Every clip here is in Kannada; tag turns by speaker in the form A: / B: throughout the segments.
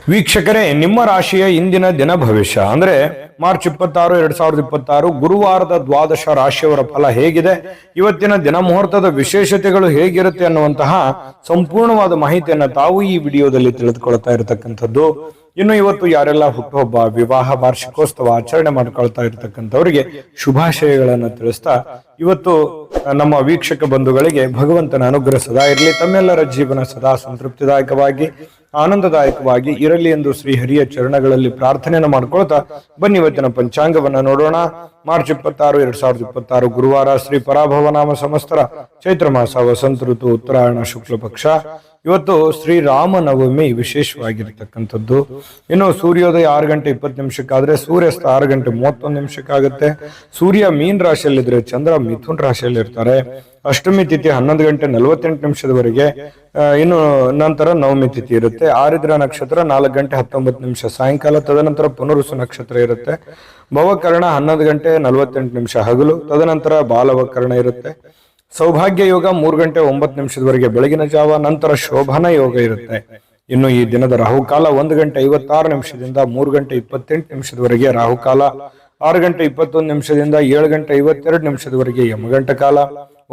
A: ವೀಕ್ಷಕರೇ, ನಿಮ್ಮ ರಾಶಿಯ ಇಂದಿನ ದಿನ ಭವಿಷ್ಯ ಅಂದ್ರೆ ಮಾರ್ಚ್ 26, 2026 ಗುರುವಾರದ ದ್ವಾದಶ ರಾಶಿಯವರ ಫಲ ಹೇಗಿದೆ, ಇವತ್ತಿನ ದಿನ ಮುಹೂರ್ತದ ವಿಶೇಷತೆಗಳು ಹೇಗಿರುತ್ತೆ ಅನ್ನುವಂತಹ ಸಂಪೂರ್ಣವಾದ ಮಾಹಿತಿಯನ್ನ ತಾವು ಈ ವಿಡಿಯೋದಲ್ಲಿ ತಿಳಿದುಕೊಳ್ತಾ ಇರತಕ್ಕಂಥದ್ದು. ಇನ್ನು ಇವತ್ತು ಯಾರೆಲ್ಲ ಹುಟ್ಟುಹಬ್ಬ, ವಿವಾಹ, ವಾರ್ಷಿಕೋತ್ಸವ ಆಚರಣೆ ಮಾಡ್ಕೊಳ್ತಾ ಇರತಕ್ಕಂಥವರಿಗೆ ಶುಭಾಶಯಗಳನ್ನು ತಿಳಿಸ್ತಾ, ಇವತ್ತು ನಮ್ಮ ವೀಕ್ಷಕ ಬಂಧುಗಳಿಗೆ ಭಗವಂತನ ಅನುಗ್ರಹ ಸದಾ ಇರಲಿ, ತಮ್ಮೆಲ್ಲರ ಜೀವನ ಸದಾ ಸಂತೃಪ್ತಿದಾಯಕವಾಗಿ ಆನಂದದಾಯಕವಾಗಿ ಇರಲಿ ಎಂದು ಶ್ರೀ ಹರಿಯ ಚರಣಗಳಲ್ಲಿ ಪ್ರಾರ್ಥನೆಯನ್ನು ಮಾಡ್ಕೊಳ್ತಾ ಬನ್ನಿ ಇವತ್ತಿನ ಪಂಚಾಂಗವನ್ನ ನೋಡೋಣ. ಮಾರ್ಚ್ 26, 2026 ಗುರುವಾರ, ಶ್ರೀ ಪರಾಭವನಾಮ ಸಂವತ್ಸರ ಚೈತ್ರ ಮಾಸ, ವಸಂತ ಋತು, ಉತ್ತರಾಯಣ ಶುಕ್ಲ ಪಕ್ಷ. ಇವತ್ತು ಶ್ರೀರಾಮನವಮಿ ವಿಶೇಷವಾಗಿರ್ತಕ್ಕಂಥದ್ದು. ಇನ್ನು ಸೂರ್ಯೋದಯ 6 ಗಂಟೆ 20 ನಿಮಿಷಕ್ಕಾದ್ರೆ ಸೂರ್ಯಾಸ್ತ 6 ಗಂಟೆ 31 ನಿಮಿಷಕ್ಕಾಗುತ್ತೆ. ಸೂರ್ಯ ಮೀನ್ ರಾಶಿಯಲ್ಲಿದ್ರೆ ಚಂದ್ರ ಮಿಥುನ್ ರಾಶಿಯಲ್ಲಿ ಇರ್ತಾರೆ. ಅಷ್ಟಮಿ ತಿಥಿ 11 ಗಂಟೆ 48 ನಿಮಿಷದವರೆಗೆ. ಇನ್ನು ನಂತರ ನವಮಿ ತಿಥಿ ಇರುತ್ತೆ. ಆರಿದ್ರ ನಕ್ಷತ್ರ 4 ಗಂಟೆ 19 ನಿಮಿಷ ಸಾಯಂಕಾಲ. ತದನಂತರ ಪುನರುಸು ನಕ್ಷತ್ರ ಇರುತ್ತೆ. ಭವಕರ್ಣ 11 ಗಂಟೆ 48 ನಿಮಿಷ ಹಗಲು. ತದನಂತರ ಬಾಲವಕರ್ಣ ಇರುತ್ತೆ. ಸೌಭಾಗ್ಯ ಯೋಗ 3 ಗಂಟೆ 9 ನಿಮಿಷದವರೆಗೆ ಬೆಳಗಿನ ಜಾವ. ನಂತರ ಶೋಭನ ಯೋಗ ಇರುತ್ತೆ. ಇನ್ನು ಈ ದಿನದ ರಾಹುಕಾಲ 1 ಗಂಟೆ 56 ನಿಮಿಷದಿಂದ 3 ಗಂಟೆ 28 ನಿಮಿಷದವರೆಗೆ ರಾಹುಕಾಲ. 6 ಗಂಟೆ 21 ನಿಮಿಷದಿಂದ 7 ಗಂಟೆ 52 ನಿಮಿಷದವರೆಗೆ ಯಮಗಂಟ ಕಾಲ.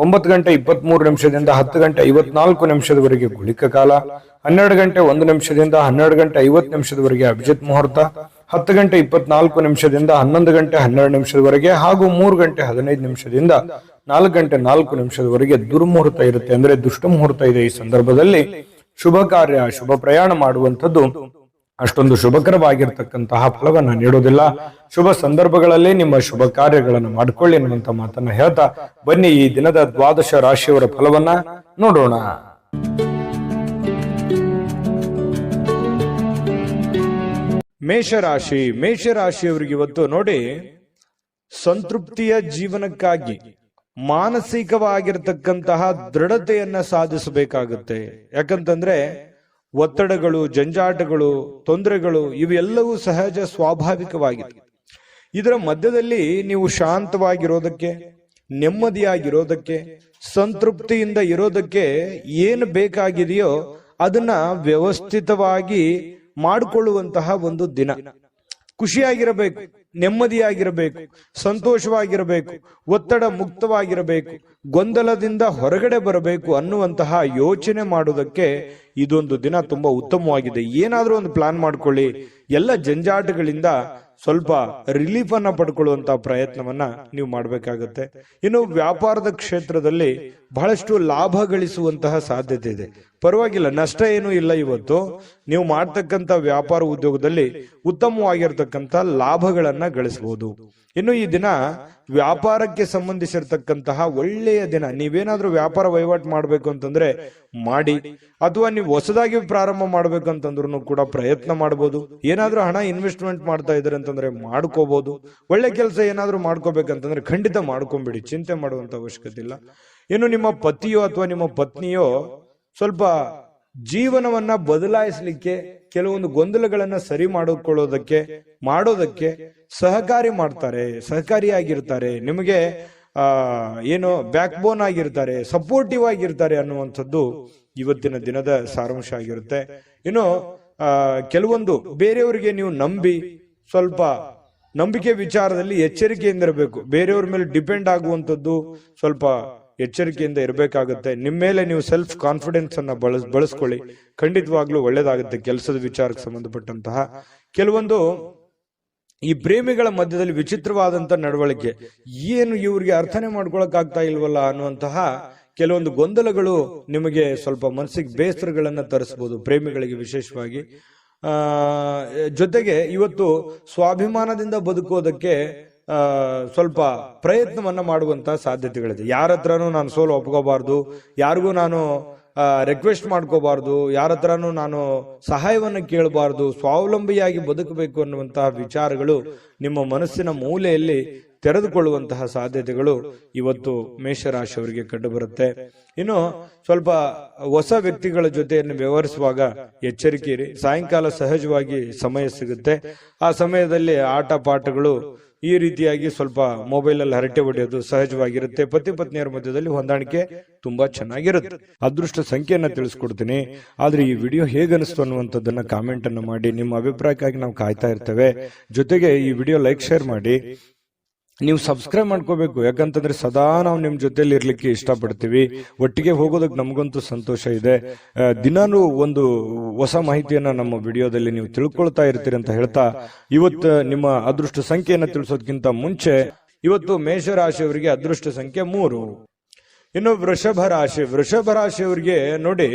A: 9 ಗಂಟೆ 23 ನಿಮಿಷದಿಂದ 10 ಗಂಟೆ 54 ನಿಮಿಷದವರೆಗೆ ಗುಳಿಕ ಕಾಲ. 12 ಗಂಟೆ 1 ನಿಮಿಷದಿಂದ 12 ಗಂಟೆ 50 ನಿಮಿಷದವರೆಗೆ ಅಭಿಜಿತ್ ಮುಹೂರ್ತ. 10 ಗಂಟೆ 24 ನಿಮಿಷದಿಂದ 11 ಗಂಟೆ 12 ನಿಮಿಷದವರೆಗೆ ಹಾಗೂ 3 ಗಂಟೆ 15 ನಿಮಿಷದಿಂದ 4 ಗಂಟೆ 4 ನಿಮಿಷದವರೆಗೆ ದುರ್ಮುಹೂರ್ತ ಇರುತ್ತೆ, ಅಂದ್ರೆ ದುಷ್ಟ ಮುಹೂರ್ತ ಇದೆ. ಈ ಸಂದರ್ಭದಲ್ಲಿ ಶುಭ ಕಾರ್ಯ, ಶುಭ ಪ್ರಯಾಣ ಮಾಡುವಂಥದ್ದು ಅಷ್ಟೊಂದು ಶುಭಕರವಾಗಿರ್ತಕ್ಕಂತಹ ಫಲವನ್ನ ನೀಡೋದಿಲ್ಲ. ಶುಭ ಸಂದರ್ಭಗಳಲ್ಲಿ ನಿಮ್ಮ ಶುಭ ಕಾರ್ಯಗಳನ್ನು ಮಾಡಿಕೊಳ್ಳಿ ಎನ್ನುವಂತ ಮಾತನ್ನ ಹೇಳ್ತಾ ಬನ್ನಿ ಈ ದಿನದ ದ್ವಾದಶ ರಾಶಿಯವರ ಫಲವನ್ನ ನೋಡೋಣ. ಮೇಷರಾಶಿ. ಮೇಷರಾಶಿಯವರಿಗೆ ಇವತ್ತು ನೋಡಿ, ಸಂತೃಪ್ತಿಯ ಜೀವನಕ್ಕಾಗಿ ಮಾನಸಿಕವಾಗಿರ್ತಕ್ಕಂತಹ ದೃಢತೆಯನ್ನ ಸಾಧಿಸಬೇಕಾಗುತ್ತೆ. ಯಾಕಂತಂದ್ರೆ ಒತ್ತಡಗಳು, ಜಂಜಾಟಗಳು, ತೊಂದರೆಗಳು ಇವೆಲ್ಲವೂ ಸಹಜ, ಸ್ವಾಭಾವಿಕವಾಗಿದೆ. ಇದರ ಮಧ್ಯದಲ್ಲಿ ನೀವು ಶಾಂತವಾಗಿರೋದಕ್ಕೆ, ನೆಮ್ಮದಿಯಾಗಿರೋದಕ್ಕೆ, ಸಂತೃಪ್ತಿಯಿಂದ ಇರೋದಕ್ಕೆ ಏನು ಬೇಕಾಗಿದೆಯೋ ಅದನ್ನ ವ್ಯವಸ್ಥಿತವಾಗಿ ಮಾಡಿಕೊಳ್ಳುವಂತಹ ಒಂದು ದಿನ. ಖುಷಿಯಾಗಿರಬೇಕು, ನೆಮ್ಮದಿಯಾಗಿರಬೇಕು, ಸಂತೋಷವಾಗಿರಬೇಕು, ಒತ್ತಡ ಮುಕ್ತವಾಗಿರಬೇಕು, ಗೊಂದಲದಿಂದ ಹೊರಗಡೆ ಬರಬೇಕು ಅನ್ನುವಂತಹ ಯೋಚನೆ ಮಾಡುವುದಕ್ಕೆ ಇದೊಂದು ದಿನ ತುಂಬಾ ಉತ್ತಮವಾಗಿದೆ. ಏನಾದ್ರೂ ಒಂದು ಪ್ಲಾನ್ ಮಾಡ್ಕೊಳ್ಳಿ. ಎಲ್ಲ ಜಂಜಾಟಗಳಿಂದ ಸ್ವಲ್ಪ ರಿಲೀಫ್ ಅನ್ನ ಪಡ್ಕೊಳ್ಳುವಂತಹ ಪ್ರಯತ್ನವನ್ನ ನೀವು ಮಾಡ್ಬೇಕಾಗತ್ತೆ. ಇನ್ನು ವ್ಯಾಪಾರದ ಕ್ಷೇತ್ರದಲ್ಲಿ ಬಹಳಷ್ಟು ಲಾಭ ಗಳಿಸುವಂತಹ ಸಾಧ್ಯತೆ ಇದೆ. ಪರವಾಗಿಲ್ಲ, ನಷ್ಟ ಏನೂ ಇಲ್ಲ. ಇವತ್ತು ನೀವು ಮಾಡ್ತಕ್ಕಂಥ ವ್ಯಾಪಾರ ಉದ್ಯೋಗದಲ್ಲಿ ಉತ್ತಮವಾಗಿರ್ತಕ್ಕಂಥ ಲಾಭಗಳನ್ನ ಗಳಿಸಬಹುದು. ಇನ್ನು ಈ ದಿನ ವ್ಯಾಪಾರಕ್ಕೆ ಸಂಬಂಧಿಸಿರ್ತಕ್ಕಂತಹ ಒಳ್ಳೆಯ ದಿನ. ನೀವೇನಾದ್ರೂ ವ್ಯಾಪಾರ ವಹಿವಾಟು ಮಾಡ್ಬೇಕು ಅಂತಂದ್ರೆ ಮಾಡಿ, ಅಥವಾ ನೀವು ಹೊಸದಾಗಿ ಪ್ರಾರಂಭ ಮಾಡ್ಬೇಕು ಅಂತಂದ್ರೂ ಕೂಡ ಪ್ರಯತ್ನ ಮಾಡಬಹುದು. ಏನಾದ್ರೂ ಹಣ ಇನ್ವೆಸ್ಟ್ಮೆಂಟ್ ಮಾಡ್ತಾ ಇದ್ರೆ ಅಂತಂದ್ರೆ ಮಾಡ್ಕೋಬಹುದು. ಒಳ್ಳೆ ಕೆಲಸ ಏನಾದ್ರೂ ಮಾಡ್ಕೋಬೇಕಂತಂದ್ರೆ ಖಂಡಿತ ಮಾಡ್ಕೊಂಬಿಡಿ, ಚಿಂತೆ ಮಾಡುವಂತ ಅವಶ್ಯಕತೆ ಇಲ್ಲ. ಇನ್ನು ನಿಮ್ಮ ಪತಿಯೋ ಅಥವಾ ನಿಮ್ಮ ಪತ್ನಿಯೋ ಸ್ವಲ್ಪ ಜೀವನವನ್ನ ಬದಲಾಯಿಸಲಿಕ್ಕೆ, ಕೆಲವೊಂದು ಗೊಂದಲಗಳನ್ನ ಸರಿ ಮಾಡೋದಕ್ಕೆ ಸಹಕಾರಿಯಾಗಿರ್ತಾರೆ. ನಿಮಗೆ ಏನು ಬ್ಯಾಕ್ ಬೋನ್ ಆಗಿರ್ತಾರೆ, ಸಪೋರ್ಟಿವ್ ಆಗಿರ್ತಾರೆ ಅನ್ನುವಂಥದ್ದು ಇವತ್ತಿನ ದಿನದ ಸಾರಾಂಶ ಆಗಿರುತ್ತೆ. ಇನ್ನು ಕೆಲವೊಂದು ಬೇರೆಯವರಿಗೆ ನೀವು ನಂಬಿ, ಸ್ವಲ್ಪ ನಂಬಿಕೆ ವಿಚಾರದಲ್ಲಿ ಎಚ್ಚರಿಕೆಯಿಂದ ಇರಬೇಕು. ಬೇರೆಯವ್ರ ಮೇಲೆ ಡಿಪೆಂಡ್ ಆಗುವಂಥದ್ದು ಸ್ವಲ್ಪ ಎಚ್ಚರಿಕೆಯಿಂದ ಇರಬೇಕಾಗುತ್ತೆ. ನಿಮ್ಮ ಮೇಲೆ ನೀವು ಸೆಲ್ಫ್ ಕಾನ್ಫಿಡೆನ್ಸ್ ಅನ್ನ ಬಳಸ್ಕೊಳ್ಳಿ, ಖಂಡಿತವಾಗ್ಲೂ ಒಳ್ಳೇದಾಗುತ್ತೆ. ಕೆಲಸದ ವಿಚಾರಕ್ಕೆ ಸಂಬಂಧಪಟ್ಟಂತಹ ಕೆಲವೊಂದು ಈ ಪ್ರೇಮಿಗಳ ಮಧ್ಯದಲ್ಲಿ ವಿಚಿತ್ರವಾದಂತ ನಡವಳಿಕೆ, ಏನು ಇವ್ರಿಗೆ ಅರ್ಥನೆ ಮಾಡ್ಕೊಳಕ್ ಆಗ್ತಾ ಇಲ್ವಲ್ಲ ಅನ್ನುವಂತಹ ಕೆಲವೊಂದು ಗೊಂದಲಗಳು ನಿಮಗೆ ಸ್ವಲ್ಪ ಮನಸ್ಸಿಗೆ ಬೇಸರಗಳನ್ನ ತರಿಸಬಹುದು, ಪ್ರೇಮಿಗಳಿಗೆ ವಿಶೇಷವಾಗಿ. ಜೊತೆಗೆ ಇವತ್ತು ಸ್ವಾಭಿಮಾನದಿಂದ ಬದುಕೋದಕ್ಕೆ ಸ್ವಲ್ಪ ಪ್ರಯತ್ನವನ್ನ ಮಾಡುವಂತಹ ಸಾಧ್ಯತೆಗಳಿದೆ. ಯಾರ ಹತ್ರನೂ ನಾನು ಸೋಲು ಒಪ್ಕೋಬಾರ್ದು, ಯಾರಿಗೂ ನಾನು ರಿಕ್ವೆಸ್ಟ್ ಮಾಡ್ಕೋಬಾರ್ದು, ಯಾರ ಹತ್ರನೂ ನಾನು ಸಹಾಯವನ್ನು ಕೇಳಬಾರ್ದು, ಸ್ವಾವಲಂಬಿಯಾಗಿ ಬದುಕಬೇಕು ಅನ್ನುವಂತಹ ವಿಚಾರಗಳು ನಿಮ್ಮ ಮನಸ್ಸಿನ ಮೂಲೆಯಲ್ಲಿ ತೆರೆದುಕೊಳ್ಳುವಂತಹ ಸಾಧ್ಯತೆಗಳು ಇವತ್ತು ಮೇಷರಾಶಿಯವರಿಗೆ ಕಂಡು ಬರುತ್ತೆ. ಇನ್ನು ಸ್ವಲ್ಪ ಹೊಸ ವ್ಯಕ್ತಿಗಳ ಜೊತೆಯನ್ನು ವ್ಯವಹರಿಸುವಾಗ ಎಚ್ಚರಿಕೆ ಇರಿ. ಸಾಯಂಕಾಲ ಸಹಜವಾಗಿ ಸಮಯ ಸಿಗುತ್ತೆ. ಆ ಸಮಯದಲ್ಲಿ ಆಟ ಪಾಠಗಳು ಈ ರೀತಿಯಾಗಿ ಸ್ವಲ್ಪ ಮೊಬೈಲ್ ಅಲ್ಲಿ ಹರಟೆ ಹೊಡೆಯೋದು ಸಹಜವಾಗಿರುತ್ತೆ. ಪತಿ ಪತ್ನಿಯರ ಮಧ್ಯದಲ್ಲಿ ಹೊಂದಾಣಿಕೆ ತುಂಬಾ ಚೆನ್ನಾಗಿರುತ್ತೆ. ಅದೃಷ್ಟ ಸಂಖ್ಯೆಯನ್ನ ತಿಳಿಸ್ಕೊಡ್ತೀನಿ. ಆದ್ರೆ ಈ ವಿಡಿಯೋ ಹೇಗನಿಸ್ತು ಅನ್ನುವಂಥದ್ದನ್ನ ಕಾಮೆಂಟ್ ಅನ್ನು ಮಾಡಿ. ನಿಮ್ಮ ಅಭಿಪ್ರಾಯಕ್ಕಾಗಿ ನಾವು ಕಾಯ್ತಾ ಇರ್ತೇವೆ. ಜೊತೆಗೆ ಈ ವಿಡಿಯೋ ಲೈಕ್ ಶೇರ್ ಮಾಡಿ. ನೀವು ಸಬ್ಸ್ಕ್ರೈಬ್ ಮಾಡ್ಕೋಬೇಕು, ಯಾಕಂತಂದ್ರೆ ಸದಾ ನಾವು ನಿಮ್ ಜೊತೆಲಿ ಇರ್ಲಿಕ್ಕೆ ಇಷ್ಟಪಡ್ತೀವಿ. ಒಟ್ಟಿಗೆ ಹೋಗೋದಕ್ಕೆ ನಮಗಂತೂ ಸಂತೋಷ ಇದೆ. ದಿನಾನು ಒಂದು ಹೊಸ ಮಾಹಿತಿಯನ್ನ ನಮ್ಮ ವಿಡಿಯೋದಲ್ಲಿ ನೀವು ತಿಳ್ಕೊಳ್ತಾ ಇರ್ತೀರಿ ಅಂತ ಹೇಳ್ತಾ, ಇವತ್ತು ನಿಮ್ಮ ಅದೃಷ್ಟ ಸಂಖ್ಯೆಯನ್ನ ತಿಳಿಸೋದಕ್ಕಿಂತ ಮುಂಚೆ ಇವತ್ತು ಮೇಷರಾಶಿಯವರಿಗೆ ಅದೃಷ್ಟ ಸಂಖ್ಯೆ 3. ಇನ್ನು ವೃಷಭ ರಾಶಿಯವರಿಗೆ ನೋಡಿ,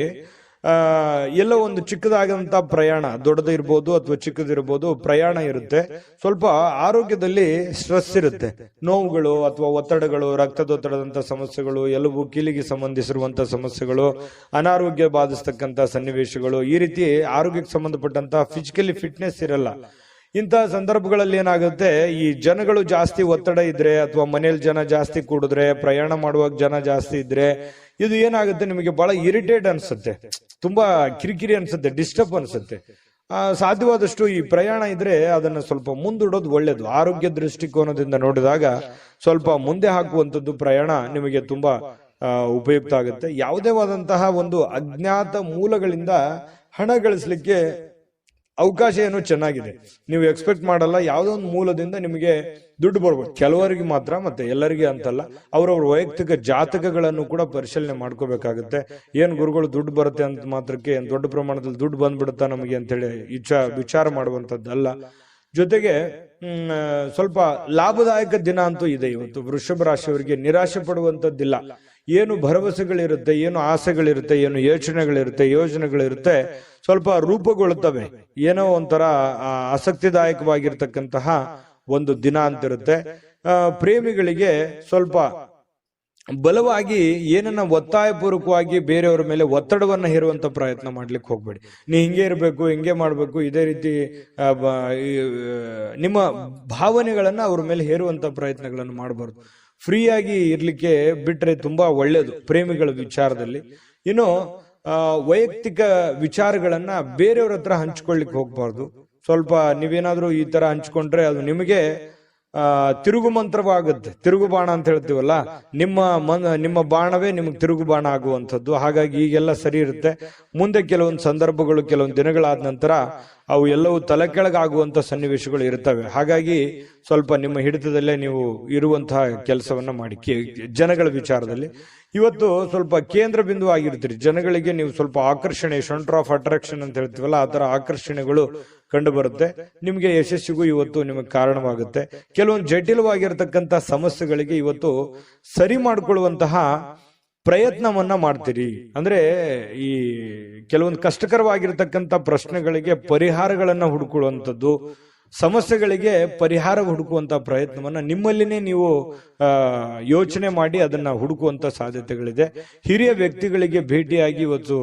A: ಎಲ್ಲೋ ಒಂದು ಚಿಕ್ಕದಾದಂತ ಪ್ರಯಾಣ, ದೊಡ್ಡದಿರ್ಬೋದು ಅಥವಾ ಚಿಕ್ಕದಿರ್ಬೋದು, ಪ್ರಯಾಣ ಇರುತ್ತೆ. ಸ್ವಲ್ಪ ಆರೋಗ್ಯದಲ್ಲಿ ಸ್ಟ್ರೆಸ್ ಇರುತ್ತೆ, ನೋವುಗಳು ಅಥವಾ ಒತ್ತಡಗಳು, ರಕ್ತದೊತ್ತಡದಂತ ಸಮಸ್ಯೆಗಳು, ಎಲುಬು ಕೀಲಿಗೆ ಸಂಬಂಧಿಸಿರುವಂತಹ ಸಮಸ್ಯೆಗಳು, ಅನಾರೋಗ್ಯ ಬಾಧಿಸ್ತಕ್ಕಂತ ಸನ್ನಿವೇಶಗಳು, ಈ ರೀತಿ ಆರೋಗ್ಯಕ್ಕೆ ಸಂಬಂಧಪಟ್ಟಂತ ಫಿಸಿಕಲಿ ಫಿಟ್ನೆಸ್ ಇರಲ್ಲ. ಇಂತಹ ಸಂದರ್ಭಗಳಲ್ಲಿ ಏನಾಗುತ್ತೆ, ಈ ಜನಗಳು ಜಾಸ್ತಿ ಒತ್ತಡ ಇದ್ರೆ ಅಥವಾ ಮನೇಲಿ ಜನ ಜಾಸ್ತಿ ಕೂಡಿದ್ರೆ, ಪ್ರಯಾಣ ಮಾಡುವಾಗ ಜನ ಜಾಸ್ತಿ ಇದ್ರೆ, ಇದು ಏನಾಗುತ್ತೆ, ನಿಮಗೆ ಬಹಳ ಇರಿಟೇಟ್ ಅನ್ಸುತ್ತೆ, ತುಂಬಾ ಕಿರಿಕಿರಿ ಅನ್ಸುತ್ತೆ, ಡಿಸ್ಟರ್ಬ್ ಅನ್ಸುತ್ತೆ. ಸಾಧ್ಯವಾದಷ್ಟು ಈ ಪ್ರಯಾಣ ಇದ್ರೆ ಅದನ್ನ ಸ್ವಲ್ಪ ಮುಂದೂಡೋದು ಒಳ್ಳೇದು. ಆರೋಗ್ಯ ದೃಷ್ಟಿಕೋನದಿಂದ ನೋಡಿದಾಗ ಸ್ವಲ್ಪ ಮುಂದೆ ಹಾಕುವಂಥದ್ದು ಪ್ರಯಾಣ ನಿಮಗೆ ತುಂಬಾ ಉಪಯುಕ್ತ ಆಗುತ್ತೆ. ಯಾವುದೇವಾದಂತಹ ಒಂದು ಅಜ್ಞಾತ ಮೂಲಗಳಿಂದ ಹಣ ಗಳಿಸ್ಲಿಕ್ಕೆ ಅವಕಾಶ ಏನೋ ಚೆನ್ನಾಗಿದೆ. ನೀವು ಎಕ್ಸ್ಪೆಕ್ಟ್ ಮಾಡಲ್ಲ, ಯಾವುದೋ ಒಂದು ಮೂಲದಿಂದ ನಿಮಗೆ ದುಡ್ಡು ಬರ್ಬೋದು. ಕೆಲವರಿಗೆ ಮಾತ್ರ, ಮತ್ತೆ ಎಲ್ಲರಿಗೆ ಅಂತಲ್ಲ. ಅವರವ್ರ ವೈಯಕ್ತಿಕ ಜಾತಕಗಳನ್ನು ಕೂಡ ಪರಿಶೀಲನೆ ಮಾಡ್ಕೋಬೇಕಾಗುತ್ತೆ. ಏನ್ ಗುರುಗಳು ದುಡ್ಡು ಬರುತ್ತೆ ಅಂತ ಮಾತ್ರಕ್ಕೆ ಏನ್ ದೊಡ್ಡ ಪ್ರಮಾಣದಲ್ಲಿ ದುಡ್ಡು ಬಂದ್ಬಿಡುತ್ತಾ ನಮಗೆ ಅಂತೇಳಿ ವಿಚಾರ ಮಾಡುವಂತದ್ದಲ್ಲ. ಜೊತೆಗೆ ಸ್ವಲ್ಪ ಲಾಭದಾಯಕ ದಿನ ಅಂತೂ ಇದೆ ಇವತ್ತು. ವೃಷಭ ರಾಶಿಯವರಿಗೆ ನಿರಾಶೆ ಪಡುವಂತದ್ದಿಲ್ಲ. ಏನು ಭರವಸೆಗಳಿರುತ್ತೆ, ಏನು ಆಸೆಗಳಿರುತ್ತೆ, ಏನು ಯೋಜನೆಗಳಿರುತ್ತೆ, ಸ್ವಲ್ಪ ರೂಪುಗೊಳ್ಳುತ್ತವೆ. ಏನೋ ಒಂಥರ ಆಸಕ್ತಿದಾಯಕವಾಗಿರ್ತಕ್ಕಂತಹ ಒಂದು ದಿನ ಅಂತಿರುತ್ತೆ. ಪ್ರೇಮಿಗಳಿಗೆ ಸ್ವಲ್ಪ ಬಲವಾಗಿ ಏನನ್ನ ಒತ್ತಾಯಪೂರ್ವಕವಾಗಿ ಬೇರೆಯವರ ಮೇಲೆ ಒತ್ತಡವನ್ನ ಹೇರುವಂತ ಪ್ರಯತ್ನ ಮಾಡ್ಲಿಕ್ಕೆ ಹೋಗ್ಬೇಡಿ. ನೀ ಹಿಂಗೆ ಇರಬೇಕು, ಹಿಂಗೆ ಮಾಡ್ಬೇಕು, ಇದೇ ರೀತಿ ನಿಮ್ಮ ಭಾವನೆಗಳನ್ನ ಅವ್ರ ಮೇಲೆ ಹೇರುವಂತ ಪ್ರಯತ್ನಗಳನ್ನು ಮಾಡಬಾರ್ದು. ಫ್ರೀಯಾಗಿ ಇರ್ಲಿಕ್ಕೆ ಬಿಟ್ರೆ ತುಂಬಾ ಒಳ್ಳೇದು ಪ್ರೇಮಿಗಳ ವಿಚಾರದಲ್ಲಿ. ಇನ್ನು ವೈಯಕ್ತಿಕ ವಿಚಾರಗಳನ್ನ ಬೇರೆಯವ್ರ ಹತ್ರ ಹಂಚ್ಕೊಳ್ಳಿಕ್ ಹೋಗ್ಬಾರ್ದು. ಸ್ವಲ್ಪ ನೀವೇನಾದ್ರೂ ಈ ತರ ಹಂಚ್ಕೊಂಡ್ರೆ ಅದು ನಿಮಗೆ ತಿರುಗು ಮಂತ್ರವಾಗುತ್ತೆ. ತಿರುಗು ಬಾಣ ಅಂತ ಹೇಳ್ತೀವಲ್ಲ, ನಿಮ್ಮ ಬಾಣವೇ ನಿಮಗೆ ತಿರುಗು ಬಾಣ ಆಗುವಂಥದ್ದು. ಹಾಗಾಗಿ ಈಗೆಲ್ಲ ಸರಿ ಇರುತ್ತೆ. ಮುಂದೆ ಕೆಲವೊಂದು ಸಂದರ್ಭಗಳು, ಕೆಲವೊಂದು ದಿನಗಳಾದ ನಂತರ ಅವು ಎಲ್ಲವೂ ತಲೆ ಕೆಳಗಾಗುವಂತ ಸನ್ನಿವೇಶಗಳು ಇರ್ತವೆ. ಹಾಗಾಗಿ ಸ್ವಲ್ಪ ನಿಮ್ಮ ಹಿಡಿತದಲ್ಲೇ ನೀವು ಇರುವಂತಹ ಕೆಲಸವನ್ನ ಮಾಡಿ. ಜನಗಳ ವಿಚಾರದಲ್ಲಿ ಇವತ್ತು ಸ್ವಲ್ಪ ಕೇಂದ್ರ ಬಿಂದು ಆಗಿರ್ತೀರಿ. ಜನಗಳಿಗೆ ನೀವು ಸ್ವಲ್ಪ ಆಕರ್ಷಣೆ, ಸೆಂಟರ್ ಆಫ್ ಅಟ್ರಾಕ್ಷನ್ ಅಂತ ಹೇಳ್ತೀವಲ್ಲ, ಆ ತರ ಆಕರ್ಷಣೆಗಳು ಕಂಡು ಬರುತ್ತೆ. ನಿಮ್ಗೆ ಯಶಸ್ಸಿಗೂ ಇವತ್ತು ನಿಮಗೆ ಕಾರಣವಾಗುತ್ತೆ. ಕೆಲವೊಂದು ಜಟಿಲವಾಗಿರ್ತಕ್ಕಂಥ ಸಮಸ್ಯೆಗಳಿಗೆ ಇವತ್ತು ಸರಿ ಮಾಡಿಕೊಳ್ಳುವಂತಹ ಪ್ರಯತ್ನವನ್ನ ಮಾಡ್ತೀರಿ. ಅಂದ್ರೆ ಈ ಕೆಲವೊಂದು ಕಷ್ಟಕರವಾಗಿರ್ತಕ್ಕಂಥ ಪ್ರಶ್ನೆಗಳಿಗೆ ಪರಿಹಾರಗಳನ್ನ ಹುಡುಕೊಳ್ಳುವಂಥದ್ದು, ಸಮಸ್ಯೆಗಳಿಗೆ ಪರಿಹಾರ ಹುಡುಕುವಂತ ಪ್ರಯತ್ನವನ್ನ ನಿಮ್ಮಲ್ಲಿನೇ ನೀವು ಯೋಚನೆ ಮಾಡಿ ಅದನ್ನ ಹುಡುಕುವಂತ ಸಾಧ್ಯತೆಗಳಿದೆ. ಹಿರಿಯ ವ್ಯಕ್ತಿಗಳಿಗೆ ಭೇಟಿಯಾಗಿ ಇವತ್ತು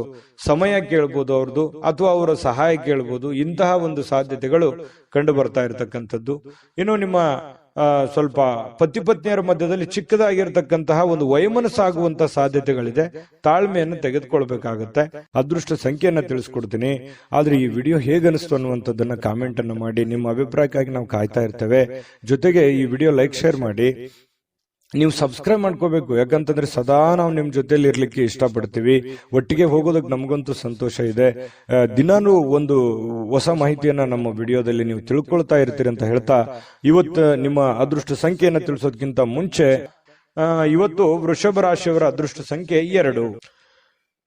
A: ಸಮಯ ಕೇಳ್ಬೋದು ಅವ್ರದ್ದು, ಅಥವಾ ಅವರ ಸಹಾಯ ಕೇಳ್ಬೋದು. ಇಂತಹ ಒಂದು ಸಾಧ್ಯತೆಗಳು ಕಂಡು ಬರ್ತಾ ಇರತಕ್ಕಂಥದ್ದು. ಇನ್ನು ನಿಮ್ಮ ಸ್ವಲ್ಪ ಪತಿ ಪತ್ನಿಯರ ಮಧ್ಯದಲ್ಲಿ ಚಿಕ್ಕದಾಗಿರ್ತಕ್ಕಂತಹ ಒಂದು ವೈಮನಸ್ಸಾಗುವಂತ ಸಾಧ್ಯತೆಗಳಿದೆ. ತಾಳ್ಮೆಯನ್ನು ತೆಗೆದುಕೊಳ್ಬೇಕಾಗತ್ತೆ. ಅದೃಷ್ಟ ಸಂಖ್ಯೆಯನ್ನ ತಿಳಿಸ್ಕೊಡ್ತೀನಿ. ಆದ್ರೆ ಈ ವಿಡಿಯೋ ಹೇಗನಿಸ್ತು ಅನ್ನುವಂಥದ್ದನ್ನ ಕಾಮೆಂಟ್ ಅನ್ನು ಮಾಡಿ. ನಿಮ್ಮ ಅಭಿಪ್ರಾಯಕ್ಕಾಗಿ ನಾವು ಕಾಯ್ತಾ ಇರ್ತೇವೆ. ಜೊತೆಗೆ ಈ ವಿಡಿಯೋ ಲೈಕ್ ಶೇರ್ ಮಾಡಿ. ನೀವು ಸಬ್ಸ್ಕ್ರೈಬ್ ಮಾಡ್ಕೋಬೇಕು, ಯಾಕಂತಂದ್ರೆ ಸದಾ ನಾವು ನಿಮ್ ಜೊತೆಲಿ ಇರ್ಲಿಕ್ಕೆ ಇಷ್ಟಪಡ್ತೀವಿ. ಒಟ್ಟಿಗೆ ಹೋಗೋದಕ್ಕೆ ನಮಗಂತೂ ಸಂತೋಷ ಇದೆ. ದಿನಾನು ಒಂದು ಹೊಸ ಮಾಹಿತಿಯನ್ನ ನಮ್ಮ ವಿಡಿಯೋದಲ್ಲಿ ನೀವು ತಿಳ್ಕೊಳ್ತಾ ಇರ್ತೀರಿ ಅಂತ ಹೇಳ್ತಾ, ಇವತ್ತು ನಿಮ್ಮ ಅದೃಷ್ಟ ಸಂಖ್ಯೆಯನ್ನ ತಿಳಿಸೋದಕ್ಕಿಂತ ಮುಂಚೆ ಇವತ್ತು ವೃಷಭ ರಾಶಿಯವರ ಅದೃಷ್ಟ ಸಂಖ್ಯೆ 2.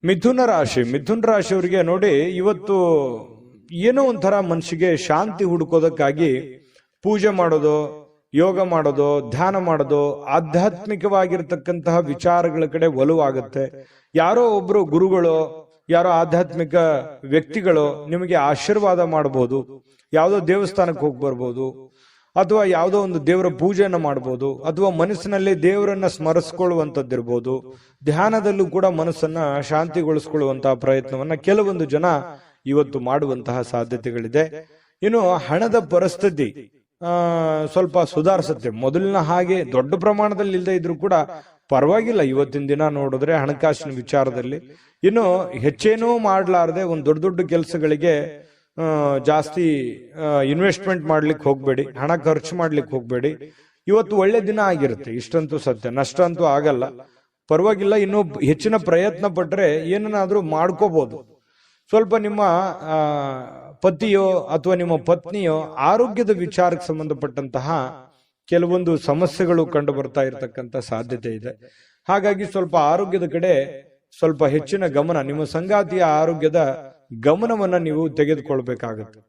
A: ಮಿಥುನ ರಾಶಿಯವರಿಗೆ ನೋಡಿ, ಇವತ್ತು ಏನೋ ಒಂಥರ ಮನಸ್ಸಿಗೆ ಶಾಂತಿ ಹುಡುಕೋದಕ್ಕಾಗಿ ಪೂಜೆ ಮಾಡೋದು, ಯೋಗ ಮಾಡೋದು, ಧ್ಯಾನ ಮಾಡೋದು, ಆಧ್ಯಾತ್ಮಿಕವಾಗಿರ್ತಕ್ಕಂತಹ ವಿಚಾರಗಳ ಕಡೆ ಒಲವಾಗುತ್ತೆ. ಯಾರೋ ಒಬ್ರು ಗುರುಗಳು, ಯಾರೋ ಆಧ್ಯಾತ್ಮಿಕ ವ್ಯಕ್ತಿಗಳು ನಿಮಗೆ ಆಶೀರ್ವಾದ ಮಾಡಬಹುದು. ಯಾವುದೋ ದೇವಸ್ಥಾನಕ್ಕೆ ಹೋಗಿ ಬರ್ಬೋದು, ಅಥವಾ ಯಾವುದೋ ಒಂದು ದೇವರ ಪೂಜೆಯನ್ನ ಮಾಡಬಹುದು, ಅಥವಾ ಮನಸ್ಸಿನಲ್ಲಿ ದೇವರನ್ನ ಸ್ಮರಿಸ್ಕೊಳ್ಳುವಂತದ್ದಿರ್ಬೋದು. ಧ್ಯಾನದಲ್ಲೂ ಕೂಡ ಮನಸ್ಸನ್ನ ಶಾಂತಿಗೊಳಿಸ್ಕೊಳ್ಳುವಂತಹ ಪ್ರಯತ್ನವನ್ನ ಕೆಲವೊಂದು ಜನ ಇವತ್ತು ಮಾಡುವಂತಹ ಸಾಧ್ಯತೆಗಳಿದೆ. ಇನ್ನು ಹಣದ ಪರಿಸ್ಥಿತಿ ಸ್ವಲ್ಪ ಸುಧಾರಿಸುತ್ತೆ. ಮೊದಲಿನ ಹಾಗೆ ದೊಡ್ಡ ಪ್ರಮಾಣದಲ್ಲಿ ಇಲ್ಲದೆ ಇದ್ರೂ ಕೂಡ ಪರವಾಗಿಲ್ಲ. ಇವತ್ತಿನ ದಿನ ನೋಡಿದ್ರೆ ಹಣಕಾಸಿನ ವಿಚಾರದಲ್ಲಿ ಇನ್ನು ಹೆಚ್ಚೇನೂ ಮಾಡ್ಲಾರ್ದೆ ಒಂದು ದೊಡ್ಡ ದೊಡ್ಡ ಕೆಲಸಗಳಿಗೆ ಜಾಸ್ತಿ ಇನ್ವೆಸ್ಟ್ಮೆಂಟ್ ಮಾಡ್ಲಿಕ್ಕೆ ಹೋಗ್ಬೇಡಿ, ಹಣ ಖರ್ಚು ಮಾಡ್ಲಿಕ್ಕೆ ಹೋಗ್ಬೇಡಿ. ಇವತ್ತು ಒಳ್ಳೆ ದಿನ ಆಗಿರುತ್ತೆ, ಇಷ್ಟಂತೂ ಸತ್ಯ. ನಷ್ಟ ಅಂತೂ ಆಗಲ್ಲ, ಪರವಾಗಿಲ್ಲ. ಇನ್ನು ಹೆಚ್ಚಿನ ಪ್ರಯತ್ನ ಪಟ್ರೆ ಏನನ್ನಾದ್ರೂ ಮಾಡ್ಕೋಬಹುದು. ಸ್ವಲ್ಪ ನಿಮ್ಮ ಪತಿಯೋ ಅಥವಾ ನಿಮ್ಮ ಪತ್ನಿಯೋ ಆರೋಗ್ಯದ ವಿಚಾರಕ್ಕೆ ಸಂಬಂಧಪಟ್ಟಂತಹ ಕೆಲವೊಂದು ಸಮಸ್ಯೆಗಳು ಕಂಡು ಬರ್ತಾ ಇರತಕ್ಕಂತ ಸಾಧ್ಯತೆ ಇದೆ. ಹಾಗಾಗಿ ಸ್ವಲ್ಪ ಆರೋಗ್ಯದ ಕಡೆ ಸ್ವಲ್ಪ ಹೆಚ್ಚಿನ ಗಮನ, ನಿಮ್ಮ ಸಂಗಾತಿಯ ಆರೋಗ್ಯದ ಗಮನವನ್ನ ನೀವು ತೆಗೆದುಕೊಳ್ಬೇಕಾಗತ್ತೆ.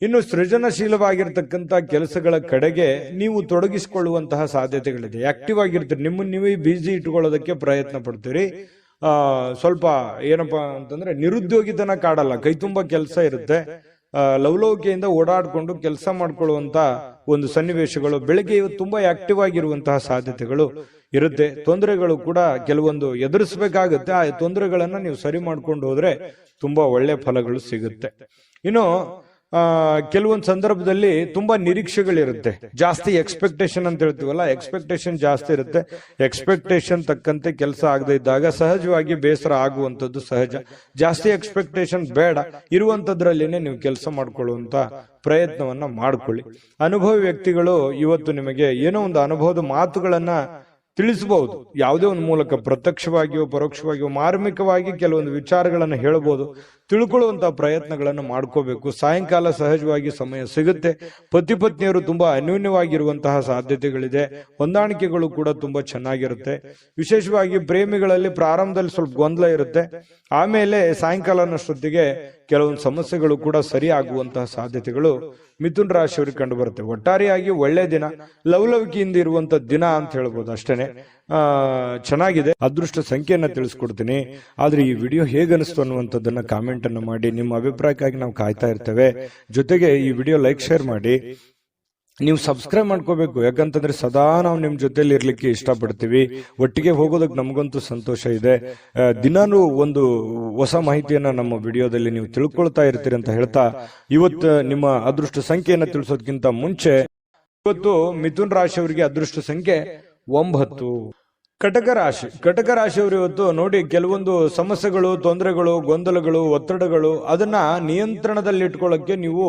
A: ಇನ್ನು ಸೃಜನಶೀಲವಾಗಿರ್ತಕ್ಕಂಥ ಕೆಲಸಗಳ ಕಡೆಗೆ ನೀವು ತೊಡಗಿಸಿಕೊಳ್ಳುವಂತಹ ಸಾಧ್ಯತೆಗಳಿದೆ. ಆಕ್ಟಿವ್ ಆಗಿರ್ತೀರಿ, ನಿಮ್ಮನ್ನು ನೀವೇ ಬಿಸಿ ಇಟ್ಕೊಳ್ಳೋದಕ್ಕೆ ಪ್ರಯತ್ನ ಪಡ್ತೀರಿ. ಸ್ವಲ್ಪ ಏನಪ್ಪಾ ಅಂತಂದ್ರೆ ನಿರುದ್ಯೋಗಿತನ ಕಾಡಲ್ಲ, ಕೈ ತುಂಬಾ ಕೆಲಸ ಇರುತ್ತೆ. ಲವಲವಿಕೆಯಿಂದ ಓಡಾಡ್ಕೊಂಡು ಕೆಲಸ ಮಾಡ್ಕೊಳ್ಳುವಂತ ಒಂದು ಸನ್ನಿವೇಶಗಳು, ಬೆಳಗ್ಗೆ ಇವತ್ತು ತುಂಬಾ ಆಕ್ಟಿವ್ ಆಗಿರುವಂತಹ ಸಾಧ್ಯತೆಗಳು ಇರುತ್ತೆ. ತೊಂದರೆಗಳು ಕೂಡ ಕೆಲವೊಂದು ಎದುರಿಸಬೇಕಾಗುತ್ತೆ. ಆ ತೊಂದರೆಗಳನ್ನ ನೀವು ಸರಿ ಮಾಡ್ಕೊಂಡು ಹೋದ್ರೆ ತುಂಬಾ ಒಳ್ಳೆ ಫಲಗಳು ಸಿಗುತ್ತೆ. ಇನ್ನು ಕೆಲವೊಂದು ಸಂದರ್ಭದಲ್ಲಿ ತುಂಬಾ ನಿರೀಕ್ಷೆಗಳಿರುತ್ತೆ, ಜಾಸ್ತಿ ಎಕ್ಸ್ಪೆಕ್ಟೇಷನ್ ಅಂತ ಹೇಳ್ತೀವಲ್ಲ, ಎಕ್ಸ್ಪೆಕ್ಟೇಷನ್ ಜಾಸ್ತಿ ಇರುತ್ತೆ. ಎಕ್ಸ್ಪೆಕ್ಟೇಷನ್ ತಕ್ಕಂತೆ ಕೆಲಸ ಆಗದೆ ಇದ್ದಾಗ ಸಹಜವಾಗಿ ಬೇಸರ ಆಗುವಂಥದ್ದು ಸಹಜ. ಜಾಸ್ತಿ ಎಕ್ಸ್ಪೆಕ್ಟೇಷನ್ ಬೇಡ, ಇರುವಂತದ್ರಲ್ಲಿನೇ ನೀವು ಕೆಲಸ ಮಾಡ್ಕೊಳ್ಳುವಂತ ಪ್ರಯತ್ನವನ್ನ ಮಾಡ್ಕೊಳ್ಳಿ. ಅನುಭವಿ ವ್ಯಕ್ತಿಗಳು ಇವತ್ತು ನಿಮಗೆ ಏನೋ ಒಂದು ಅನುಭವದ ಮಾತುಗಳನ್ನ ತಿಳಿಸಬಹುದು, ಯಾವುದೇ ಒಂದು ಮೂಲಕ, ಪ್ರತ್ಯಕ್ಷವಾಗಿಯೋ ಪರೋಕ್ಷವಾಗಿಯೋ ಮಾರ್ಮಿಕವಾಗಿ ಕೆಲವೊಂದು ವಿಚಾರಗಳನ್ನು ಹೇಳಬಹುದು. ತಿಳ್ಕೊಳ್ಳುವಂತಹ ಪ್ರಯತ್ನಗಳನ್ನು ಮಾಡ್ಕೋಬೇಕು. ಸಾಯಂಕಾಲ ಸಹಜವಾಗಿ ಸಮಯ ಸಿಗುತ್ತೆ. ಪತಿ ಪತ್ನಿಯರು ತುಂಬಾ ಅನ್ಯೋನ್ಯವಾಗಿರುವಂತಹ ಸಾಧ್ಯತೆಗಳಿದೆ. ಹೊಂದಾಣಿಕೆಗಳು ಕೂಡ ತುಂಬಾ ಚೆನ್ನಾಗಿರುತ್ತೆ. ವಿಶೇಷವಾಗಿ ಪ್ರೇಮಿಗಳಲ್ಲಿ ಪ್ರಾರಂಭದಲ್ಲಿ ಸ್ವಲ್ಪ ಗೊಂದಲ ಇರುತ್ತೆ, ಆಮೇಲೆ ಸಾಯಂಕಾಲನಷ್ಟೊತ್ತಿಗೆ ಕೆಲವೊಂದು ಸಮಸ್ಯೆಗಳು ಕೂಡ ಸರಿ ಆಗುವಂತಹ ಸಾಧ್ಯತೆಗಳು ಮಿಥುನ್ ರಾಶಿಯವರಿಗೆ ಕಂಡು ಬರುತ್ತೆ. ಒಟ್ಟಾರೆಯಾಗಿ ಒಳ್ಳೆ ದಿನ, ಲವಲವಿಕೆಯಿಂದ ಇರುವಂತ ದಿನ ಅಂತ ಹೇಳ್ಬೋದು. ಅಷ್ಟೇನೆ ಚೆನ್ನಾಗಿದೆ. ಅದೃಷ್ಟ ಸಂಖ್ಯೆಯನ್ನ ತಿಳಿಸ್ಕೊಡ್ತೀನಿ. ಆದ್ರೆ ಈ ವಿಡಿಯೋ ಹೇಗನಿಸ್ತು ಅನ್ನುವಂಥದ್ದನ್ನ ಕಾಮೆಂಟ್ ಅನ್ನು ಮಾಡಿ. ನಿಮ್ಮ ಅಭಿಪ್ರಾಯಕ್ಕಾಗಿ ನಾವು ಕಾಯ್ತಾ ಇರ್ತೇವೆ. ಜೊತೆಗೆ ಈ ವಿಡಿಯೋ ಲೈಕ್, ಶೇರ್ ಮಾಡಿ. ನೀವು ಸಬ್ಸ್ಕ್ರೈಬ್ ಮಾಡ್ಕೋಬೇಕು, ಯಾಕಂತಂದ್ರೆ ಸದಾ ನಾವು ನಿಮ್ ಜೊತೆಲಿ ಇರ್ಲಿಕ್ಕೆ ಇಷ್ಟಪಡ್ತೀವಿ. ಒಟ್ಟಿಗೆ ಹೋಗೋದಕ್ಕೆ ನಮಗಂತೂ ಸಂತೋಷ ಇದೆ. ದಿನಾನು ಒಂದು ಹೊಸ ಮಾಹಿತಿಯನ್ನ ನಮ್ಮ ವಿಡಿಯೋದಲ್ಲಿ ನೀವು ತಿಳ್ಕೊಳ್ತಾ ಇರ್ತೀರಿ ಅಂತ ಹೇಳ್ತಾ, ಇವತ್ತು ನಿಮ್ಮ ಅದೃಷ್ಟ ಸಂಖ್ಯೆಯನ್ನ ತಿಳಿಸೋದಕ್ಕಿಂತ ಮುಂಚೆ, ಇವತ್ತು ಮಿಥುನ್ ರಾಶಿಯವರಿಗೆ ಅದೃಷ್ಟ ಸಂಖ್ಯೆ 9. ಕಟಕ ರಾಶಿಯವರು ಇವತ್ತು ನೋಡಿ, ಕೆಲವೊಂದು ಸಮಸ್ಯೆಗಳು, ತೊಂದರೆಗಳು, ಗೊಂದಲಗಳು, ಒತ್ತಡಗಳು, ಅದನ್ನ ನಿಯಂತ್ರಣದಲ್ಲಿಟ್ಕೊಳ್ಳಕ್ಕೆ ನೀವು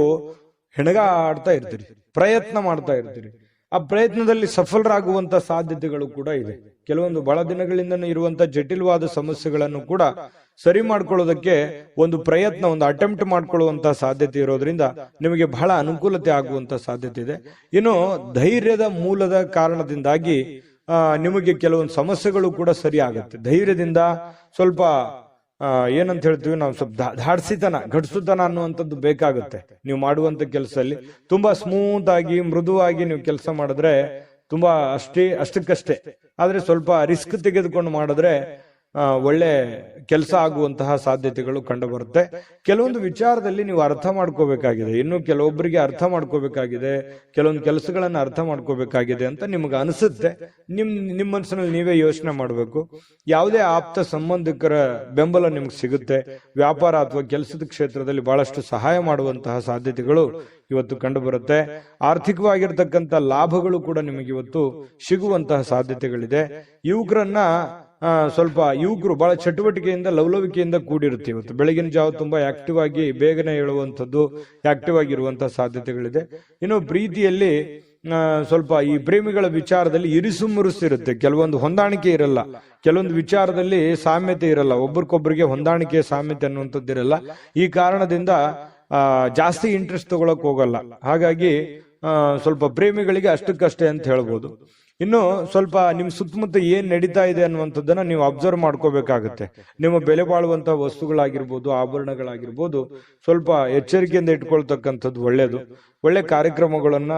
A: ಹೆಣಗಾಡ್ತಾ ಇರ್ತೀರಿ, ಪ್ರಯತ್ನ ಮಾಡ್ತಾ ಇರ್ತೀರಿ. ಆ ಪ್ರಯತ್ನದಲ್ಲಿ ಸಫಲರಾಗುವಂತ ಸಾಧ್ಯತೆಗಳು ಕೂಡ ಇದೆ. ಕೆಲವೊಂದು ಬಹಳ ದಿನಗಳಿಂದ ಇರುವಂತ ಜಟಿಲವಾದ ಸಮಸ್ಯೆಗಳನ್ನು ಕೂಡ ಸರಿ ಮಾಡ್ಕೊಳ್ಳೋದಕ್ಕೆ ಒಂದು ಪ್ರಯತ್ನ, ಒಂದು ಅಟೆಂಪ್ಟ್ ಮಾಡ್ಕೊಳ್ಳುವಂತ ಸಾಧ್ಯತೆ ಇರೋದ್ರಿಂದ ನಿಮಗೆ ಬಹಳ ಅನುಕೂಲತೆ ಆಗುವಂತ ಸಾಧ್ಯತೆ ಇದೆ. ಇನ್ನು ಧೈರ್ಯದ ಮೂಲದ ಕಾರಣದಿಂದಾಗಿ ನಿಮಗೆ ಕೆಲವೊಂದು ಸಮಸ್ಯೆಗಳು ಕೂಡ ಸರಿ ಆಗುತ್ತೆ. ಧೈರ್ಯದಿಂದ ಸ್ವಲ್ಪ ಏನಂತ ಹೇಳ್ತೀವಿ ನಾವು, ಸ್ವಲ್ಪ ಧಾಡ್ಸಿತನ, ಘಟಿಸುತನ ಅನ್ನುವಂಥದ್ದು ಬೇಕಾಗುತ್ತೆ. ನೀವು ಮಾಡುವಂತ ಕೆಲಸದಲ್ಲಿ ತುಂಬಾ ಸ್ಮೂತ್ ಆಗಿ, ಮೃದುವಾಗಿ ನೀವು ಕೆಲಸ ಮಾಡಿದ್ರೆ ತುಂಬಾ ಅಷ್ಟಕ್ಕಷ್ಟೇ. ಆದ್ರೆ ಸ್ವಲ್ಪ ರಿಸ್ಕ್ ತೆಗೆದುಕೊಂಡು ಮಾಡಿದ್ರೆ ಒಳ್ಳೆ ಕೆಲಸ ಆಗುವಂತಹ ಸಾಧ್ಯತೆಗಳು ಕಂಡು ಬರುತ್ತೆ. ಕೆಲವೊಂದು ವಿಚಾರದಲ್ಲಿ ನೀವು ಅರ್ಥ ಮಾಡ್ಕೋಬೇಕಾಗಿದೆ, ಇನ್ನು ಕೆಲವೊಬ್ಬರಿಗೆ ಅರ್ಥ ಮಾಡ್ಕೋಬೇಕಾಗಿದೆ, ಕೆಲವೊಂದು ಕೆಲಸಗಳನ್ನ ಅರ್ಥ ಮಾಡ್ಕೋಬೇಕಾಗಿದೆ ಅಂತ ನಿಮ್ಗೆ ಅನಿಸುತ್ತೆ. ನಿಮ್ಮ ಮನಸ್ಸಿನಲ್ಲಿ ನೀವೇ ಯೋಚನೆ ಮಾಡಬೇಕು. ಯಾವುದೇ ಆಪ್ತ ಸಂಬಂಧಿಕರ ಬೆಂಬಲ ನಿಮ್ಗೆ ಸಿಗುತ್ತೆ. ವ್ಯಾಪಾರ ಅಥವಾ ಕೆಲಸದ ಕ್ಷೇತ್ರದಲ್ಲಿ ಬಹಳಷ್ಟು ಸಹಾಯ ಮಾಡುವಂತಹ ಸಾಧ್ಯತೆಗಳು ಇವತ್ತು ಕಂಡು ಬರುತ್ತೆ. ಆರ್ಥಿಕವಾಗಿರ್ತಕ್ಕಂಥ ಲಾಭಗಳು ಕೂಡ ನಿಮಗೆ ಇವತ್ತು ಸಿಗುವಂತಹ ಸಾಧ್ಯತೆಗಳಿದೆ. ಯುವಕರು ಬಹಳ ಚಟುವಟಿಕೆಯಿಂದ, ಲವಲವಿಕೆಯಿಂದ ಕೂಡಿರುತ್ತೆ. ಇವತ್ತು ಬೆಳಗಿನ ಜಾವ ತುಂಬಾ ಆಕ್ಟಿವ್ ಆಗಿ ಬೇಗನೆ ಹೇಳುವಂಥದ್ದು, ಆಕ್ಟಿವ್ ಆಗಿರುವಂತಹ ಸಾಧ್ಯತೆಗಳಿದೆ. ಇನ್ನು ಪ್ರೀತಿಯಲ್ಲಿ ಸ್ವಲ್ಪ ಈ ಪ್ರೇಮಿಗಳ ವಿಚಾರದಲ್ಲಿ ಇರಿಸುಮುರುಸಿರುತ್ತೆ. ಕೆಲವೊಂದು ಹೊಂದಾಣಿಕೆ ಇರಲ್ಲ, ಕೆಲವೊಂದು ವಿಚಾರದಲ್ಲಿ ಸಾಮ್ಯತೆ ಇರಲ್ಲ, ಒಬ್ರಿಗೊಬ್ರಿಗೆ ಹೊಂದಾಣಿಕೆ, ಸಾಮ್ಯತೆ ಅನ್ನುವಂಥದ್ದು ಇರಲ್ಲ. ಈ ಕಾರಣದಿಂದ ಜಾಸ್ತಿ ಇಂಟ್ರೆಸ್ಟ್ ತಗೊಳಕ್ ಹೋಗಲ್ಲ. ಹಾಗಾಗಿ ಸ್ವಲ್ಪ ಪ್ರೇಮಿಗಳಿಗೆ ಅಷ್ಟಕ್ಕಷ್ಟೇ ಅಂತ ಹೇಳ್ಬೋದು. ಇನ್ನು ಸ್ವಲ್ಪ ನಿಮ್ ಸುತ್ತಮುತ್ತ ಏನ್ ನಡೀತಾ ಇದೆ ಅನ್ನುವಂಥದ್ದನ್ನ ನೀವು ಅಬ್ಸರ್ವ್ ಮಾಡ್ಕೋಬೇಕಾಗುತ್ತೆ. ನಿಮ್ಮ ಬೆಲೆ ಬಾಳುವಂತಹ ವಸ್ತುಗಳಾಗಿರ್ಬೋದು, ಆಭರಣಗಳಾಗಿರ್ಬೋದು, ಸ್ವಲ್ಪ ಎಚ್ಚರಿಕೆಯಿಂದ ಇಟ್ಕೊಳ್ತಕ್ಕಂಥದ್ದು ಒಳ್ಳೇದು. ಒಳ್ಳೆ ಕಾರ್ಯಕ್ರಮಗಳನ್ನ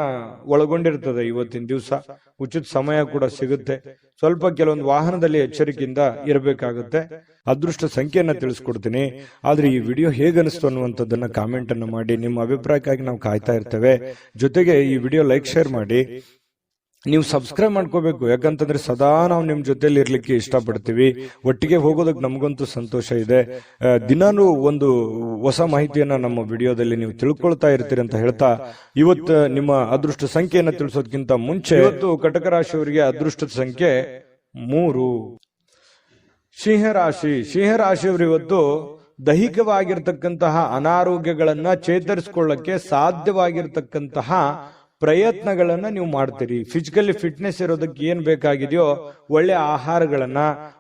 A: ಒಳಗೊಂಡಿರ್ತದೆ ಇವತ್ತಿನ ದಿವಸ. ಉಚಿತ ಸಮಯ ಕೂಡ ಸಿಗುತ್ತೆ. ಸ್ವಲ್ಪ ಕೆಲವೊಂದು ವಾಹನದಲ್ಲಿ ಎಚ್ಚರಿಕೆಯಿಂದ ಇರಬೇಕಾಗುತ್ತೆ. ಅದೃಷ್ಟ ಸಂಖ್ಯೆಯನ್ನ ತಿಳಿಸ್ಕೊಡ್ತೀನಿ. ಆದ್ರೆ ಈ ವಿಡಿಯೋ ಹೇಗನಿಸ್ತು ಅನ್ನುವಂಥದ್ದನ್ನ ಕಾಮೆಂಟ್ ಅನ್ನು ಮಾಡಿ. ನಿಮ್ಮ ಅಭಿಪ್ರಾಯಕ್ಕಾಗಿ ನಾವು ಕಾಯ್ತಾ ಇರ್ತೇವೆ. ಜೊತೆಗೆ ಈ ವಿಡಿಯೋ ಲೈಕ್, ಶೇರ್ ಮಾಡಿ. ನೀವು ಸಬ್ಸ್ಕ್ರೈಬ್ ಮಾಡ್ಕೋಬೇಕು, ಯಾಕಂತಂದ್ರೆ ಸದಾ ನಾವು ನಿಮ್ ಜೊತೆಲಿ ಇರ್ಲಿಕ್ಕೆ ಇಷ್ಟಪಡ್ತೀವಿ. ಒಟ್ಟಿಗೆ ಹೋಗೋದಕ್ಕೆ ನಮಗಂತೂ ಸಂತೋಷ ಇದೆ. ದಿನಾನು ಒಂದು ಹೊಸ ಮಾಹಿತಿಯನ್ನ ನಮ್ಮ ವಿಡಿಯೋದಲ್ಲಿ ನೀವು ತಿಳ್ಕೊಳ್ತಾ ಇರ್ತೀರಿ ಅಂತ ಹೇಳ್ತಾ, ಇವತ್ತು ನಿಮ್ಮ ಅದೃಷ್ಟ ಸಂಖ್ಯೆಯನ್ನ ತಿಳಿಸೋದಕ್ಕಿಂತ ಮುಂಚೆ, ಇವತ್ತು ಕಟಕ ರಾಶಿಯವರಿಗೆ ಅದೃಷ್ಟದ ಸಂಖ್ಯೆ 3. ಸಿಂಹರಾಶಿಯವರು ಇವತ್ತು ದೈಹಿಕವಾಗಿರ್ತಕ್ಕಂತಹ ಅನಾರೋಗ್ಯಗಳನ್ನ ಚೇತರಿಸಿಕೊಳ್ಳಕ್ಕೆ ಸಾಧ್ಯವಾಗಿರ್ತಕ್ಕಂತಹ ಪ್ರಯತ್ನಗಳನ್ನ ನೀವು ಮಾಡ್ತೀರಿ. ಫಿಸಿಕಲಿ ಫಿಟ್ನೆಸ್ ಇರೋದಕ್ಕೆ ಏನ್ ಬೇಕಾಗಿದೆಯೋ ಒಳ್ಳೆ ಆಹಾರಗಳನ್ನ,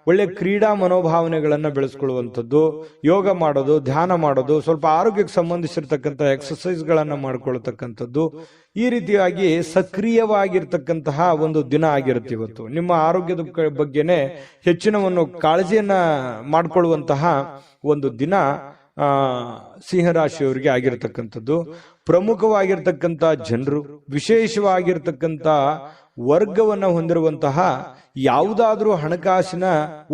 A: ಒಳ್ಳೆ ಕ್ರೀಡಾ ಮನೋಭಾವನೆಗಳನ್ನ ಬೆಳೆಸ್ಕೊಳ್ಳುವಂಥದ್ದು, ಯೋಗ ಮಾಡೋದು, ಧ್ಯಾನ ಮಾಡೋದು, ಸ್ವಲ್ಪ ಆರೋಗ್ಯಕ್ಕೆ ಸಂಬಂಧಿಸಿರ್ತಕ್ಕಂಥ ಎಕ್ಸರ್ಸೈಸ್ ಗಳನ್ನ ಮಾಡ್ಕೊಳ್ತಕ್ಕಂಥದ್ದು, ಈ ರೀತಿಯಾಗಿ ಸಕ್ರಿಯವಾಗಿರ್ತಕ್ಕಂತಹ ಒಂದು ದಿನ ಆಗಿರುತ್ತೆ ಇವತ್ತು. ನಿಮ್ಮ ಆರೋಗ್ಯದ ಬಗ್ಗೆನೆ ಹೆಚ್ಚಿನ ಕಾಳಜಿಯನ್ನ ಮಾಡಿಕೊಳ್ಳುವಂತಹ ಒಂದು ದಿನ ಸಿಂಹರಾಶಿಯವರಿಗೆ ಆಗಿರತಕ್ಕಂಥದ್ದು. ಪ್ರಮುಖವಾಗಿರ್ತಕ್ಕಂಥ ಜನರು, ವಿಶೇಷವಾಗಿರ್ತಕ್ಕಂಥ ವರ್ಗವನ್ನ ಹೊಂದಿರುವಂತಹ ಯಾವುದಾದ್ರೂ ಹಣಕಾಸಿನ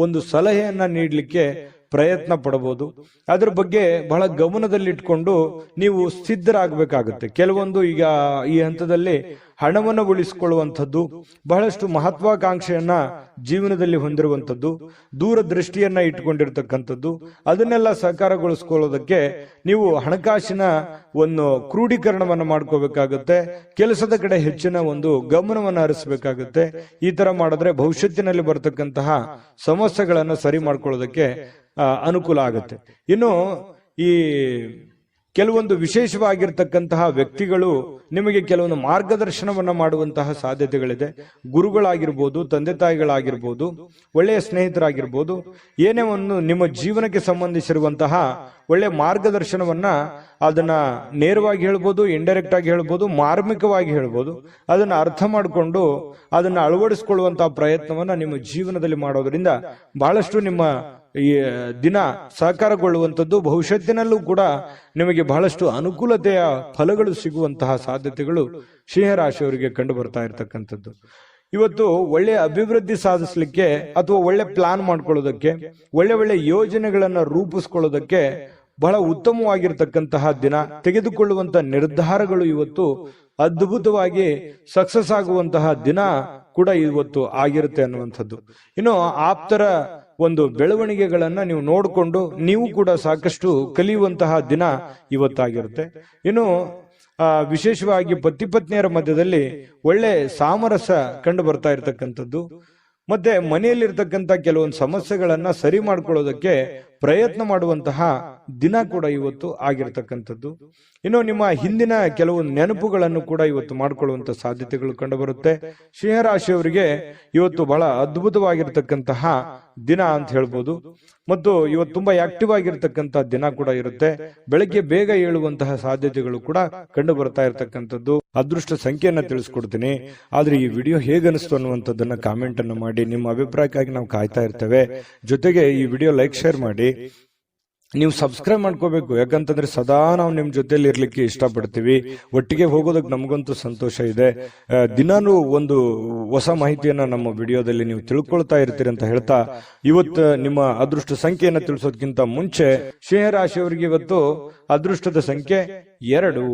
A: ಒಂದು ಸಲಹೆಯನ್ನ ನೀಡಲಿಕ್ಕೆ ಪ್ರಯತ್ನ ಪಡಬಹುದು. ಅದ್ರ ಬಗ್ಗೆ ಬಹಳ ಗಮನದಲ್ಲಿಟ್ಕೊಂಡು ನೀವು ಸಿದ್ಧರಾಗಬೇಕಾಗುತ್ತೆ. ಕೆಲವೊಂದು ಈಗ ಈ ಹಂತದಲ್ಲಿ ಹಣವನ್ನು ಉಳಿಸಿಕೊಳ್ಳುವಂಥದ್ದು, ಬಹಳಷ್ಟು ಮಹತ್ವಾಕಾಂಕ್ಷೆಯನ್ನ ಜೀವನದಲ್ಲಿ ಹೊಂದಿರುವಂಥದ್ದು, ದೂರದೃಷ್ಟಿಯನ್ನ ಇಟ್ಕೊಂಡಿರ್ತಕ್ಕಂಥದ್ದು, ಅದನ್ನೆಲ್ಲ ಸಹಕಾರಗೊಳಿಸ್ಕೊಳ್ಳೋದಕ್ಕೆ ನೀವು ಹಣಕಾಸಿನ ಒಂದು ಕ್ರೋಢೀಕರಣವನ್ನ ಮಾಡ್ಕೋಬೇಕಾಗುತ್ತೆ. ಕೆಲಸದ ಕಡೆ ಹೆಚ್ಚಿನ ಒಂದು ಗಮನವನ್ನು ಹರಿಸಬೇಕಾಗುತ್ತೆ. ಈ ತರ ಮಾಡಿದ್ರೆ ಭವಿಷ್ಯತ್ತಿನಲ್ಲಿ ಬರತಕ್ಕಂತಹ ಸಮಸ್ಯೆಗಳನ್ನ ಸರಿ ಮಾಡ್ಕೊಳ್ಳೋದಕ್ಕೆ ಅನುಕೂಲ ಆಗುತ್ತೆ. ಇನ್ನು ಈ ಕೆಲವೊಂದು ವಿಶೇಷವಾಗಿರ್ತಕ್ಕಂತಹ ವ್ಯಕ್ತಿಗಳು ನಿಮಗೆ ಕೆಲವೊಂದು ಮಾರ್ಗದರ್ಶನವನ್ನ ಮಾಡುವಂತಹ ಸಾಧ್ಯತೆಗಳಿದೆ. ಗುರುಗಳಾಗಿರ್ಬೋದು, ತಂದೆ ತಾಯಿಗಳಾಗಿರ್ಬೋದು, ಒಳ್ಳೆಯ ಸ್ನೇಹಿತರಾಗಿರ್ಬೋದು, ಏನೇ ಒಂದು ನಿಮ್ಮ ಜೀವನಕ್ಕೆ ಸಂಬಂಧಿಸಿರುವಂತಹ ಒಳ್ಳೆ ಮಾರ್ಗದರ್ಶನವನ್ನ ಅದನ್ನ ನೇರವಾಗಿ ಹೇಳ್ಬೋದು, ಇಂಡೈರೆಕ್ಟ್ ಆಗಿ ಹೇಳ್ಬೋದು, ಮಾರ್ಮಿಕವಾಗಿ ಹೇಳ್ಬೋದು, ಅದನ್ನ ಅರ್ಥ ಮಾಡಿಕೊಂಡು ಅದನ್ನ ಅಳವಡಿಸಿಕೊಳ್ಳುವಂತಹ ಪ್ರಯತ್ನವನ್ನ ನಿಮ್ಮ ಜೀವನದಲ್ಲಿ ಮಾಡೋದ್ರಿಂದ ಬಹಳಷ್ಟು ನಿಮ್ಮ ಈ ದಿನ ಸಹಕಾರಗೊಳ್ಳುವಂಥದ್ದು, ಭವಿಷ್ಯತ್ತಿನಲ್ಲೂ ಕೂಡ ನಿಮಗೆ ಬಹಳಷ್ಟು ಅನುಕೂಲತೆಯ ಫಲಗಳು ಸಿಗುವಂತಹ ಸಾಧ್ಯತೆಗಳು ಸಿಂಹರಾಶಿಯವರಿಗೆ ಕಂಡು ಬರ್ತಾ ಇರತಕ್ಕಂಥದ್ದು. ಇವತ್ತು ಒಳ್ಳೆ ಅಭಿವೃದ್ಧಿ ಸಾಧಿಸಲಿಕ್ಕೆ ಅಥವಾ ಒಳ್ಳೆ ಪ್ಲಾನ್ ಮಾಡ್ಕೊಳ್ಳೋದಕ್ಕೆ, ಒಳ್ಳೆ ಒಳ್ಳೆ ಯೋಜನೆಗಳನ್ನ ರೂಪಿಸ್ಕೊಳ್ಳೋದಕ್ಕೆ ಬಹಳ ಉತ್ತಮವಾಗಿರ್ತಕ್ಕಂತಹ ದಿನ. ತೆಗೆದುಕೊಳ್ಳುವಂತಹ ನಿರ್ಧಾರಗಳು ಇವತ್ತು ಅದ್ಭುತವಾಗಿ ಸಕ್ಸಸ್ ಆಗುವಂತಹ ದಿನ ಕೂಡ ಇವತ್ತು ಆಗಿರುತ್ತೆ ಅನ್ನುವಂಥದ್ದು. ಇನ್ನು ಆಪ್ತರ ಒಂದು ಬೆಳವಣಿಗೆಗಳನ್ನ ನೀವು ನೋಡಿಕೊಂಡು ನೀವು ಕೂಡ ಸಾಕಷ್ಟು ಕಲಿಯುವಂತಹ ದಿನ ಇವತ್ತಾಗಿರುತ್ತೆ. ಇನ್ನು ವಿಶೇಷವಾಗಿ ಪತಿ ಪತ್ನಿಯರ ಮಧ್ಯದಲ್ಲಿ ಒಳ್ಳೆ ಸಾಮರಸ್ಯ ಕಂಡು ಬರ್ತಾ ಇರತಕ್ಕಂಥದ್ದು. ಮತ್ತೆ ಮನೆಯಲ್ಲಿರ್ತಕ್ಕಂಥ ಕೆಲವೊಂದು ಸಮಸ್ಯೆಗಳನ್ನ ಸರಿ ಮಾಡ್ಕೊಳ್ಳೋದಕ್ಕೆ ಪ್ರಯತ್ನ ಮಾಡುವಂತಹ ದಿನ ಕೂಡ ಇವತ್ತು ಆಗಿರ್ತಕ್ಕಂಥದ್ದು. ಇನ್ನು ನಿಮ್ಮ ಹಿಂದಿನ ಕೆಲವು ನೆನಪುಗಳನ್ನು ಕೂಡ ಇವತ್ತು ಮಾಡಿಕೊಳ್ಳುವಂತ ಸಾಧ್ಯತೆಗಳು ಕಂಡು ಬರುತ್ತೆ. ಸಿಂಹರಾಶಿಯವರಿಗೆ ಇವತ್ತು ಬಹಳ ಅದ್ಭುತವಾಗಿರ್ತಕ್ಕಂತಹ ದಿನ ಅಂತ ಹೇಳ್ಬೋದು. ಮತ್ತು ಇವತ್ತು ತುಂಬಾ ಆಕ್ಟಿವ್ ಆಗಿರ್ತಕ್ಕಂಥ ದಿನ ಕೂಡ ಇರುತ್ತೆ. ಬೆಳಗ್ಗೆ ಬೇಗ ಏಳುವಂತಹ ಸಾಧ್ಯತೆಗಳು ಕೂಡ ಕಂಡು ಬರ್ತಾ ಇರತಕ್ಕಂಥದ್ದು. ಅದೃಷ್ಟ ಸಂಖ್ಯೆಯನ್ನ ತಿಳಿಸ್ಕೊಡ್ತೀನಿ. ಆದ್ರೆ ಈ ವಿಡಿಯೋ ಹೇಗನಿಸ್ತು ಅನ್ನುವಂಥದ್ದನ್ನ ಕಾಮೆಂಟ್ ಅನ್ನು ಮಾಡಿ. ನಿಮ್ಮ ಅಭಿಪ್ರಾಯಕ್ಕಾಗಿ ನಾವು ಕಾಯ್ತಾ ಇರ್ತೇವೆ. ಜೊತೆಗೆ ಈ ವಿಡಿಯೋ ಲೈಕ್, ಶೇರ್ ಮಾಡಿ. ನೀವು ಸಬ್ಸ್ಕ್ರೈಬ್ ಮಾಡ್ಕೋಬೇಕು, ಯಾಕಂತಂದ್ರೆ ಸದಾ ನಾವು ನಿಮ್ ಜೊತೆಲಿ ಇರ್ಲಿಕ್ಕೆ ಇಷ್ಟಪಡ್ತೀವಿ. ಒಟ್ಟಿಗೆ ಹೋಗೋದಕ್ಕೆ ನಮಗಂತೂ ಸಂತೋಷ ಇದೆ. ದಿನಾನು ಒಂದು ಹೊಸ ಮಾಹಿತಿಯನ್ನ ನಮ್ಮ ವಿಡಿಯೋದಲ್ಲಿ ನೀವು ತಿಳ್ಕೊಳ್ತಾ ಇರ್ತೀರಿ ಅಂತ ಹೇಳ್ತಾ, ಇವತ್ತು ನಿಮ್ಮ ಅದೃಷ್ಟ ಸಂಖ್ಯೆಯನ್ನ ತಿಳಿಸೋದಕ್ಕಿಂತ ಮುಂಚೆ ಸಿಂಹರಾಶಿಯವರಿಗೆ ಇವತ್ತು ಅದೃಷ್ಟದ ಸಂಖ್ಯೆ 2.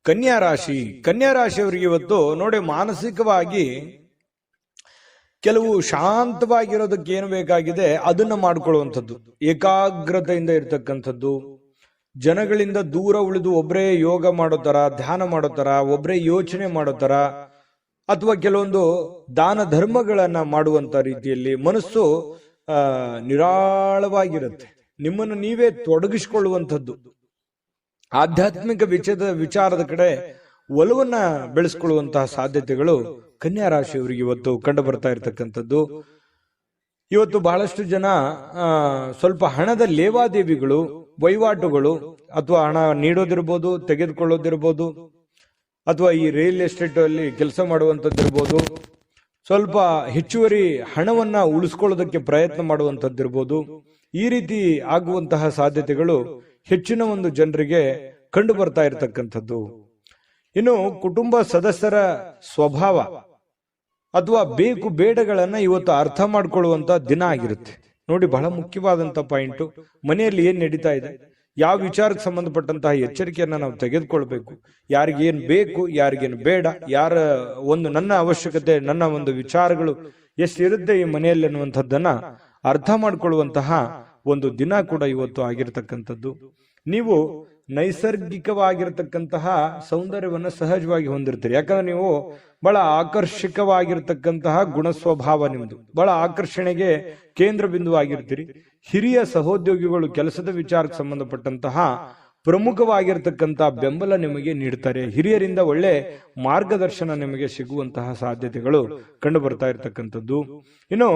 A: ಕನ್ಯಾ ರಾಶಿ. ಕನ್ಯಾ ರಾಶಿಯವರಿಗೆ ಇವತ್ತು ನೋಡಿ, ಮಾನಸಿಕವಾಗಿ ಕೆಲವು ಶಾಂತವಾಗಿರೋದಕ್ಕೆ ಏನು ಬೇಕಾಗಿದೆ ಅದನ್ನ ಮಾಡ್ಕೊಳ್ಳುವಂಥದ್ದು, ಏಕಾಗ್ರತೆಯಿಂದ ಇರ್ತಕ್ಕಂಥದ್ದು, ಜನಗಳಿಂದ ದೂರ ಉಳಿದು ಒಬ್ಬರೇ ಯೋಗ ಮಾಡೋತರ, ಧ್ಯಾನ ಮಾಡೋತರ, ಒಬ್ಬರೇ ಯೋಚನೆ ಮಾಡೋತರ, ಅಥವಾ ಕೆಲವೊಂದು ದಾನ ಧರ್ಮಗಳನ್ನ ಮಾಡುವಂತ ರೀತಿಯಲ್ಲಿ ಮನಸ್ಸು ನಿರಾಳವಾಗಿರುತ್ತೆ. ನಿಮ್ಮನ್ನು ನೀವೇ ತೊಡಗಿಸಿಕೊಳ್ಳುವಂಥದ್ದು, ಆಧ್ಯಾತ್ಮಿಕ ವಿಚಾರದ ಕಡೆ ಒಲವನ್ನ ಬೆಳೆಸ್ಕೊಳ್ಳುವಂತಹ ಸಾಧ್ಯತೆಗಳು ಕನ್ಯಾ ರಾಶಿಯವರಿಗೆ ಇವತ್ತು ಕಂಡು ಬರ್ತಾ ಇರತಕ್ಕಂಥದ್ದು. ಇವತ್ತು ಬಹಳಷ್ಟು ಜನ ಸ್ವಲ್ಪ ಹಣದ ಲೇವಾದೇವಿಗಳು, ವಹಿವಾಟುಗಳು, ಅಥವಾ ಹಣ ನೀಡೋದಿರ್ಬೋದು, ತೆಗೆದುಕೊಳ್ಳೋದಿರ್ಬೋದು, ಅಥವಾ ಈ ರಿಯಲ್ ಎಸ್ಟೇಟ್ ಅಲ್ಲಿ ಕೆಲಸ ಮಾಡುವಂಥದ್ದಿರ್ಬೋದು, ಸ್ವಲ್ಪ ಹೆಚ್ಚುವರಿ ಹಣವನ್ನ ಉಳಿಸ್ಕೊಳ್ಳೋದಕ್ಕೆ ಪ್ರಯತ್ನ ಮಾಡುವಂಥದ್ದಿರ್ಬೋದು. ಈ ರೀತಿ ಆಗುವಂತಹ ಸಾಧ್ಯತೆಗಳು ಹೆಚ್ಚಿನ ಒಂದು ಜನರಿಗೆ ಕಂಡು ಬರ್ತಾ ಇರತಕ್ಕಂಥದ್ದು. ಇನ್ನು ಕುಟುಂಬ ಸದಸ್ಯರ ಸ್ವಭಾವ ಅಥವಾ ಬೇಕು ಬೇಡಗಳನ್ನ ಇವತ್ತು ಅರ್ಥ ಮಾಡ್ಕೊಳ್ಳುವಂತ ದಿನ ಆಗಿರುತ್ತೆ. ನೋಡಿ, ಬಹಳ ಮುಖ್ಯವಾದಂತ ಪಾಯಿಂಟ್, ಮನೆಯಲ್ಲಿ ಏನ್ ನಡೀತಾ ಇದೆ, ಯಾವ ವಿಚಾರಕ್ಕೆ ಸಂಬಂಧಪಟ್ಟಂತಹ ಎಚ್ಚರಿಕೆಯನ್ನ ನಾವು ತೆಗೆದುಕೊಳ್ಬೇಕು. ಯಾರಿಗೇನ್ ಬೇಕು, ಯಾರಿಗೇನು ಬೇಡ, ಯಾರ ಒಂದು ನನ್ನ ಅವಶ್ಯಕತೆ, ನನ್ನ ಒಂದು ವಿಚಾರಗಳು ಎಷ್ಟಿರುತ್ತೆ ಈ ಮನೆಯಲ್ಲಿ ಅನ್ನುವಂಥದ್ದನ್ನ ಅರ್ಥ ಮಾಡ್ಕೊಳ್ಳುವಂತಹ ಒಂದು ದಿನ ಕೂಡ ಇವತ್ತು ಆಗಿರ್ತಕ್ಕಂಥದ್ದು. ನೀವು ನೈಸರ್ಗಿಕವಾಗಿರ್ತಕ್ಕಂತಹ ಸೌಂದರ್ಯವನ್ನು ಸಹಜವಾಗಿ ಹೊಂದಿರ್ತೀರಿ. ಯಾಕಂದ್ರೆ ನೀವು ಬಹಳ ಆಕರ್ಷಕವಾಗಿರ್ತಕ್ಕಂತಹ ಗುಣ ಸ್ವಭಾವ ನಿಮ್ದು, ಬಹಳ ಆಕರ್ಷಣೆಗೆ ಕೇಂದ್ರ ಬಿಂದು ಆಗಿರ್ತೀರಿ. ಹಿರಿಯ ಸಹೋದ್ಯೋಗಿಗಳು ಕೆಲಸದ ವಿಚಾರಕ್ಕೆ ಸಂಬಂಧಪಟ್ಟಂತಹ ಪ್ರಮುಖವಾಗಿರ್ತಕ್ಕಂಥ ಬೆಂಬಲ ನಿಮಗೆ ನೀಡ್ತಾರೆ. ಹಿರಿಯರಿಂದ ಒಳ್ಳೆ ಮಾರ್ಗದರ್ಶನ ನಿಮಗೆ ಸಿಗುವಂತಹ ಸಾಧ್ಯತೆಗಳು ಕಂಡು ಬರ್ತಾ ಇರತಕ್ಕಂಥದ್ದು. ಇನ್ನು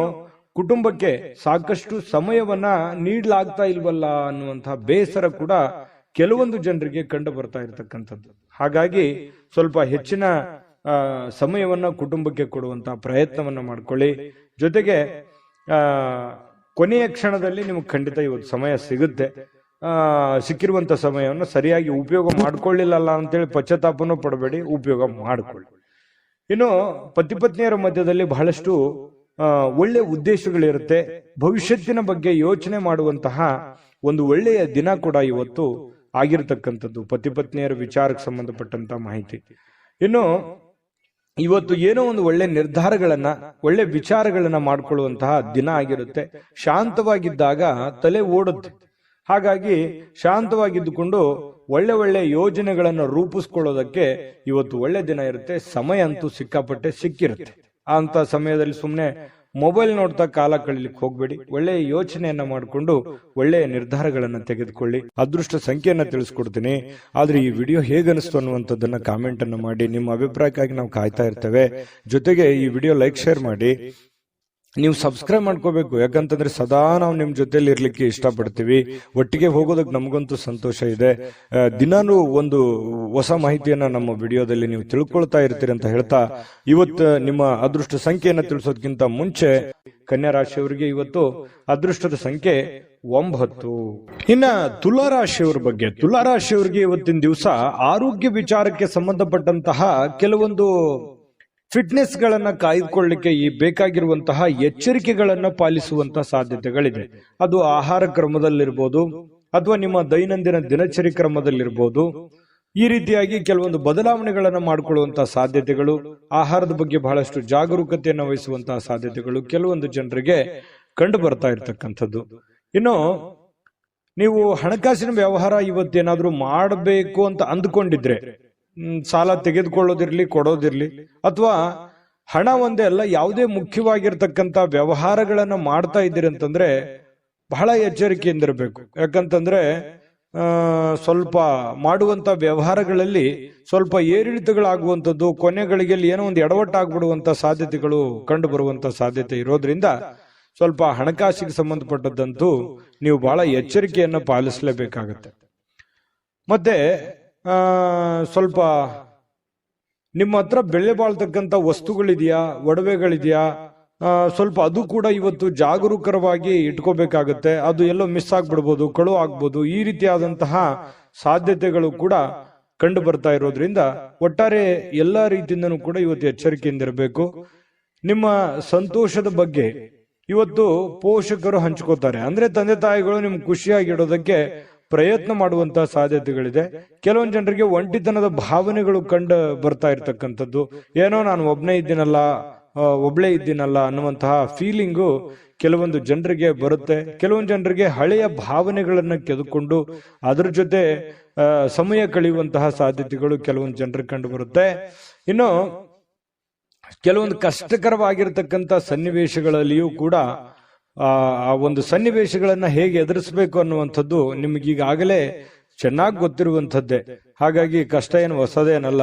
A: ಕುಟುಂಬಕ್ಕೆ ಸಾಕಷ್ಟು ಸಮಯವನ್ನ ನೀಡಲಾಗ್ತಾ ಇಲ್ವಲ್ಲ ಅನ್ನುವಂತಹ ಬೇಸರ ಕೂಡ ಕೆಲವೊಂದು ಜನರಿಗೆ ಕಂಡು ಬರ್ತಾ ಇರತಕ್ಕಂಥದ್ದು. ಹಾಗಾಗಿ ಸ್ವಲ್ಪ ಹೆಚ್ಚಿನ ಸಮಯವನ್ನ ಕುಟುಂಬಕ್ಕೆ ಕೊಡುವಂತಹ ಪ್ರಯತ್ನವನ್ನ ಮಾಡ್ಕೊಳ್ಳಿ. ಜೊತೆಗೆ ಕೊನೆಯ ಕ್ಷಣದಲ್ಲಿ ನಿಮಗೆ ಖಂಡಿತ ಇವತ್ತು ಸಮಯ ಸಿಗುತ್ತೆ. ಸಿಕ್ಕಿರುವಂತ ಸಮಯವನ್ನು ಸರಿಯಾಗಿ ಉಪಯೋಗ ಮಾಡ್ಕೊಳ್ಳಿಲ್ಲ ಅಂತೇಳಿ ಪಶ್ಚಾತ್ತಾಪನೂ ಪಡಬೇಡಿ, ಉಪಯೋಗ ಮಾಡಿಕೊಳ್ಳಿ. ಇನ್ನು ಪತಿ ಪತ್ನಿಯರ ಮಧ್ಯದಲ್ಲಿ ಬಹಳಷ್ಟು ಒಳ್ಳೆಯ ಉದ್ದೇಶಗಳಿರುತ್ತೆ. ಭವಿಷ್ಯತ್ತಿನ ಬಗ್ಗೆ ಯೋಚನೆ ಮಾಡುವಂತಹ ಒಂದು ಒಳ್ಳೆಯ ದಿನ ಕೂಡ ಇವತ್ತು ಆಗಿರ್ತಕ್ಕಂಥದ್ದು, ಪತಿ ಪತ್ನಿಯರ ವಿಚಾರಕ್ಕೆ ಸಂಬಂಧಪಟ್ಟಂತ ಮಾಹಿತಿ. ಇನ್ನು ಇವತ್ತು ಏನೋ ಒಂದು ಒಳ್ಳೆ ನಿರ್ಧಾರಗಳನ್ನ, ಒಳ್ಳೆ ವಿಚಾರಗಳನ್ನ ಮಾಡ್ಕೊಳ್ಳುವಂತಹ ದಿನ ಆಗಿರುತ್ತೆ. ಶಾಂತವಾಗಿದ್ದಾಗ ತಲೆ ಓಡುತ್ತೆ. ಹಾಗಾಗಿ ಶಾಂತವಾಗಿದ್ದುಕೊಂಡು ಒಳ್ಳೆ ಒಳ್ಳೆ ಯೋಜನೆಗಳನ್ನು ರೂಪಿಸ್ಕೊಳ್ಳೋದಕ್ಕೆ ಇವತ್ತು ಒಳ್ಳೆ ದಿನ ಇರುತ್ತೆ. ಸಮಯ ಅಂತೂ ಸಿಕ್ಕಾಪಟ್ಟೆ ಸಿಕ್ಕಿರುತ್ತೆ. ಅಂತ ಸಮಯದಲ್ಲಿ ಸುಮ್ಮನೆ ಮೊಬೈಲ್ ನೋಡ್ತಾ ಕಾಲ ಕಳೀಲಿಕ್ಕೆ ಹೋಗ್ಬೇಡಿ. ಒಳ್ಳೆಯ ಯೋಚನೆಯನ್ನ ಮಾಡಿಕೊಂಡು ಒಳ್ಳೆಯ ನಿರ್ಧಾರಗಳನ್ನ ತೆಗೆದುಕೊಳ್ಳಿ. ಅದೃಷ್ಟ ಸಂಖ್ಯೆಯನ್ನ ತಿಳಿಸ್ಕೊಡ್ತೀನಿ. ಆದ್ರೆ ಈ ವಿಡಿಯೋ ಹೇಗನಿಸ್ತು ಅನ್ನುವಂಥದ್ದನ್ನ ಕಾಮೆಂಟ್ ಅನ್ನ ಮಾಡಿ. ನಿಮ್ಮ ಅಭಿಪ್ರಾಯಕ್ಕಾಗಿ ನಾವು ಕಾಯ್ತಾ ಇರ್ತೇವೆ. ಜೊತೆಗೆ ಈ ವಿಡಿಯೋ ಲೈಕ್, ಶೇರ್ ಮಾಡಿ. ನೀವು ಸಬ್ಸ್ಕ್ರೈಬ್ ಮಾಡ್ಕೋಬೇಕು. ಯಾಕಂತಂದ್ರೆ ಸದಾ ನಾವು ನಿಮ್ ಜೊತೆಲಿ ಇರ್ಲಿಕ್ಕೆ ಇಷ್ಟಪಡ್ತೀವಿ. ಒಟ್ಟಿಗೆ ಹೋಗೋದಕ್ಕೆ ನಮಗಂತೂ ಸಂತೋಷ ಇದೆ. ದಿನಾನು ಒಂದು ಹೊಸ ಮಾಹಿತಿಯನ್ನ ನಮ್ಮ ವಿಡಿಯೋದಲ್ಲಿ ನೀವು ತಿಳ್ಕೊಳ್ತಾ ಇರ್ತೀರಿ ಅಂತ ಹೇಳ್ತಾ, ಇವತ್ತು ನಿಮ್ಮ ಅದೃಷ್ಟ ಸಂಖ್ಯೆಯನ್ನ ತಿಳಿಸೋದಕ್ಕಿಂತ ಮುಂಚೆ ಕನ್ಯಾ ರಾಶಿಯವರಿಗೆ ಇವತ್ತು ಅದೃಷ್ಟದ ಸಂಖ್ಯೆ 9. ಇನ್ನ ತುಲಾರಾಶಿಯವರ ಬಗ್ಗೆ, ತುಲಾರಾಶಿಯವರಿಗೆ ಇವತ್ತಿನ ದಿವಸ ಆರೋಗ್ಯ ವಿಚಾರಕ್ಕೆ ಸಂಬಂಧಪಟ್ಟಂತಹ ಕೆಲವೊಂದು ಫಿಟ್ನೆಸ್ ಗಳನ್ನ ಕಾಯ್ದುಕೊಳ್ಳಲಿಕ್ಕೆ ಈ ಬೇಕಾಗಿರುವಂತಹ ಎಚ್ಚರಿಕೆಗಳನ್ನ ಪಾಲಿಸುವಂತಹ ಸಾಧ್ಯತೆಗಳಿದೆ. ಅದು ಆಹಾರ ಕ್ರಮದಲ್ಲಿರ್ಬೋದು ಅಥವಾ ನಿಮ್ಮ ದೈನಂದಿನ ದಿನಚರಿ ಕ್ರಮದಲ್ಲಿರ್ಬೋದು. ಈ ರೀತಿಯಾಗಿ ಕೆಲವೊಂದು ಬದಲಾವಣೆಗಳನ್ನ ಮಾಡಿಕೊಳ್ಳುವಂತಹ ಸಾಧ್ಯತೆಗಳು, ಆಹಾರದ ಬಗ್ಗೆ ಬಹಳಷ್ಟು ಜಾಗರೂಕತೆಯನ್ನು ವಹಿಸುವಂತಹ ಸಾಧ್ಯತೆಗಳು ಕೆಲವೊಂದು ಜನರಿಗೆ ಕಂಡು ಬರ್ತಾ ಇರ್ತಕ್ಕಂಥದ್ದು. ಇನ್ನು ನೀವು ಹಣಕಾಸಿನ ವ್ಯವಹಾರ ಇವತ್ತೇನಾದ್ರೂ ಮಾಡಬೇಕು ಅಂತ ಅಂದ್ಕೊಂಡಿದ್ರೆ, ಸಾಲ ತೆಗೆದುಕೊಳ್ಳೋದಿರ್ಲಿ, ಕೊಡೋದಿರ್ಲಿ, ಅಥವಾ ಹಣ ಒಂದೇ ಅಲ್ಲ, ಯಾವುದೇ ಮುಖ್ಯವಾಗಿರ್ತಕ್ಕಂಥ ವ್ಯವಹಾರಗಳನ್ನ ಮಾಡ್ತಾ ಇದ್ದೀರಿ ಅಂತಂದ್ರೆ ಬಹಳ ಎಚ್ಚರಿಕೆಯಿಂದಿರಬೇಕು. ಯಾಕಂತಂದ್ರೆ ಸ್ವಲ್ಪ ಮಾಡುವಂತ ವ್ಯವಹಾರಗಳಲ್ಲಿ ಸ್ವಲ್ಪ ಏರಿಳಿತಗಳಾಗುವಂಥದ್ದು, ಕೊನೆಗಳಿಗೆಲ್ಲಿ ಏನೋ ಒಂದು ಎಡವಟ್ಟಾಗ್ಬಿಡುವಂತ ಸಾಧ್ಯತೆಗಳು ಕಂಡು ಬರುವಂತ ಸಾಧ್ಯತೆ ಇರೋದ್ರಿಂದ ಸ್ವಲ್ಪ ಹಣಕಾಸಿಗೆ ಸಂಬಂಧಪಟ್ಟದ್ದಂತೂ ನೀವು ಬಹಳ ಎಚ್ಚರಿಕೆಯನ್ನ ಪಾಲಿಸಲೇಬೇಕಾಗತ್ತೆ. ಮತ್ತೆ ಸ್ವಲ್ಪ ನಿಮ್ಮ ಹತ್ರ ಬೆಲೆ ಬಾಳ್ತಕ್ಕಂಥ ವಸ್ತುಗಳಿದೆಯಾ, ಒಡವೆಗಳಿದೆಯಾ, ಸ್ವಲ್ಪ ಅದು ಕೂಡ ಇವತ್ತು ಜಾಗರೂಕರವಾಗಿ ಇಟ್ಕೋಬೇಕಾಗತ್ತೆ. ಅದು ಎಲ್ಲೋ ಮಿಸ್ ಆಗ್ಬಿಡ್ಬೋದು, ಕಳು ಆಗ್ಬೋದು. ಈ ರೀತಿಯಾದಂತಹ ಸಾಧ್ಯತೆಗಳು ಕೂಡ ಕಂಡು ಬರ್ತಾ ಇರೋದ್ರಿಂದ ಒಟ್ಟಾರೆ ಎಲ್ಲಾ ರೀತಿಯಿಂದನೂ ಕೂಡ ಇವತ್ತು ಎಚ್ಚರಿಕೆಯಿಂದಿರಬೇಕು. ನಿಮ್ಮ ಸಂತೋಷದ ಬಗ್ಗೆ ಇವತ್ತು ಪೋಷಕರು ಹಂಚ್ಕೋತಾರೆ. ಅಂದ್ರೆ ತಂದೆ ತಾಯಿಗಳು ನಿಮ್ಗೆ ಖುಷಿಯಾಗಿಡೋದಕ್ಕೆ ಪ್ರಯತ್ನ ಮಾಡುವಂತಹ ಸಾಧ್ಯತೆಗಳಿದೆ. ಕೆಲವೊಂದು ಜನರಿಗೆ ಒಂಟಿತನದ ಭಾವನೆಗಳು ಕಂಡು ಬರ್ತಾ ಇರ್ತಕ್ಕಂಥದ್ದು. ಏನೋ ನಾನು ಒಬ್ನೇ ಇದ್ದೀನಲ್ಲ ಅನ್ನುವಂತಹ ಫೀಲಿಂಗು ಕೆಲವೊಂದು ಜನರಿಗೆ ಬರುತ್ತೆ. ಕೆಲವೊಂದು ಜನರಿಗೆ ಹಳೆಯ ಭಾವನೆಗಳನ್ನ ಕೆದಕೊಂಡು ಅದ್ರ ಜೊತೆ ಸಮಯ ಕಳೆಯುವಂತಹ ಸಾಧ್ಯತೆಗಳು ಕೆಲವೊಂದು ಜನರಿಗೆ ಕಂಡು ಬರುತ್ತೆ. ಇನ್ನು ಕೆಲವೊಂದು ಕಷ್ಟಕರವಾಗಿರ್ತಕ್ಕಂಥ ಸನ್ನಿವೇಶಗಳಲ್ಲಿಯೂ ಕೂಡ ಆ ಒಂದು ಸನ್ನಿವೇಶಗಳನ್ನ ಹೇಗೆ ಎದುರಿಸಬೇಕು ಅನ್ನುವಂಥದ್ದು ನಿಮಗೀಗಾಗಲೇ ಚೆನ್ನಾಗಿ ಗೊತ್ತಿರುವಂಥದ್ದೇ. ಹಾಗಾಗಿ ಕಷ್ಟ ಏನು ಹೊಸದೇನಲ್ಲ,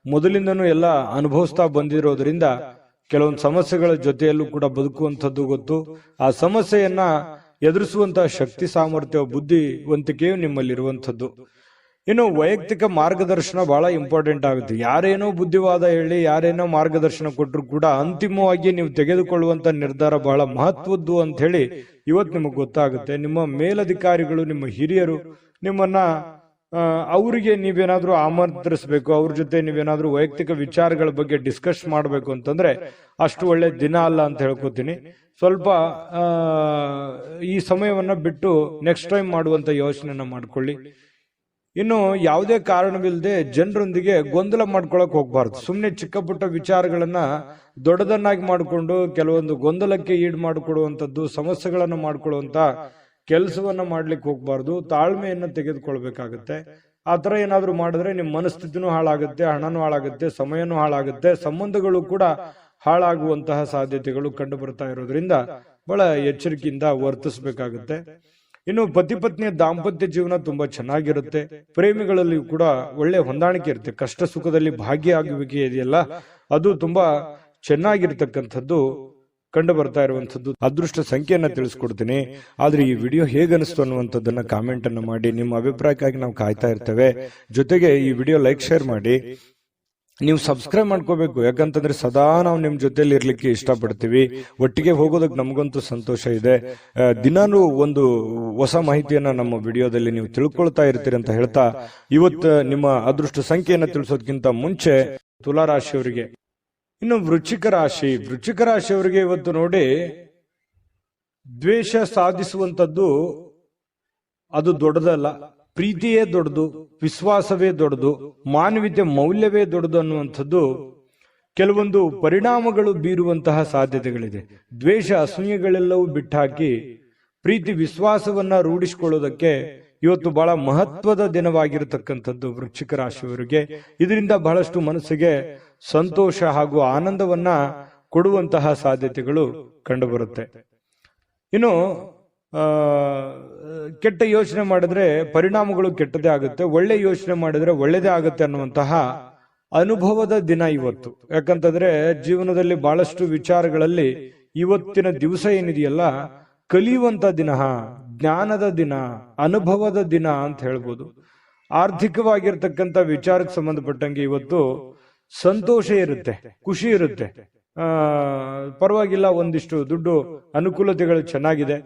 A: ಮೊದಲಿಂದನೂ ಎಲ್ಲ ಅನುಭವಿಸ್ತಾ ಬಂದಿರೋದ್ರಿಂದ ಕೆಲವೊಂದು ಸಮಸ್ಯೆಗಳ ಜೊತೆಯಲ್ಲೂ ಕೂಡ ಬದುಕುವಂಥದ್ದು ಗೊತ್ತು. ಆ ಸಮಸ್ಯೆಯನ್ನ ಎದುರಿಸುವಂತಹ ಶಕ್ತಿ, ಸಾಮರ್ಥ್ಯ, ಬುದ್ಧಿವಂತಿಕೆಯು ನಿಮ್ಮಲ್ಲಿರುವಂಥದ್ದು. ಇನ್ನು ವೈಯಕ್ತಿಕ ಮಾರ್ಗದರ್ಶನ ಬಹಳ ಇಂಪಾರ್ಟೆಂಟ್ ಆಗುತ್ತೆ. ಯಾರೇನೋ ಬುದ್ಧಿವಾದ ಹೇಳಿ, ಯಾರೇನೋ ಮಾರ್ಗದರ್ಶನ ಕೊಟ್ಟರು ಕೂಡ ಅಂತಿಮವಾಗಿ ನೀವು ತೆಗೆದುಕೊಳ್ಳುವಂತ ನಿರ್ಧಾರ ಬಹಳ ಮಹತ್ವದ್ದು ಅಂತ ಹೇಳಿ ಇವತ್ತು ನಿಮಗೆ ಗೊತ್ತಾಗುತ್ತೆ. ನಿಮ್ಮ ಮೇಲಧಿಕಾರಿಗಳು, ನಿಮ್ಮ ಹಿರಿಯರು ನಿಮ್ಮನ್ನ ಅವರಿಗೆ ನೀವೇನಾದ್ರೂ ಆಮಂತ್ರಿಸಬೇಕು, ಅವ್ರ ಜೊತೆ ನೀವೇನಾದ್ರೂ ವೈಯಕ್ತಿಕ ವಿಚಾರಗಳ ಬಗ್ಗೆ ಡಿಸ್ಕಸ್ ಮಾಡಬೇಕು ಅಂತಂದ್ರೆ ಅಷ್ಟು ಒಳ್ಳೆ ದಿನ ಅಲ್ಲ ಅಂತ ಹೇಳ್ಕೊತೀನಿ. ಸ್ವಲ್ಪ ಈ ಸಮಯವನ್ನ ಬಿಟ್ಟು ನೆಕ್ಸ್ಟ್ ಟೈಮ್ ಮಾಡುವಂತ ಯೋಚನೆಯನ್ನ ಮಾಡ್ಕೊಳ್ಳಿ. ಇನ್ನು ಯಾವುದೇ ಕಾರಣವಿಲ್ಲದೆ ಜನರೊಂದಿಗೆ ಗೊಂದಲ ಮಾಡ್ಕೊಳಕ್ ಹೋಗ್ಬಾರ್ದು. ಸುಮ್ಮನೆ ಚಿಕ್ಕ ಪುಟ್ಟ ವಿಚಾರಗಳನ್ನ ದೊಡ್ಡದನ್ನಾಗಿ ಮಾಡಿಕೊಂಡು ಕೆಲವೊಂದು ಗೊಂದಲಕ್ಕೆ ಈಡು ಮಾಡಿಕೊಡುವಂಥದ್ದು, ಸಮಸ್ಯೆಗಳನ್ನ ಮಾಡ್ಕೊಳ್ಳುವಂತ ಕೆಲಸವನ್ನ ಮಾಡ್ಲಿಕ್ಕೆ ಹೋಗ್ಬಾರ್ದು. ತಾಳ್ಮೆಯನ್ನ ತೆಗೆದುಕೊಳ್ಬೇಕಾಗತ್ತೆ. ಆ ತರ ಏನಾದ್ರೂ ಮಾಡಿದ್ರೆ ನಿಮ್ಮ ಮನಸ್ಥಿತಿನೂ ಹಾಳಾಗುತ್ತೆ, ಹಣನೂ ಹಾಳಾಗುತ್ತೆ, ಸಮಯನೂ ಹಾಳಾಗುತ್ತೆ, ಸಂಬಂಧಗಳು ಕೂಡ ಹಾಳಾಗುವಂತಹ ಸಾಧ್ಯತೆಗಳು ಕಂಡು ಬರ್ತಾ ಇರೋದ್ರಿಂದ ಬಹಳ ಎಚ್ಚರಿಕೆಯಿಂದ ವರ್ತಿಸಬೇಕಾಗುತ್ತೆ. ಇನ್ನು ಪತಿ ಪತ್ನಿಯ ದಾಂಪತ್ಯ ಜೀವನ ತುಂಬಾ ಚೆನ್ನಾಗಿರುತ್ತೆ. ಪ್ರೇಮಿಗಳಲ್ಲಿ ಕೂಡ ಒಳ್ಳೆ ಹೊಂದಾಣಿಕೆ ಇರುತ್ತೆ. ಕಷ್ಟ ಸುಖದಲ್ಲಿ ಭಾಗಿಯಾಗುವಿಕೆ ಇದೆಯಲ್ಲ, ಅದು ತುಂಬಾ ಚೆನ್ನಾಗಿರ್ತಕ್ಕಂಥದ್ದು ಕಂಡು ಬರ್ತಾ ಇರುವಂತದ್ದು. ಅದೃಷ್ಟ ಸಂಖ್ಯೆಯನ್ನ ತಿಳಿಸ್ಕೊಡ್ತೀನಿ. ಆದ್ರೆ ಈ ವಿಡಿಯೋ ಹೇಗನಿಸ್ತು ಅನ್ನುವಂಥದ್ದನ್ನ ಕಾಮೆಂಟ್ ಅನ್ನು ಮಾಡಿ. ನಿಮ್ಮ ಅಭಿಪ್ರಾಯಕ್ಕಾಗಿ ನಾವು ಕಾಯ್ತಾ ಇರ್ತೇವೆ. ಜೊತೆಗೆ ಈ ವಿಡಿಯೋ ಲೈಕ್ ಶೇರ್ ಮಾಡಿ. ನೀವು ಸಬ್ಸ್ಕ್ರೈಬ್ ಮಾಡ್ಕೋಬೇಕು, ಯಾಕಂತಂದ್ರೆ ಸದಾ ನಾವು ನಿಮ್ ಜೊತೆಲಿ ಇರ್ಲಿಕ್ಕೆ ಇಷ್ಟಪಡ್ತೀವಿ. ಒಟ್ಟಿಗೆ ಹೋಗೋದಕ್ಕೆ ನಮಗಂತೂ ಸಂತೋಷ ಇದೆ. ದಿನಾನು ಒಂದು ಹೊಸ ಮಾಹಿತಿಯನ್ನ ನಮ್ಮ ವಿಡಿಯೋದಲ್ಲಿ ನೀವು ತಿಳ್ಕೊಳ್ತಾ ಇರ್ತೀರಿ ಅಂತ ಹೇಳ್ತಾ, ಇವತ್ತು ನಿಮ್ಮ ಅದೃಷ್ಟ ಸಂಖ್ಯೆಯನ್ನ ತಿಳಿಸೋದಕ್ಕಿಂತ ಮುಂಚೆ ತುಲಾ ರಾಶಿಯವರಿಗೆ, ಇನ್ನು ವೃಶ್ಚಿಕ ರಾಶಿಯವರಿಗೆ ಇವತ್ತು ನೋಡಿ, ದ್ವೇಷ ಸಾಧಿಸುವಂತದ್ದು ಅದು ದೊಡ್ಡದಲ್ಲ, ಪ್ರೀತಿಯೇ ದೊಡ್ಡದು, ವಿಶ್ವಾಸವೇ ದೊಡ್ಡದು, ಮಾನವೀಯತೆ ಮೌಲ್ಯವೇ ದೊಡ್ಡದು ಅನ್ನುವಂಥದ್ದು ಕೆಲವೊಂದು ಪರಿಣಾಮಗಳು ಬೀರುವಂತಹ ಸಾಧ್ಯತೆಗಳಿದೆ. ದ್ವೇಷ ಅಸೂಯೆಗಳೆಲ್ಲವೂ ಬಿಟ್ಟಾಕಿ ಪ್ರೀತಿ ವಿಶ್ವಾಸವನ್ನ ರೂಢಿಸಿಕೊಳ್ಳೋದಕ್ಕೆ ಇವತ್ತು ಬಹಳ ಮಹತ್ವದ ದಿನವಾಗಿರತಕ್ಕಂಥದ್ದು ವೃಶ್ಚಿಕ ರಾಶಿಯವರಿಗೆ. ಇದರಿಂದ ಬಹಳಷ್ಟು ಮನಸ್ಸಿಗೆ ಸಂತೋಷ ಹಾಗೂ ಆನಂದವನ್ನ ಕೊಡುವಂತಹ ಸಾಧ್ಯತೆಗಳು ಕಂಡುಬರುತ್ತೆ. ಇನ್ನು ಕೆಟ್ಟ ಯೋಚನೆ ಮಾಡಿದ್ರೆ ಪರಿಣಾಮಗಳು ಕೆಟ್ಟದೇ ಆಗುತ್ತೆ, ಒಳ್ಳೆ ಯೋಚನೆ ಮಾಡಿದ್ರೆ ಒಳ್ಳೆದೇ ಆಗುತ್ತೆ ಅನ್ನುವಂತಹ ಅನುಭವದ ದಿನ ಇವತ್ತು. ಯಾಕಂತಂದ್ರೆ ಜೀವನದಲ್ಲಿ ಬಹಳಷ್ಟು ವಿಚಾರಗಳಲ್ಲಿ ಇವತ್ತಿನ ದಿವಸ ಏನಿದೆಯಲ್ಲ, ಕಲಿಯುವಂತ ದಿನ, ಜ್ಞಾನದ ದಿನ, ಅನುಭವದ ದಿನ ಅಂತ ಹೇಳ್ಬೋದು. ಆರ್ಥಿಕವಾಗಿರ್ತಕ್ಕಂಥ ವಿಚಾರಕ್ಕೆ ಸಂಬಂಧಪಟ್ಟಂಗೆ ಇವತ್ತು ಸಂತೋಷ ಇರುತ್ತೆ, ಖುಷಿ ಇರುತ್ತೆ. ಪರವಾಗಿಲ್ಲ, ಒಂದಿಷ್ಟು ದುಡ್ಡು ಅನುಕೂಲತೆಗಳು ಚೆನ್ನಾಗಿದೆ,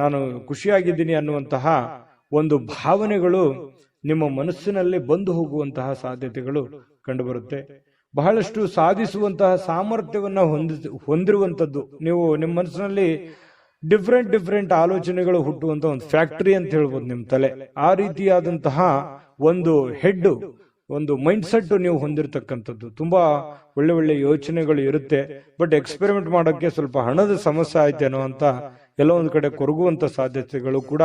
A: ನಾನು ಖುಷಿಯಾಗಿದ್ದೀನಿ ಅನ್ನುವಂತಹ ಒಂದು ಭಾವನೆಗಳು ನಿಮ್ಮ ಮನಸ್ಸಿನಲ್ಲಿ ಬಂದು ಹೋಗುವಂತಹ ಸಾಧ್ಯತೆಗಳು ಕಂಡುಬರುತ್ತೆ. ಬಹಳಷ್ಟು ಸಾಧಿಸುವಂತಹ ಸಾಮರ್ಥ್ಯವನ್ನ ಹೊಂದಿರುವಂತದ್ದು. ನೀವು ನಿಮ್ಮ ಮನಸ್ಸಿನಲ್ಲಿ ಡಿಫ್ರೆಂಟ್ ಆಲೋಚನೆಗಳು ಹುಟ್ಟುವಂತ ಒಂದು ಫ್ಯಾಕ್ಟರಿ ಅಂತ ಹೇಳ್ಬೋದು ನಿಮ್ಮ ತಲೆ. ಆ ರೀತಿಯಾದಂತಹ ಒಂದು ಹೆಡ್, ಒಂದು ಮೈಂಡ್ ಸೆಟ್ ನೀವು ಹೊಂದಿರತಕ್ಕಂಥದ್ದು. ತುಂಬಾ ಒಳ್ಳೆ ಯೋಚನೆಗಳು ಇರುತ್ತೆ. ಬಟ್ ಎಕ್ಸ್ಪೆರಿಮೆಂಟ್ ಮಾಡೋಕೆ ಸ್ವಲ್ಪ ಹಣದ ಸಮಸ್ಯೆ ಆಯ್ತೇನೋ ಅಂತ ಎಲ್ಲೋ ಒಂದ್ ಕಡೆ ಕೊರಗುವಂತ ಸಾಧ್ಯತೆಗಳು ಕೂಡ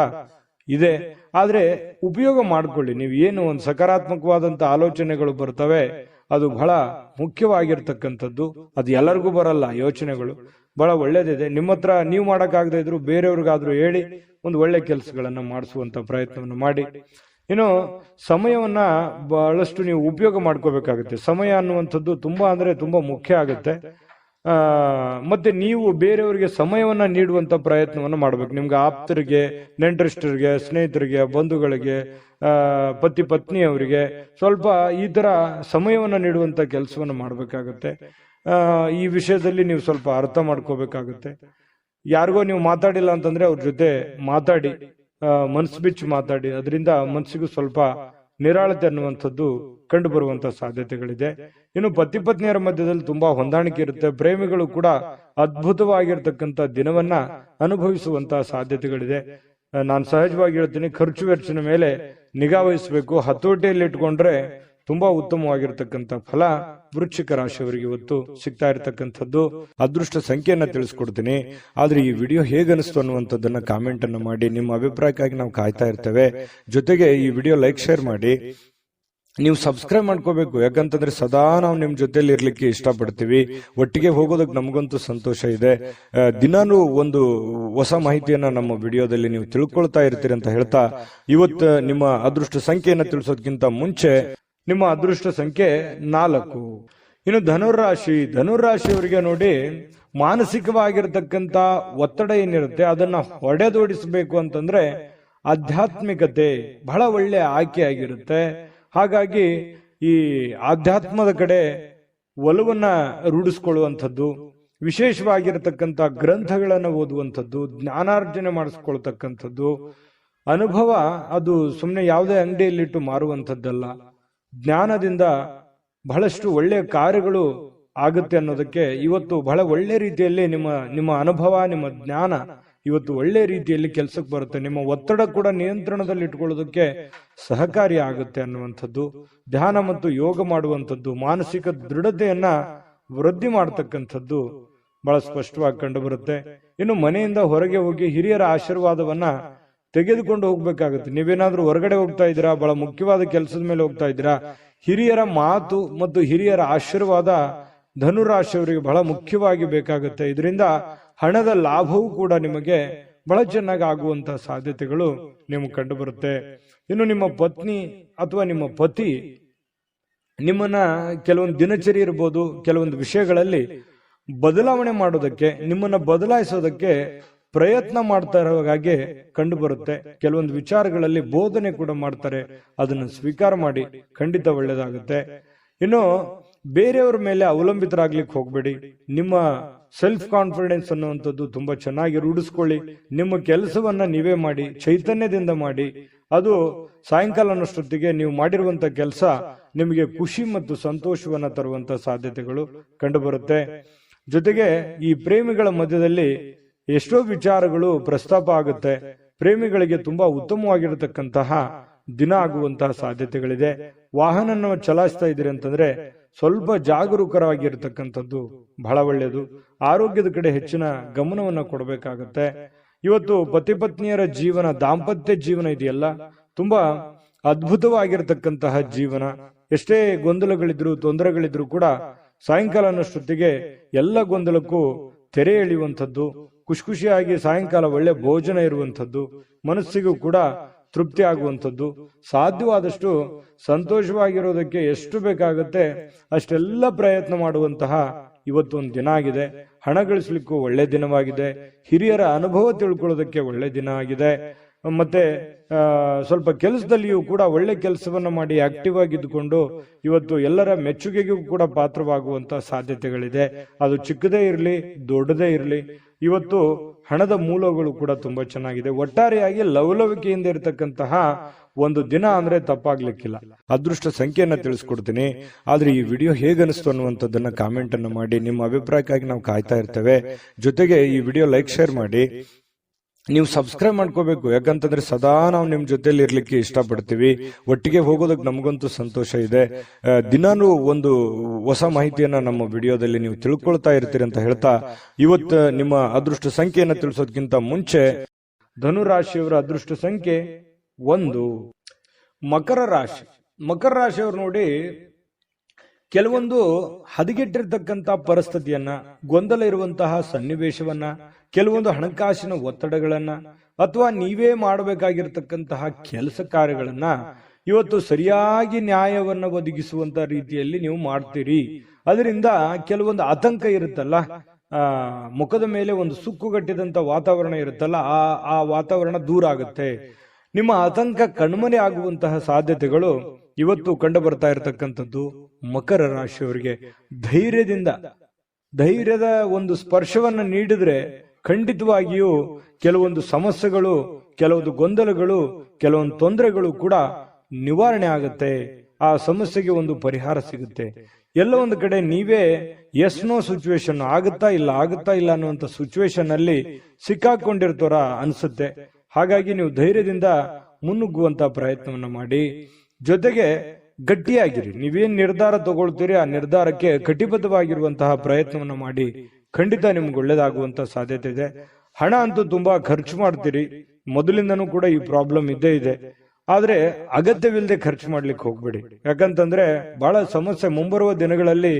A: ಇದೆ. ಆದ್ರೆ ಉಪಯೋಗ ಮಾಡ್ಕೊಳ್ಳಿ. ನೀವು ಏನು ಒಂದು ಸಕಾರಾತ್ಮಕವಾದಂತ ಆಲೋಚನೆಗಳು ಬರ್ತವೆ, ಅದು ಬಹಳ ಮುಖ್ಯವಾಗಿರ್ತಕ್ಕಂಥದ್ದು. ಅದು ಎಲ್ಲರಿಗೂ ಬರಲ್ಲ. ಯೋಚನೆಗಳು ಬಹಳ ಒಳ್ಳೇದಿದೆ. ನಿಮ್ಮ ಹತ್ರ ನೀವು ಮಾಡಕ್ಕಾಗದೇ ಇದ್ರು ಬೇರೆಯವ್ರಿಗಾದ್ರೂ ಹೇಳಿ ಒಂದು ಒಳ್ಳೆ ಕೆಲಸಗಳನ್ನ ಮಾಡಿಸುವಂತ ಪ್ರಯತ್ನವನ್ನು ಮಾಡಿ. ಇನ್ನು ಸಮಯವನ್ನ ಬಹಳಷ್ಟು ನೀವು ಉಪಯೋಗ ಮಾಡ್ಕೋಬೇಕಾಗುತ್ತೆ. ಸಮಯ ಅನ್ನುವಂಥದ್ದು ತುಂಬಾ ಮುಖ್ಯ ಆಗುತ್ತೆ. ಮತ್ತೆ ನೀವು ಬೇರೆಯವರಿಗೆ ಸಮಯವನ್ನ ನೀಡುವಂತ ಪ್ರಯತ್ನವನ್ನು ಮಾಡ್ಬೇಕು. ನಿಮ್ಗೆ ಆಪ್ತರಿಗೆ, ನೆಂಟರಿಷ್ಟರಿಗೆ, ಸ್ನೇಹಿತರಿಗೆ, ಬಂಧುಗಳಿಗೆ, ಪತಿ ಪತ್ನಿಯವರಿಗೆ ಸ್ವಲ್ಪ ಈ ತರ ಸಮಯವನ್ನ ನೀಡುವಂತ ಕೆಲಸವನ್ನ ಮಾಡ್ಬೇಕಾಗತ್ತೆ. ಈ ವಿಷಯದಲ್ಲಿ ನೀವು ಸ್ವಲ್ಪ ಅರ್ಥ ಮಾಡ್ಕೋಬೇಕಾಗುತ್ತೆ. ಯಾರಿಗೋ ನೀವು ಮಾತಾಡಿಲ್ಲ ಅಂತಂದ್ರೆ ಅವ್ರ ಜೊತೆ ಮಾತಾಡಿ, ಮನಸ್ಸು ಬಿಚ್ಚಿ ಮಾತಾಡಿ. ಅದರಿಂದ ಮನಸ್ಸಿಗೂ ಸ್ವಲ್ಪ ನಿರಾಳತೆ ಅನ್ನುವಂಥದ್ದು ಕಂಡು ಬರುವಂತಹ ಸಾಧ್ಯತೆಗಳಿದೆ. ಇನ್ನು ಪತಿ ಪತ್ನಿಯರ ಮಧ್ಯದಲ್ಲಿ ತುಂಬಾ ಹೊಂದಾಣಿಕೆ ಇರುತ್ತೆ. ಪ್ರೇಮಿಗಳು ಕೂಡ ಅದ್ಭುತವಾಗಿರ್ತಕ್ಕಂಥ ದಿನವನ್ನ ಅನುಭವಿಸುವಂತಹ ಸಾಧ್ಯತೆಗಳಿದೆ. ನಾನು ಸಹಜವಾಗಿ ಹೇಳ್ತೀನಿ, ಖರ್ಚು ವೆಚ್ಚಿನ ಮೇಲೆ ನಿಗಾ ವಹಿಸಬೇಕು. ಹತೋಟಿಯಲ್ಲಿ ಇಟ್ಕೊಂಡ್ರೆ ತುಂಬಾ ಉತ್ತಮವಾಗಿರ್ತಕ್ಕಂಥ ಫಲ ವೃಶ್ಚಿಕ ರಾಶಿಯವರಿಗೆ ಇವತ್ತು ಸಿಗ್ತಾ ಇರತಕ್ಕಂಥದ್ದು. ಅದೃಷ್ಟ ಸಂಖ್ಯೆಯನ್ನ ತಿಳಿಸ್ಕೊಡ್ತೀನಿ. ಆದ್ರೆ ಈ ವಿಡಿಯೋ ಹೇಗನಿಸ್ತು ಅನ್ನುವಂಥದ್ದನ್ನ ಕಾಮೆಂಟ್ ಅನ್ನು ಮಾಡಿ. ನಿಮ್ಮ ಅಭಿಪ್ರಾಯಕ್ಕಾಗಿ ನಾವು ಕಾಯ್ತಾ ಇರ್ತೇವೆ. ಜೊತೆಗೆ ಈ ವಿಡಿಯೋ ಲೈಕ್ ಶೇರ್ ಮಾಡಿ. ನೀವು ಸಬ್ಸ್ಕ್ರೈಬ್ ಮಾಡ್ಕೋಬೇಕು, ಯಾಕಂತಂದ್ರೆ ಸದಾ ನಾವು ನಿಮ್ ಜೊತೆಲಿ ಇರ್ಲಿಕ್ಕೆ ಇಷ್ಟಪಡ್ತೀವಿ. ಒಟ್ಟಿಗೆ ಹೋಗೋದಕ್ಕೆ ನಮಗಂತೂ ಸಂತೋಷ ಇದೆ. ದಿನಾನು ಒಂದು ಹೊಸ ಮಾಹಿತಿಯನ್ನ ನಮ್ಮ ವಿಡಿಯೋದಲ್ಲಿ ನೀವು ತಿಳ್ಕೊಳ್ತಾ ಇರ್ತೀರಿ ಅಂತ ಹೇಳ್ತಾ, ಇವತ್ತು ನಿಮ್ಮ ಅದೃಷ್ಟ ಸಂಖ್ಯೆಯನ್ನ ತಿಳಿಸೋದಕ್ಕಿಂತ ಮುಂಚೆ ನಿಮ್ಮ ಅದೃಷ್ಟ ಸಂಖ್ಯೆ 4. ಇನ್ನು ಧನುರಾಶಿಯವರಿಗೆ ನೋಡಿ, ಮಾನಸಿಕವಾಗಿರ್ತಕ್ಕಂಥ ಒತ್ತಡ ಏನಿರುತ್ತೆ ಅದನ್ನ ಹೊಡೆದೋಡಿಸಬೇಕು ಅಂತಂದ್ರೆ ಆಧ್ಯಾತ್ಮಿಕತೆ ಬಹಳ ಒಳ್ಳೆ ಆಯ್ಕೆಯಾಗಿರುತ್ತೆ. ಹಾಗಾಗಿ ಈ ಆಧ್ಯಾತ್ಮದ ಕಡೆ ಒಲವನ್ನ ರೂಢಿಸ್ಕೊಳ್ಳುವಂಥದ್ದು, ವಿಶೇಷವಾಗಿರತಕ್ಕಂಥ ಗ್ರಂಥಗಳನ್ನು ಓದುವಂಥದ್ದು, ಜ್ಞಾನಾರ್ಜನೆ ಮಾಡಿಸ್ಕೊಳ್ತಕ್ಕಂಥದ್ದು, ಅನುಭವ ಅದು ಸುಮ್ಮನೆ ಯಾವುದೇ ಅಂಗಡಿಯಲ್ಲಿಟ್ಟು ಮಾರುವಂಥದ್ದಲ್ಲ. ಜ್ಞಾನದಿಂದ ಬಹಳಷ್ಟು ಒಳ್ಳೆಯ ಕಾರ್ಯಗಳು ಆಗುತ್ತೆ ಅನ್ನೋದಕ್ಕೆ ಇವತ್ತು ಬಹಳ ಒಳ್ಳೆ ರೀತಿಯಲ್ಲಿ ನಿಮ್ಮ ಅನುಭವ, ನಿಮ್ಮ ಜ್ಞಾನ ಇವತ್ತು ಒಳ್ಳೆ ರೀತಿಯಲ್ಲಿ ಕೆಲಸಕ್ಕೆ ಬರುತ್ತೆ. ನಿಮ್ಮ ಒತ್ತಡ ಕೂಡ ನಿಯಂತ್ರಣದಲ್ಲಿ ಇಟ್ಕೊಳ್ಳೋದಕ್ಕೆ ಸಹಕಾರಿ ಆಗುತ್ತೆ ಅನ್ನುವಂಥದ್ದು. ಧ್ಯಾನ ಮತ್ತು ಯೋಗ ಮಾಡುವಂಥದ್ದು ಮಾನಸಿಕ ದೃಢತೆಯನ್ನ ವೃದ್ಧಿ ಮಾಡತಕ್ಕಂಥದ್ದು ಬಹಳ ಸ್ಪಷ್ಟವಾಗಿ ಕಂಡು ಬರುತ್ತೆ. ಇನ್ನು ಮನೆಯಿಂದ ಹೊರಗೆ ಹೋಗಿ ಹಿರಿಯರ ಆಶೀರ್ವಾದವನ್ನ ತೆಗೆದುಕೊಂಡು ಹೋಗ್ಬೇಕಾಗುತ್ತೆ. ನೀವೇನಾದ್ರೂ ಹೊರಗಡೆ ಹೋಗ್ತಾ ಇದ್ದೀರಾ, ಬಹಳ ಮುಖ್ಯವಾದ ಕೆಲಸದ ಮೇಲೆ ಹೋಗ್ತಾ ಇದ್ದೀರಾ, ಹಿರಿಯರ ಮಾತು ಮತ್ತು ಹಿರಿಯರ ಆಶೀರ್ವಾದ ಧನುರಾಶಿಯವರಿಗೆ ಬಹಳ ಮುಖ್ಯವಾಗಿ ಬೇಕಾಗುತ್ತೆ. ಇದರಿಂದ ಹಣದ ಲಾಭವೂ ಕೂಡ ನಿಮಗೆ ಬಹಳ ಚೆನ್ನಾಗಿ ಆಗುವಂತಹ ಸಾಧ್ಯತೆಗಳು ನಿಮ್ಗೆ ಕಂಡು ಬರುತ್ತೆ. ಇನ್ನು ನಿಮ್ಮ ಪತ್ನಿ ಅಥವಾ ನಿಮ್ಮ ಪತಿ ನಿಮ್ಮನ್ನ ಕೆಲವೊಂದು ದಿನಚರಿ ಇರ್ಬೋದು, ಕೆಲವೊಂದು ವಿಷಯಗಳಲ್ಲಿ ಬದಲಾವಣೆ ಮಾಡೋದಕ್ಕೆ, ನಿಮ್ಮನ್ನ ಬದಲಾಯಿಸೋದಕ್ಕೆ ಪ್ರಯತ್ನ ಮಾಡ್ತಾ ಇರೋ ಹಾಗೆ ಕಂಡು ಬರುತ್ತೆ. ಕೆಲವೊಂದು ವಿಚಾರಗಳಲ್ಲಿ ಬೋಧನೆ ಕೂಡ ಮಾಡ್ತಾರೆ, ಅದನ್ನು ಸ್ವೀಕಾರ ಮಾಡಿ, ಖಂಡಿತ ಒಳ್ಳೇದಾಗುತ್ತೆ. ಇನ್ನು ಬೇರೆಯವರ ಮೇಲೆ ಅವಲಂಬಿತರಾಗ್ಲಿಕ್ಕೆ ಹೋಗ್ಬೇಡಿ. ನಿಮ್ಮ ಸೆಲ್ಫ್ ಕಾನ್ಫಿಡೆನ್ಸ್ ಅನ್ನುವಂಥದ್ದು ತುಂಬಾ ಚೆನ್ನಾಗಿ ರೂಢಿಸ್ಕೊಳ್ಳಿ. ನಿಮ್ಮ ಕೆಲಸವನ್ನ ನೀವೇ ಮಾಡಿ, ಚೈತನ್ಯದಿಂದ ಮಾಡಿ. ಅದು ಸಾಯಂಕಾಲ ಅನ್ನೋಷ್ಟೊತ್ತಿಗೆ ನೀವು ಮಾಡಿರುವಂತ ಕೆಲಸ ನಿಮಗೆ ಖುಷಿ ಮತ್ತು ಸಂತೋಷವನ್ನ ತರುವಂತ ಸಾಧ್ಯತೆಗಳು ಕಂಡು ಬರುತ್ತೆ. ಜೊತೆಗೆ ಈ ಪ್ರೇಮಿಗಳ ಮಧ್ಯದಲ್ಲಿ ಎಷ್ಟೋ ವಿಚಾರಗಳು ಪ್ರಸ್ತಾಪ ಆಗುತ್ತೆ. ಪ್ರೇಮಿಗಳಿಗೆ ತುಂಬಾ ಉತ್ತಮವಾಗಿರತಕ್ಕಂತಹ ದಿನ ಆಗುವಂತಹ ಸಾಧ್ಯತೆಗಳಿದೆ. ವಾಹನ ಚಲಾಯಿಸ್ತಾ ಇದ್ದೀರಿ ಅಂತಂದ್ರೆ ಸ್ವಲ್ಪ ಜಾಗರೂಕರಾಗಿರ್ತಕ್ಕಂಥದ್ದು ಬಹಳ ಒಳ್ಳೆಯದು. ಆರೋಗ್ಯದ ಕಡೆ ಹೆಚ್ಚಿನ ಗಮನವನ್ನ ಕೊಡಬೇಕಾಗತ್ತೆ. ಇವತ್ತು ಪತಿ ಪತ್ನಿಯರ ಜೀವನ, ದಾಂಪತ್ಯ ಜೀವನ ಇದೆಯಲ್ಲ, ತುಂಬಾ ಅದ್ಭುತವಾಗಿರತಕ್ಕಂತಹ ಜೀವನ. ಎಷ್ಟೇ ಗೊಂದಲಗಳಿದ್ರು, ತೊಂದರೆಗಳಿದ್ರು ಕೂಡ ಸಾಯಂಕಾಲ ಅನ್ನೋಷ್ಟೊತ್ತಿಗೆ ಎಲ್ಲ ಗೊಂದಲಕ್ಕೂ ತೆರೆ ಎಳೆಯುವಂಥದ್ದು, ಖುಷಿ ಖುಷಿಯಾಗಿ ಸಾಯಂಕಾಲ ಒಳ್ಳೆ ಭೋಜನ ಇರುವಂಥದ್ದು, ಮನಸ್ಸಿಗೂ ಕೂಡ ತೃಪ್ತಿ ಆಗುವಂಥದ್ದು, ಸಾಧ್ಯವಾದಷ್ಟು ಸಂತೋಷವಾಗಿರೋದಕ್ಕೆ ಎಷ್ಟು ಬೇಕಾಗುತ್ತೆ ಅಷ್ಟೆಲ್ಲ ಪ್ರಯತ್ನ ಮಾಡುವಂತಹ ಇವತ್ತು ಒಂದು ದಿನ ಆಗಿದೆ. ಹಣ ಗಳಿಸ್ಲಿಕ್ಕೂ ಒಳ್ಳೆ ದಿನವಾಗಿದೆ. ಹಿರಿಯರ ಅನುಭವ ತಿಳ್ಕೊಳ್ಳೋದಕ್ಕೆ ಒಳ್ಳೆ ದಿನ ಆಗಿದೆ. ಮತ್ತೆ ಸ್ವಲ್ಪ ಕೆಲಸದಲ್ಲಿಯೂ ಕೂಡ ಒಳ್ಳೆ ಕೆಲಸವನ್ನ ಮಾಡಿ ಆಕ್ಟಿವ್ ಆಗಿದ್ದುಕೊಂಡು ಇವತ್ತು ಎಲ್ಲರ ಮೆಚ್ಚುಗೆಗೂ ಕೂಡ ಪಾತ್ರವಾಗುವಂತಹ ಸಾಧ್ಯತೆಗಳಿದೆ. ಅದು ಚಿಕ್ಕದೇ ಇರಲಿ, ದೊಡ್ಡದೇ ಇರಲಿ, ಇವತ್ತು ಹಣದ ಮೂಲಗಳು ಕೂಡ ತುಂಬಾ ಚೆನ್ನಾಗಿದೆ. ಒಟ್ಟಾರೆಯಾಗಿ ಲವಲವಿಕೆಯಿಂದ ಇರತಕ್ಕಂತಹ ಒಂದು ದಿನ ಅಂದ್ರೆ ತಪ್ಪಾಗ್ಲಿಕ್ಕಿಲ್ಲ. ಅದೃಷ್ಟ ಸಂಖ್ಯೆಯನ್ನ ತಿಳಿಸ್ಕೊಡ್ತೀನಿ. ಆದ್ರೆ ಈ ವಿಡಿಯೋ ಹೇಗನಿಸ್ತು ಅನ್ನುವಂಥದ್ದನ್ನ ಕಾಮೆಂಟ್ ಅನ್ನು ಮಾಡಿ. ನಿಮ್ಮ ಅಭಿಪ್ರಾಯಕ್ಕಾಗಿ ನಾವು ಕಾಯ್ತಾ ಇರ್ತೇವೆ. ಜೊತೆಗೆ ಈ ವಿಡಿಯೋ ಲೈಕ್, ಶೇರ್ ಮಾಡಿ. ನೀವು ಸಬ್ಸ್ಕ್ರೈಬ್ ಮಾಡ್ಕೋಬೇಕು, ಯಾಕಂತಂದ್ರೆ ಸದಾ ನಾವು ನಿಮ್ ಜೊತೆಲಿ ಇರ್ಲಿಕ್ಕೆ ಇಷ್ಟಪಡ್ತೀವಿ. ಒಟ್ಟಿಗೆ ಹೋಗೋದಕ್ಕೆ ನಮಗಂತೂ ಸಂತೋಷ ಇದೆ. ದಿನಾನು ಒಂದು ಹೊಸ ಮಾಹಿತಿಯನ್ನ ನಮ್ಮ ವಿಡಿಯೋದಲ್ಲಿ ನೀವು ತಿಳ್ಕೊಳ್ತಾ ಇರ್ತೀರಿ ಅಂತ ಹೇಳ್ತಾ, ಇವತ್ತು ನಿಮ್ಮ ಅದೃಷ್ಟ ಸಂಖ್ಯೆಯನ್ನ ತಿಳಿಸೋದಕ್ಕಿಂತ ಮುಂಚೆ ಧನುರಾಶಿಯವರ ಅದೃಷ್ಟ ಸಂಖ್ಯೆ 1. ಮಕರ ರಾಶಿ. ಮಕರ ರಾಶಿಯವರು ನೋಡಿ, ಕೆಲವೊಂದು ಹದಗೆಟ್ಟಿರ್ತಕ್ಕಂಥ ಪರಿಸ್ಥಿತಿಯನ್ನ, ಗೊಂದಲ ಇರುವಂತಹ ಸನ್ನಿವೇಶವನ್ನ, ಕೆಲವೊಂದು ಹಣಕಾಸಿನ ಒತ್ತಡಗಳನ್ನ, ಅಥವಾ ನೀವೇ ಮಾಡಬೇಕಾಗಿರ್ತಕ್ಕಂತಹ ಕೆಲಸ ಕಾರ್ಯಗಳನ್ನ ಇವತ್ತು ಸರಿಯಾಗಿ ನ್ಯಾಯವನ್ನ ಒದಗಿಸುವಂತ ರೀತಿಯಲ್ಲಿ ನೀವು ಮಾಡ್ತೀರಿ. ಅದರಿಂದ ಕೆಲವೊಂದು ಆತಂಕ ಇರುತ್ತಲ್ಲ, ಮುಖದ ಮೇಲೆ ಒಂದು ಸುಕ್ಕುಗಟ್ಟಿದಂತ ವಾತಾವರಣ ಇರುತ್ತಲ್ಲ, ಆ ವಾತಾವರಣ ದೂರ ಆಗುತ್ತೆ. ನಿಮ್ಮ ಆತಂಕ ಕಣ್ಮರೆ ಆಗುವಂತಹ ಸಾಧ್ಯತೆಗಳು ಇವತ್ತು ಕಂಡು ಬರ್ತಾ ಇರತಕ್ಕಂಥದ್ದು ಮಕರ ರಾಶಿಯವರಿಗೆ. ಧೈರ್ಯದ ಒಂದು ಸ್ಪರ್ಶವನ್ನ ನೀಡಿದ್ರೆ ಖಂಡಿತವಾಗಿಯೂ ಕೆಲವೊಂದು ಸಮಸ್ಯೆಗಳು, ಕೆಲವೊಂದು ಗೊಂದಲಗಳು, ಕೆಲವೊಂದು ತೊಂದರೆಗಳು ಕೂಡ ನಿವಾರಣೆ ಆಗುತ್ತೆ. ಆ ಸಮಸ್ಯೆಗೆ ಒಂದು ಪರಿಹಾರ ಸಿಗುತ್ತೆ. ಎಲ್ಲ ಒಂದು ಕಡೆ ನೀವೇ ಎಸ್ ನೋ ಸಿಚುವೇಶನ್, ಆಗುತ್ತಾ ಇಲ್ಲ ಅನ್ನುವಂತ ಸಿಚುವೇಶನ್ ಅಲ್ಲಿ ಸಿಕ್ಕಾಕೊಂಡಿರ್ತಾರ ಅನ್ಸುತ್ತೆ. ಹಾಗಾಗಿ ನೀವು ಧೈರ್ಯದಿಂದ ಮುನ್ನುಗ್ಗುವಂತ ಪ್ರಯತ್ನವನ್ನ ಮಾಡಿ. ಜೊತೆಗೆ ಗಟ್ಟಿಯಾಗಿರಿ. ನೀವೇನ್ ನಿರ್ಧಾರ ತಗೊಳ್ತೀರಿ ಆ ನಿರ್ಧಾರಕ್ಕೆ ಕಟಿಬದ್ಧವಾಗಿರುವಂತಹ ಪ್ರಯತ್ನವನ್ನ ಮಾಡಿ. ಖಂಡಿತ ನಿಮ್ಗೆ ಒಳ್ಳೇದಾಗುವಂತ ಸಾಧ್ಯತೆ ಇದೆ. ಹಣ ಅಂತೂ ತುಂಬಾ ಖರ್ಚು ಮಾಡ್ತೀರಿ, ಮೊದಲಿಂದನೂ ಕೂಡ ಈ ಪ್ರಾಬ್ಲಮ್ ಇದ್ದೇ ಇದೆ. ಆದ್ರೆ ಅಗತ್ಯವಿಲ್ಲದೆ ಖರ್ಚು ಮಾಡ್ಲಿಕ್ಕೆ ಹೋಗ್ಬೇಡಿ. ಯಾಕಂತಂದ್ರೆ ಬಹಳ ಸಮಸ್ಯೆ, ಮುಂಬರುವ ದಿನಗಳಲ್ಲಿ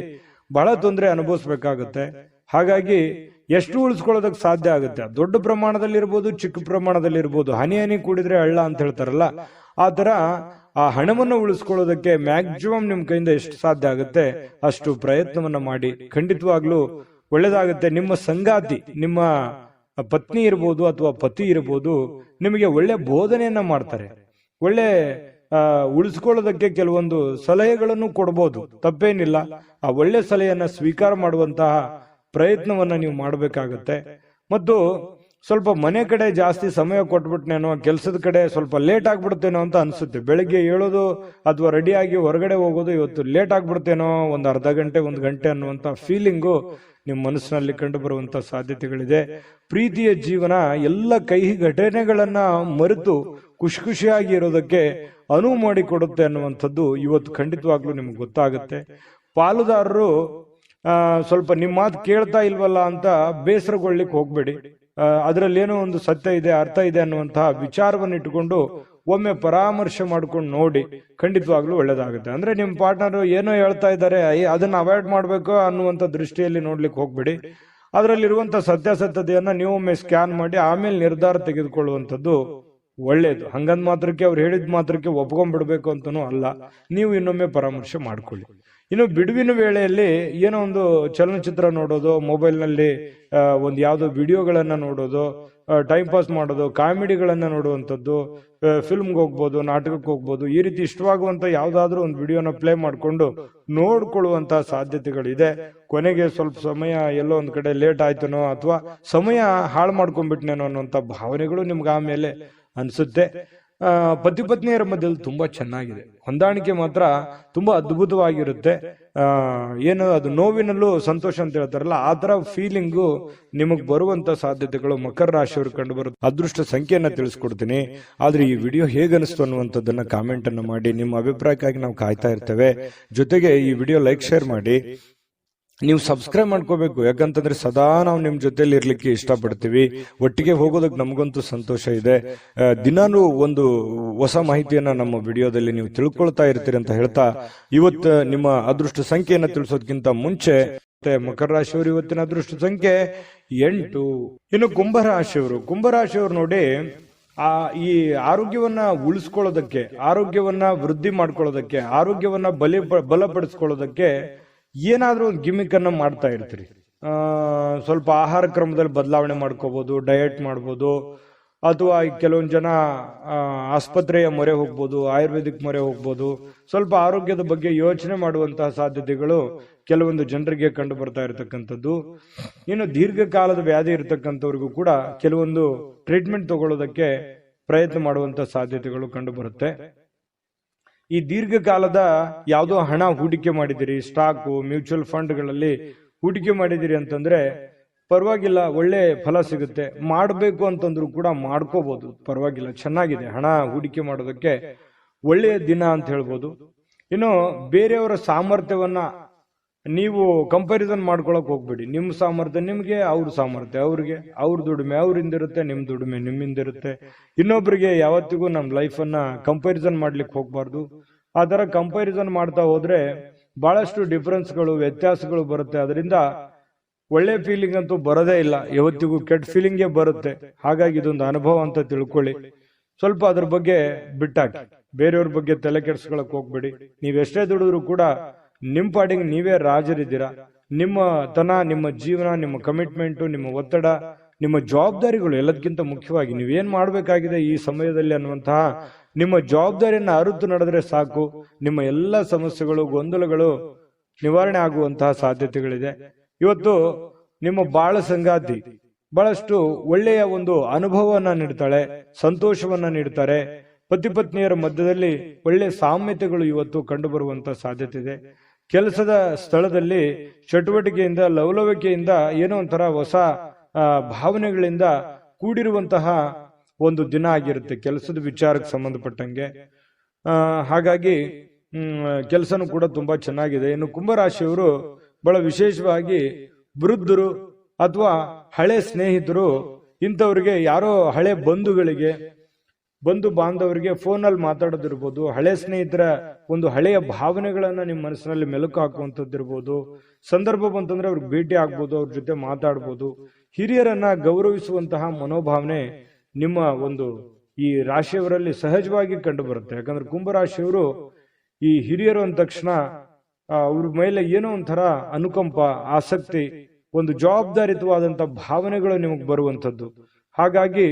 A: ಬಹಳ ತೊಂದರೆ ಅನುಭವಿಸ್ಬೇಕಾಗತ್ತೆ. ಹಾಗಾಗಿ ಎಷ್ಟು ಉಳಿಸ್ಕೊಳ್ಳೋದಕ್ಕೆ ಸಾಧ್ಯ ಆಗುತ್ತೆ, ದೊಡ್ಡ ಪ್ರಮಾಣದಲ್ಲಿ ಇರ್ಬೋದು, ಚಿಕ್ಕ ಪ್ರಮಾಣದಲ್ಲಿ ಇರ್ಬೋದು, ಹನಿ ಕೂಡಿದ್ರೆ ಹಳ್ಳ ಅಂತ ಹೇಳ್ತಾರಲ್ಲ, ಆ ತರ ಆ ಹಣವನ್ನು ಉಳಿಸ್ಕೊಳ್ಳೋದಕ್ಕೆ ಮ್ಯಾಕ್ಸಿಮಮ್ ನಿಮ್ ಕೈಯಿಂದ ಎಷ್ಟು ಸಾಧ್ಯ ಆಗುತ್ತೆ ಅಷ್ಟು ಪ್ರಯತ್ನವನ್ನ ಮಾಡಿ. ಖಂಡಿತವಾಗ್ಲೂ ಒಳ್ಳೇದಾಗುತ್ತೆ. ನಿಮ್ಮ ಸಂಗಾತಿ, ನಿಮ್ಮ ಪತ್ನಿ ಇರ್ಬೋದು ಅಥವಾ ಪತಿ ಇರ್ಬೋದು, ನಿಮಗೆ ಒಳ್ಳೆ ಬೋಧನೆಯನ್ನ ಮಾಡ್ತಾರೆ. ಒಳ್ಳೆ ಉಳಿಸ್ಕೊಳ್ಳೋದಕ್ಕೆ ಕೆಲವೊಂದು ಸಲಹೆಗಳನ್ನು ಕೊಡಬಹುದು, ತಪ್ಪೇನಿಲ್ಲ. ಆ ಒಳ್ಳೆ ಸಲಹೆಯನ್ನ ಸ್ವೀಕಾರ ಮಾಡುವಂತಹ ಪ್ರಯತ್ನವನ್ನ ನೀವು ಮಾಡಬೇಕಾಗತ್ತೆ. ಮತ್ತು ಸ್ವಲ್ಪ ಮನೆ ಕಡೆ ಜಾಸ್ತಿ ಸಮಯ ಕೊಟ್ಬಿಟ್ನೇನೋ, ಕೆಲಸದ ಕಡೆ ಸ್ವಲ್ಪ ಲೇಟ್ ಆಗ್ಬಿಡ್ತೇನೋ ಅಂತ ಅನ್ಸುತ್ತೆ. ಬೆಳಿಗ್ಗೆ ಹೇಳೋದು ಅಥವಾ ರೆಡಿಯಾಗಿ ಹೊರಗಡೆ ಹೋಗೋದು ಇವತ್ತು ಲೇಟ್ ಆಗ್ಬಿಡ್ತೇನೋ, ಒಂದು ಅರ್ಧ ಗಂಟೆ 1 ಗಂಟೆ ಅನ್ನುವಂತ ಫೀಲಿಂಗು ನಿಮ್ಮ ಮನಸ್ಸಿನಲ್ಲಿ ಕಂಡು ಬರುವಂತ ಸಾಧ್ಯತೆಗಳಿದೆ. ಪ್ರೀತಿಯ ಜೀವನ ಎಲ್ಲ ಕಹಿ ಘಟನೆಗಳನ್ನ ಮರೆತು ಖುಷಿ ಖುಷಿಯಾಗಿ ಇರೋದಕ್ಕೆ ಅನುವು ಮಾಡಿಕೊಡುತ್ತೆ ಅನ್ನುವಂಥದ್ದು ಇವತ್ತು ಖಂಡಿತವಾಗ್ಲೂ ನಿಮ್ಗೆ ಗೊತ್ತಾಗುತ್ತೆ. ಪಾಲುದಾರರು ಸ್ವಲ್ಪ ನಿಮ್ಮ ಮಾತು ಕೇಳ್ತಾ ಇಲ್ವಲ್ಲ ಅಂತ ಬೇಸರಗೊಳ್ಳಿಕ್ಕೆ ಹೋಗ್ಬೇಡಿ. ಅದರಲ್ಲಿ ಏನೋ ಒಂದು ಸತ್ಯ ಇದೆ, ಅರ್ಥ ಇದೆ ಅನ್ನುವಂತಹ ವಿಚಾರವನ್ನು ಇಟ್ಟುಕೊಂಡು ಒಮ್ಮೆ ಪರಾಮರ್ಶೆ ಮಾಡ್ಕೊಂಡು ನೋಡಿ, ಖಂಡಿತವಾಗ್ಲೂ ಒಳ್ಳೇದಾಗುತ್ತೆ. ಅಂದ್ರೆ ನಿಮ್ ಪಾರ್ಟ್ನರ್ ಏನೋ ಹೇಳ್ತಾ ಇದ್ದಾರೆ, ಅದನ್ನ ಅವಾಯ್ಡ್ ಮಾಡ್ಬೇಕು ಅನ್ನುವಂಥ ದೃಷ್ಟಿಯಲ್ಲಿ ನೋಡ್ಲಿಕ್ಕೆ ಹೋಗ್ಬೇಡಿ. ಅದರಲ್ಲಿರುವಂತ ಸತ್ಯಾಸತ್ಯತೆಯನ್ನ ನೀವು ಒಮ್ಮೆ ಸ್ಕ್ಯಾನ್ ಮಾಡಿ ಆಮೇಲೆ ನಿರ್ಧಾರ ತೆಗೆದುಕೊಳ್ಳುವಂಥದ್ದು ಒಳ್ಳೇದು. ಹಂಗಂದ್ ಮಾತ್ರಕ್ಕೆ ಅವ್ರು ಹೇಳಿದ ಮಾತ್ರಕ್ಕೆ ಒಪ್ಕೊಂಡ್ಬಿಡ್ಬೇಕು ಅಂತನೂ ಅಲ್ಲ, ನೀವು ಇನ್ನೊಮ್ಮೆ ಪರಾಮರ್ಶೆ ಮಾಡ್ಕೊಳ್ಳಿ. ಇನ್ನು ಬಿಡುವಿನ ವೇಳೆಯಲ್ಲಿ ಏನೋ ಒಂದು ಚಲನಚಿತ್ರ ನೋಡೋದು, ಮೊಬೈಲ್ನಲ್ಲಿ ಒಂದು ಯಾವುದೋ ವಿಡಿಯೋಗಳನ್ನ ನೋಡೋದು, ಟೈಮ್ ಪಾಸ್ ಮಾಡೋದು, ಕಾಮಿಡಿಗಳನ್ನ ನೋಡುವಂಥದ್ದು, ಫಿಲ್ಮ್ಗೆ ಹೋಗ್ಬೋದು, ನಾಟಕಕ್ಕೆ ಹೋಗ್ಬೋದು, ಈ ರೀತಿ ಇಷ್ಟವಾಗುವಂತ ಯಾವ್ದಾದ್ರು ಒಂದು ವಿಡಿಯೋನ ಪ್ಲೇ ಮಾಡ್ಕೊಂಡು ನೋಡ್ಕೊಳ್ಳುವಂತ ಸಾಧ್ಯತೆಗಳಿದೆ. ಕೊನೆಗೆ ಸ್ವಲ್ಪ ಸಮಯ ಎಲ್ಲೋ ಒಂದ್ ಕಡೆ ಲೇಟ್ ಆಯ್ತನೋ ಅಥವಾ ಸಮಯ ಹಾಳು ಮಾಡ್ಕೊಂಡ್ಬಿಟ್ನೇನೋ ಅನ್ನುವಂತ ಭಾವನೆಗಳು ನಿಮ್ಗೆ ಆಮೇಲೆ ಅನ್ಸುತ್ತೆ. ಪತಿ ಪತ್ನಿಯರ ಮಧ್ಯದಲ್ಲಿ ತುಂಬಾ ಚೆನ್ನಾಗಿದೆ, ಹೊಂದಾಣಿಕೆ ಮಾತ್ರ ತುಂಬಾ ಅದ್ಭುತವಾಗಿರುತ್ತೆ. ಏನು ಅದು ನೋವಿನಲ್ಲೂ ಸಂತೋಷ ಅಂತ ಹೇಳ್ತಾರಲ್ಲ, ಆ ತರ ಫೀಲಿಂಗು ನಿಮಗ್ ಬರುವಂತ ಸಾಧ್ಯತೆಗಳು ಮಕರ ರಾಶಿಯವರು ಕಂಡು ಬರುತ್ತೆ. ಅದೃಷ್ಟ ಸಂಖ್ಯೆಯನ್ನ ತಿಳಿಸ್ಕೊಡ್ತೀನಿ, ಆದ್ರೆ ಈ ವಿಡಿಯೋ ಹೇಗನಿಸ್ತು ಅನ್ನುವಂಥದ್ದನ್ನ ಕಾಮೆಂಟ್ ಅನ್ನ ಮಾಡಿ. ನಿಮ್ಮ ಅಭಿಪ್ರಾಯಕ್ಕಾಗಿ ನಾವು ಕಾಯ್ತಾ ಇರ್ತೇವೆ. ಜೊತೆಗೆ ಈ ವಿಡಿಯೋ ಲೈಕ್ ಶೇರ್ ಮಾಡಿ. ನೀವು ಸಬ್ಸ್ಕ್ರೈಬ್ ಮಾಡ್ಕೋಬೇಕು, ಯಾಕಂತಂದ್ರೆ ಸದಾ ನಾವು ನಿಮ್ ಜೊತೆಲಿ ಇರ್ಲಿಕ್ಕೆ ಇಷ್ಟಪಡ್ತೀವಿ. ಒಟ್ಟಿಗೆ ಹೋಗೋದಕ್ಕೆ ನಮಗಂತೂ ಸಂತೋಷ ಇದೆ. ದಿನಾನು ಒಂದು ಹೊಸ ಮಾಹಿತಿಯನ್ನ ನಮ್ಮ ವಿಡಿಯೋದಲ್ಲಿ ನೀವು ತಿಳ್ಕೊಳ್ತಾ ಇರ್ತೀರಿ ಅಂತ ಹೇಳ್ತಾ, ಇವತ್ತು ನಿಮ್ಮ ಅದೃಷ್ಟ ಸಂಖ್ಯೆಯನ್ನ ತಿಳಿಸೋದಕ್ಕಿಂತ ಮುಂಚೆ ಮಕರ ರಾಶಿಯವರು ಇವತ್ತಿನ ಅದೃಷ್ಟ ಸಂಖ್ಯೆ 8. ಇನ್ನು ಕುಂಭರಾಶಿಯವರು ನೋಡಿ, ಈ ಆರೋಗ್ಯವನ್ನ ಉಳಿಸ್ಕೊಳ್ಳೋದಕ್ಕೆ, ಆರೋಗ್ಯವನ್ನ ವೃದ್ಧಿ ಮಾಡ್ಕೊಳ್ಳೋದಕ್ಕೆ, ಆರೋಗ್ಯವನ್ನ ಬಲಪಡಿಸ್ಕೊಳ್ಳೋದಕ್ಕೆ ಏನಾದ್ರೂ ಒಂದು ಗಿಮಿಕ್ ಅನ್ನ ಮಾಡ್ತಾ ಇರ್ತೀರಿ. ಸ್ವಲ್ಪ ಆಹಾರ ಕ್ರಮದಲ್ಲಿ ಬದಲಾವಣೆ ಮಾಡ್ಕೋಬಹುದು, ಡಯಟ್ ಮಾಡ್ಬೋದು, ಅಥವಾ ಕೆಲವೊಂದು ಜನ ಆಸ್ಪತ್ರೆಯ ಮೊರೆ ಹೋಗ್ಬೋದು, ಆಯುರ್ವೇದಿಕ್ ಮೊರೆ ಹೋಗ್ಬೋದು. ಸ್ವಲ್ಪ ಆರೋಗ್ಯದ ಬಗ್ಗೆ ಯೋಚನೆ ಮಾಡುವಂತಹ ಸಾಧ್ಯತೆಗಳು ಕೆಲವೊಂದು ಜನರಿಗೆ ಕಂಡು ಬರ್ತಾ ಇರತಕ್ಕಂಥದ್ದು. ಇನ್ನು ದೀರ್ಘಕಾಲದ ವ್ಯಾಧಿ ಇರತಕ್ಕಂಥವ್ರಿಗೂ ಕೂಡ ಕೆಲವೊಂದು ಟ್ರೀಟ್ಮೆಂಟ್ ತಗೊಳ್ಳೋದಕ್ಕೆ ಪ್ರಯತ್ನ ಮಾಡುವಂತ ಸಾಧ್ಯತೆಗಳು ಕಂಡು ಬರುತ್ತೆ. ಈ ದೀರ್ಘಕಾಲದ ಯಾವುದೋ ಹಣ ಹೂಡಿಕೆ ಮಾಡಿದಿರಿ, ಸ್ಟಾಕು, ಮ್ಯೂಚುವಲ್ ಫಂಡ್ಗಳಲ್ಲಿ ಹೂಡಿಕೆ ಮಾಡಿದಿರಿ ಅಂತಂದ್ರೆ ಪರವಾಗಿಲ್ಲ, ಒಳ್ಳೆ ಫಲ ಸಿಗುತ್ತೆ. ಮಾಡಬೇಕು ಅಂತಂದ್ರೂ ಕೂಡ ಮಾಡ್ಕೋಬಹುದು, ಪರವಾಗಿಲ್ಲ, ಚೆನ್ನಾಗಿದೆ. ಹಣ ಹೂಡಿಕೆ ಮಾಡೋದಕ್ಕೆ ಒಳ್ಳೆಯ ದಿನ ಅಂತ ಹೇಳ್ಬೋದು. ಇನ್ನು ಬೇರೆಯವರ ಸಾಮರ್ಥ್ಯವನ್ನ ನೀವು ಕಂಪ್ಯಾರಿಸನ್ ಮಾಡ್ಕೊಳಕ್ ಹೋಗ್ಬೇಡಿ. ನಿಮ್ಮ ಸಾಮರ್ಥ್ಯ ನಿಮ್ಗೆ, ಅವ್ರ ಸಾಮರ್ಥ್ಯ ಅವ್ರಿಗೆ, ಅವ್ರ ದುಡಿಮೆ ಅವ್ರಿಂದಿರುತ್ತೆ, ನಿಮ್ ದುಡಿಮೆ ನಿಮ್ಮಿಂದಿರುತ್ತೆ. ಇನ್ನೊಬ್ರಿಗೆ ಯಾವತ್ತಿಗೂ ನಮ್ ಲೈಫ್ ಅನ್ನ ಕಂಪ್ಯಾರಿಸನ್ ಮಾಡ್ಲಿಕ್ಕೆ ಹೋಗ್ಬಾರ್ದು. ಆ ತರ ಕಂಪ್ಯಾರಿಸನ್ ಮಾಡ್ತಾ ಹೋದ್ರೆ ಬಹಳಷ್ಟು ಡಿಫರೆನ್ಸ್ಗಳು, ವ್ಯತ್ಯಾಸಗಳು ಬರುತ್ತೆ. ಅದರಿಂದ ಒಳ್ಳೆ ಫೀಲಿಂಗ್ ಅಂತೂ ಬರೋದೇ ಇಲ್ಲ, ಯಾವತ್ತಿಗೂ ಕೆಟ್ಟ ಫೀಲಿಂಗೇ ಬರುತ್ತೆ. ಹಾಗಾಗಿ ಇದೊಂದು ಅನುಭವ ಅಂತ ತಿಳ್ಕೊಳ್ಳಿ. ಸ್ವಲ್ಪ ಅದ್ರ ಬಗ್ಗೆ ಬಿಟ್ಟಾಕಿ, ಬೇರೆಯವ್ರ ಬಗ್ಗೆ ತಲೆ ಕೆಡ್ಸ್ಕೊಳಕ್ ಹೋಗ್ಬೇಡಿ. ನೀವೆಷ್ಟೇ ದುಡಿದ್ರು ಕೂಡ ನಿಮ್ ಪಾಡಿಗೆ ನೀವೇ ರಾಜರಿದ್ದೀರಾ. ನಿಮ್ಮ ಜೀವನ, ನಿಮ್ಮ ಕಮಿಟ್ಮೆಂಟ್, ನಿಮ್ಮ ಒತ್ತಡ, ನಿಮ್ಮ ಜವಾಬ್ದಾರಿಗಳು ಎಲ್ಲದಕ್ಕಿಂತ ಮುಖ್ಯವಾಗಿ ನೀವೇನ್ ಮಾಡ್ಬೇಕಾಗಿದೆ ಈ ಸಮಯದಲ್ಲಿ ಅನ್ನುವಂತಹ ನಿಮ್ಮ ಜವಾಬ್ದಾರಿಯನ್ನ ಅರಿತು ನಡೆದ್ರೆ ಸಾಕು. ನಿಮ್ಮ ಎಲ್ಲ ಸಮಸ್ಯೆಗಳು, ಗೊಂದಲಗಳು ನಿವಾರಣೆ ಆಗುವಂತಹ ಸಾಧ್ಯತೆಗಳಿದೆ. ಇವತ್ತು ನಿಮ್ಮ ಬಾಳ ಸಂಗಾತಿ ಬಹಳಷ್ಟು ಒಳ್ಳೆಯ ಒಂದು ಅನುಭವವನ್ನ ನೀಡ್ತಾಳೆ, ಸಂತೋಷವನ್ನ ನೀಡ್ತಾರೆ. ಪತಿ ಪತ್ನಿಯರ ಮಧ್ಯದಲ್ಲಿ ಒಳ್ಳೆ ಸಾಮ್ಯತೆಗಳು ಇವತ್ತು ಕಂಡು ಬರುವಂತ ಸಾಧ್ಯತೆ ಇದೆ. ಕೆಲಸದ ಸ್ಥಳದಲ್ಲಿ ಚಟುವಟಿಕೆಯಿಂದ, ಲವಲವಿಕೆಯಿಂದ, ಏನೋ ಒಂಥರ ಹೊಸ ಭಾವನೆಗಳಿಂದ ಕೂಡಿರುವಂತಹ ಒಂದು ದಿನ ಆಗಿರುತ್ತೆ ಕೆಲಸದ ವಿಚಾರಕ್ಕೆ ಸಂಬಂಧಪಟ್ಟಂಗೆ. ಹಾಗಾಗಿ ಕೆಲಸನೂ ಕೂಡ ತುಂಬಾ ಚೆನ್ನಾಗಿದೆ. ಇನ್ನು ಕುಂಭರಾಶಿಯವರು ಬಹಳ ವಿಶೇಷವಾಗಿ ವೃದ್ಧರು ಅಥವಾ ಹಳೆ ಸ್ನೇಹಿತರು, ಇಂಥವ್ರಿಗೆ, ಯಾರೋ ಹಳೆ ಬಂಧು ಬಾಂಧವರಿಗೆ ಫೋನಲ್ಲಿ ಮಾತಾಡೋದಿರ್ಬೋದು, ಹಳೆ ಸ್ನೇಹಿತರ ಒಂದು ಹಳೆಯ ಭಾವನೆಗಳನ್ನ ನಿಮ್ಮ ಮನಸ್ಸಿನಲ್ಲಿ ಮೆಲುಕು ಹಾಕುವಂಥದ್ದಿರ್ಬೋದು. ಸಂದರ್ಭ ಬಂತಂದ್ರೆ ಅವ್ರಿಗೆ ಭೇಟಿ ಆಗ್ಬೋದು, ಅವ್ರ ಜೊತೆ ಮಾತಾಡ್ಬೋದು. ಹಿರಿಯರನ್ನ ಗೌರವಿಸುವಂತಹ ಮನೋಭಾವನೆ ನಿಮ್ಮ ಒಂದು ಈ ರಾಶಿಯವರಲ್ಲಿ ಸಹಜವಾಗಿ ಕಂಡು ಬರುತ್ತೆ. ಯಾಕಂದ್ರೆ ಕುಂಭರಾಶಿಯವರು ಈ ಹಿರಿಯರು ಅಂದ ತಕ್ಷಣ ಅವ್ರ ಮೇಲೆ ಏನೋ ಒಂಥರ ಅನುಕಂಪ, ಆಸಕ್ತಿ, ಒಂದು ಜವಾಬ್ದಾರಿತವಾದಂತ ಭಾವನೆಗಳು ನಿಮಗೆ ಬರುವಂಥದ್ದು. ಹಾಗಾಗಿ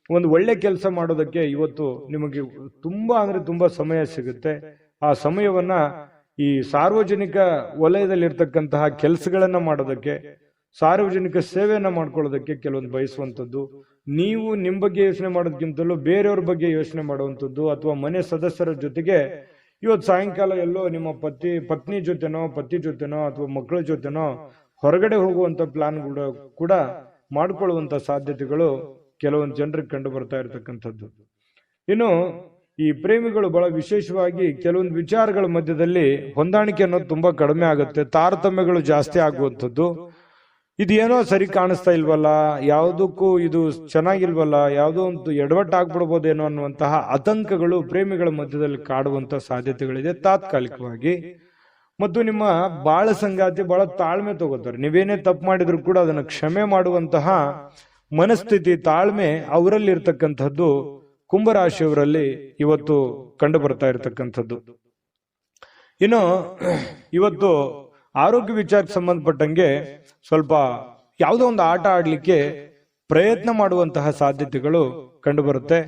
A: ಒಂದು ಒಳ್ಳೆ ಕೆಲಸ ಮಾಡೋದಕ್ಕೆ ಇವತ್ತು ನಿಮಗೆ ತುಂಬಾ ಸಮಯ ಸಿಗುತ್ತೆ. ಆ ಸಮಯವನ್ನ ಈ ಸಾರ್ವಜನಿಕ ವಲಯದಲ್ಲಿರ್ತಕ್ಕಂತಹ ಕೆಲಸಗಳನ್ನ ಮಾಡೋದಕ್ಕೆ, ಸಾರ್ವಜನಿಕ ಸೇವೆಯನ್ನ ಮಾಡ್ಕೊಳ್ಳೋದಕ್ಕೆ ಕೆಲವೊಂದು ಬಯಸುವಂಥದ್ದು. ನೀವು ನಿಮ್ ಬಗ್ಗೆ ಯೋಚನೆ ಮಾಡೋದಕ್ಕಿಂತಲೂ ಬೇರೆಯವ್ರ ಬಗ್ಗೆ ಯೋಚನೆ ಮಾಡುವಂಥದ್ದು, ಅಥವಾ ಮನೆ ಸದಸ್ಯರ ಜೊತೆಗೆ ಇವತ್ತು ಸಾಯಂಕಾಲ ಎಲ್ಲೋ ನಿಮ್ಮ ಪತ್ನಿ ಜೊತೆನೋ, ಪತಿ ಜೊತೆನೋ, ಅಥವಾ ಮಕ್ಕಳ ಜೊತೆನೋ ಹೊರಗಡೆ ಹೋಗುವಂತ ಪ್ಲಾನ್ ಕೂಡ ಮಾಡ್ಕೊಳ್ಳುವಂತ ಸಾಧ್ಯತೆಗಳು ಕೆಲವೊಂದು ಜನರಿಗೆ ಕಂಡು ಬರ್ತಾ ಇರತಕ್ಕಂಥದ್ದು. ಇನ್ನು ಈ ಪ್ರೇಮಿಗಳು ಬಹಳ ವಿಶೇಷವಾಗಿ ಕೆಲವೊಂದು ವಿಚಾರಗಳ ಮಧ್ಯದಲ್ಲಿ ಹೊಂದಾಣಿಕೆ ಅನ್ನೋದು ತುಂಬಾ ಕಡಿಮೆ ಆಗುತ್ತೆ, ತಾರತಮ್ಯಗಳು ಜಾಸ್ತಿ ಆಗುವಂಥದ್ದು. ಇದೇನೋ ಸರಿ ಕಾಣಿಸ್ತಾ ಇಲ್ವಲ್ಲ, ಯಾವುದಕ್ಕೂ ಇದು ಚೆನ್ನಾಗಿಲ್ವಲ್ಲ, ಯಾವುದೋ ಒಂದು ಎಡವಟ್ಟಾಗ್ಬಿಡ್ಬೋದೇನೋ ಅನ್ನುವಂತಹ ಆತಂಕಗಳು ಪ್ರೇಮಿಗಳ ಮಧ್ಯದಲ್ಲಿ ಕಾಡುವಂತಹ ಸಾಧ್ಯತೆಗಳಿದೆ ತಾತ್ಕಾಲಿಕವಾಗಿ. ಮತ್ತು ನಿಮ್ಮ ಬಾಳ ಸಂಗಾತಿ ಬಹಳ ತಾಳ್ಮೆ ತಗೋತಾರೆ. ನೀವೇನೇ ತಪ್ಪು ಮಾಡಿದ್ರು ಕೂಡ ಅದನ್ನು ಕ್ಷಮೆ ಮಾಡುವಂತಹ ಮನಸ್ಥಿತಿ, ತಾಳ್ಮೆ ಅವರಲ್ಲಿ ಇರ್ತಕ್ಕಂಥದ್ದು ಕುಂಭರಾಶಿಯವರಲ್ಲಿ ಇವತ್ತು ಕಂಡು ಬರ್ತಾ ಇರತಕ್ಕಂಥದ್ದು. ಇನ್ನು ಇವತ್ತು ಆರೋಗ್ಯ ವಿಚಾರಕ್ಕೆ ಸಂಬಂಧಪಟ್ಟಂಗೆ ಸ್ವಲ್ಪ ಯಾವುದೋ ಒಂದು ಆಟ ಆಡ್ಲಿಕ್ಕೆ ಪ್ರಯತ್ನ ಮಾಡುವಂತಹ ಸಾಧ್ಯತೆಗಳು ಕಂಡು ಬರುತ್ತೆ.